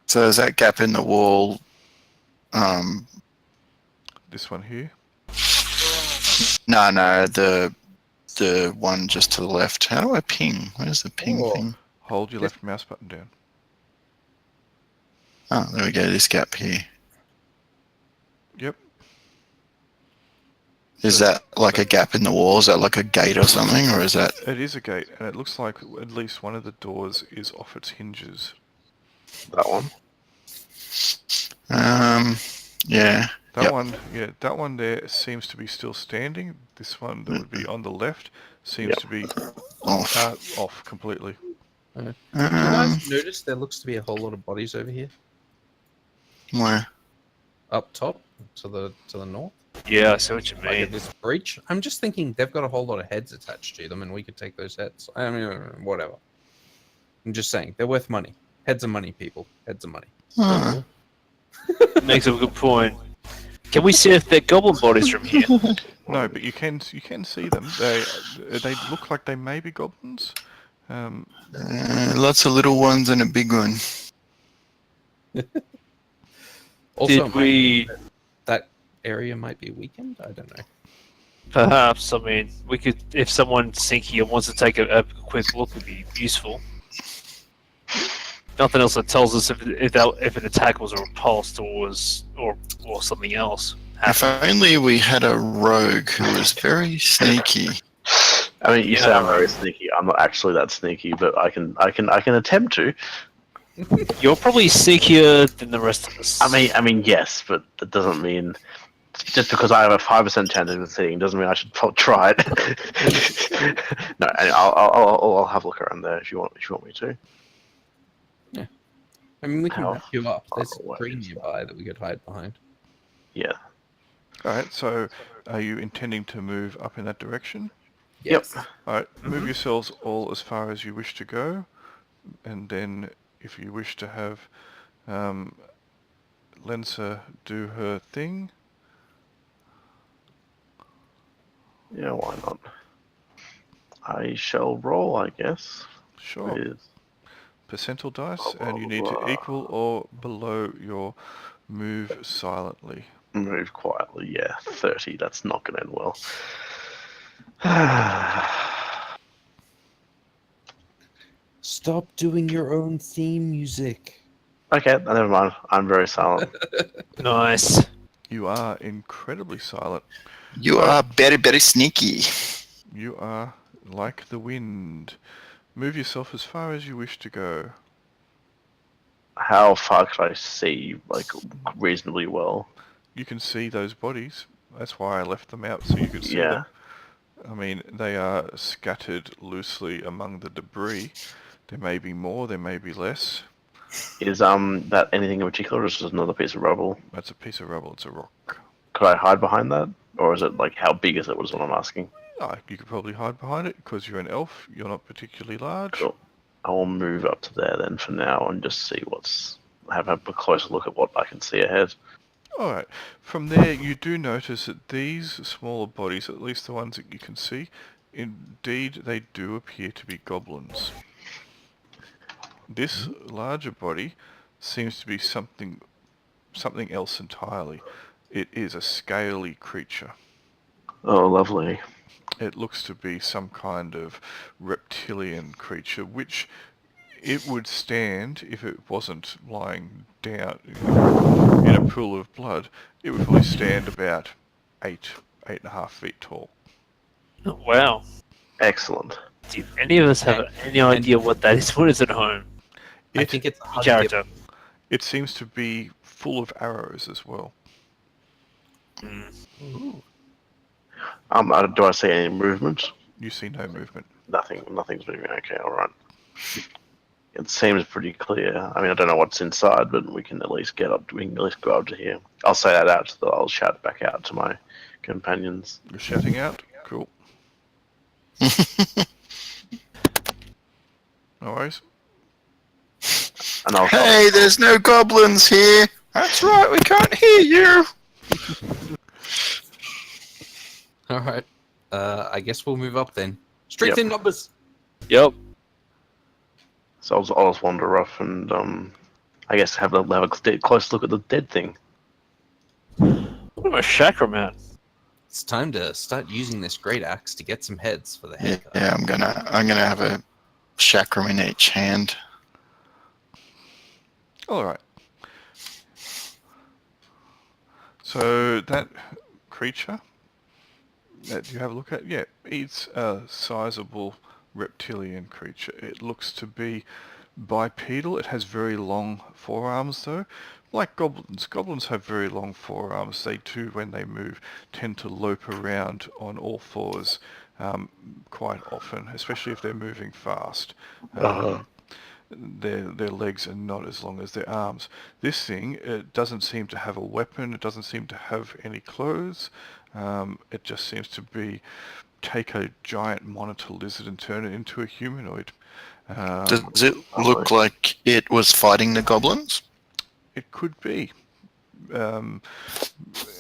So is that gap in the wall? This one here. No, the one just to the left. How do I ping? Where's the ping Oh. thing? Hold your This- left mouse button down. Oh, there we go. This gap here. Yep. Is So- that like a gap in the wall? Is that like a gate or something, or is that? It is a gate, and it looks like at least one of the doors is off its hinges. That one. Yeah. That Yep. one, yeah, that one there seems to be still standing. This one that would be on the left seems Yep. to be Off. off completely. Do you guys notice there looks to be a whole lot of bodies over here? Where? Up top to the north? Yeah, I see what you Like at mean. this breach? I'm just thinking they've got a whole lot of heads attached to them and we could take those heads. I mean, whatever. I'm just saying, they're worth money. Heads of money, people. Heads of money. Huh. Makes a good point. Can we see if they're goblin bodies from here? No, but you can see them. They look like they may be goblins. Lots of little ones and a big one. Also, Did we... that area might be weakened? I don't know. Perhaps, I mean, we could... If someone sinky wants to take a quick look, would be useful. Nothing else that tells us if an attack was a repulse or something else. If only we had a rogue who was very sneaky. I mean, you Yeah. say I'm very sneaky. I'm not actually that sneaky, but I can attempt to. You're probably sneakier than the rest of us. I mean, yes, but that doesn't mean just because I have a 5% chance of succeeding doesn't mean I should try it. No, I'll have a look around there if you want me to. I mean, we can How back you up. There's far a tree away is nearby that we could hide behind. Yeah. All right. So, are you intending to move up in that direction? Yep. All right. Move yourselves all as far as you wish to go, and then if you wish to have Lensa do her thing. Yeah, why not? I shall roll, I guess. Sure. With Percentile dice, and you need to equal or below your move silently. move quietly. Yeah, 30. That's not going to end well. Stop doing your own theme music. Okay, never mind. I'm very silent. Nice. You are incredibly silent. You are very, very sneaky. You are like the wind. Move yourself as far as you wish to go. How far could I see, like, reasonably well? You can see those bodies. That's why I left them out, so you could see Yeah. them. I mean, they are scattered loosely among the debris. There may be more, there may be less. Is that anything in particular, or is it just another piece of rubble? That's a piece of rubble, it's a rock. Could I hide behind that? Or is it, like, how big is it, was what I'm asking? Oh, you could probably hide behind it, because you're an elf, you're not particularly large. Cool. I will move up to there then for now and just see have a closer look at what I can see ahead. Alright, from there you do notice that these smaller bodies, at least the ones that you can see, indeed they do appear to be goblins. This larger body seems to be something something else entirely. It is a scaly creature. Oh, lovely. It looks to be some kind of reptilian creature, which it would stand if it wasn't lying down in a pool of blood. It would probably stand about 8.5 feet tall. Oh, wow. Excellent. Do any of us have any idea what that is? What is at home? I think it's a hug Character. It seems to be full of arrows as well. Ooh. Do I see any movement? You see no movement. Nothing's moving. Okay, all right. It seems pretty clear. I mean, I don't know what's inside, but we can at least get up. We can at least go up to here. I'll say that out. I'll shout back out to my companions. You're shouting out? Cool. No worries. And I'll Hey, there's no goblins here. That's right, we can't hear you. All right. I guess we'll move up then. Strength in numbers. Yep. So I'll just wander off and I guess have a close look at the dead thing. What am I chakram at? It's time to start using this great axe to get some heads for the head. Yeah, I'm gonna have a chakram in each hand. All right. So that creature that you have a look at, yeah, it's a sizable reptilian creature. It looks to be bipedal. It has very long forearms, though. Like goblins. Goblins have very long forearms. They too, when they move, tend to lope around on all fours quite often, especially if they're moving fast. Their legs are not as long as their arms. This thing, it doesn't seem to have a weapon. It doesn't seem to have any clothes. It just seems to be take a giant monitor lizard and turn it into a humanoid. Does it look like it was fighting the goblins? It could be.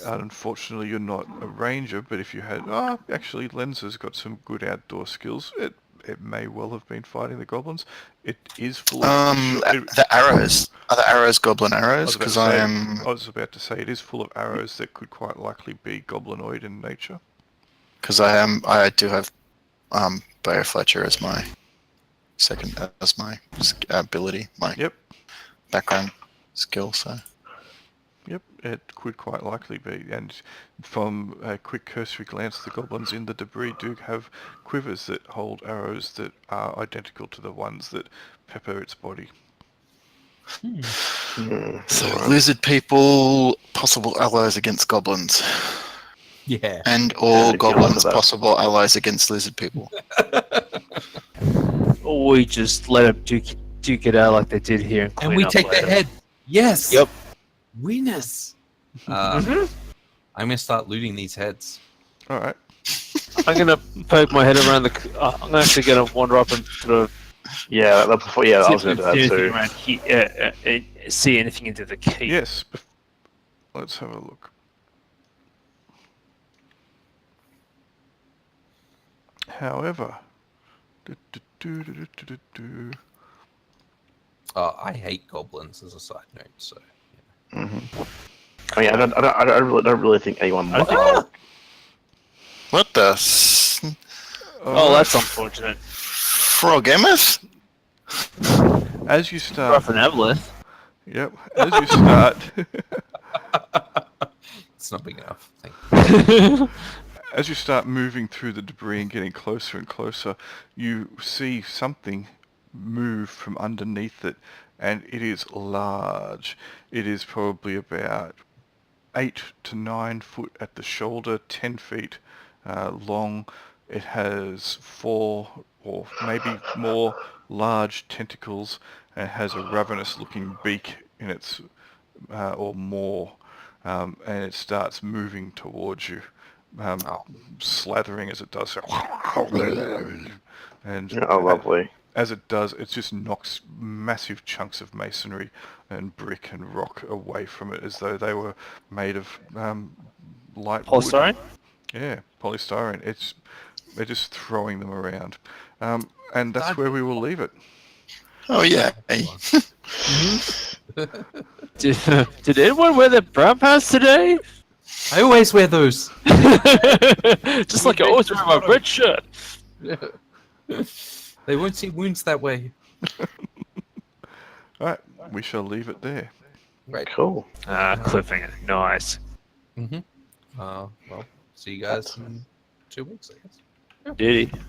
Unfortunately, you're not a ranger, but if you had... actually, Lenza's got some good outdoor skills. It may well have been fighting the goblins. It is full of... The arrows. Are the arrows goblin arrows? Because I was about to say it is full of arrows that could quite likely be goblinoid in nature. Because I do have Bear Fletcher as my second, as my ability, my background skill, so... Yep, it could quite likely be. And from a quick cursory glance, the goblins in the debris do have quivers that hold arrows that are identical to the ones that pepper its body. So lizard people, possible allies against goblins. Yeah. And all Yeah, goblins, that. possible allies against lizard people. Or we just let them duke it out like they did here and clean And we up take later. their head. Yes. Yep. Winners. I'm going to start looting these heads. All right. I'm gonna poke my head around the. I'm actually gonna wander up and sort of Yeah, I was going to do that see anything too. around here, see anything into the key. Yes. Let's have a look. However... I hate goblins as a side note, so... I mean, I don't really think anyone. What the? Oh, that's unfortunate. Frogemeth? As you start... Rough and Aboleth. Yep. As you start... It's not big enough. Thank you. As you start moving through the debris and getting closer and closer, you see something move from underneath it, and it is large. It is probably about 8 to 9 foot at the shoulder, 10 feet long. It has 4 or maybe more large tentacles, and has a ravenous-looking beak in its or more, and it starts moving towards you. Slathering as it does. And Lovely. as it does, it just knocks massive chunks of masonry and brick and rock away from it, as though they were made of light wood. Polystyrene? Yeah, polystyrene. They're just throwing them around, and that's where we will leave it. Oh yeah. Hey. Did anyone wear their brown pants today? I always wear those. Just like I always wear my red shirt. They won't see wounds that way. Alright, we shall leave it there. Right. Cool. Cliffhanger. Nice. Well, see you guys in 2 weeks, I guess. Did he?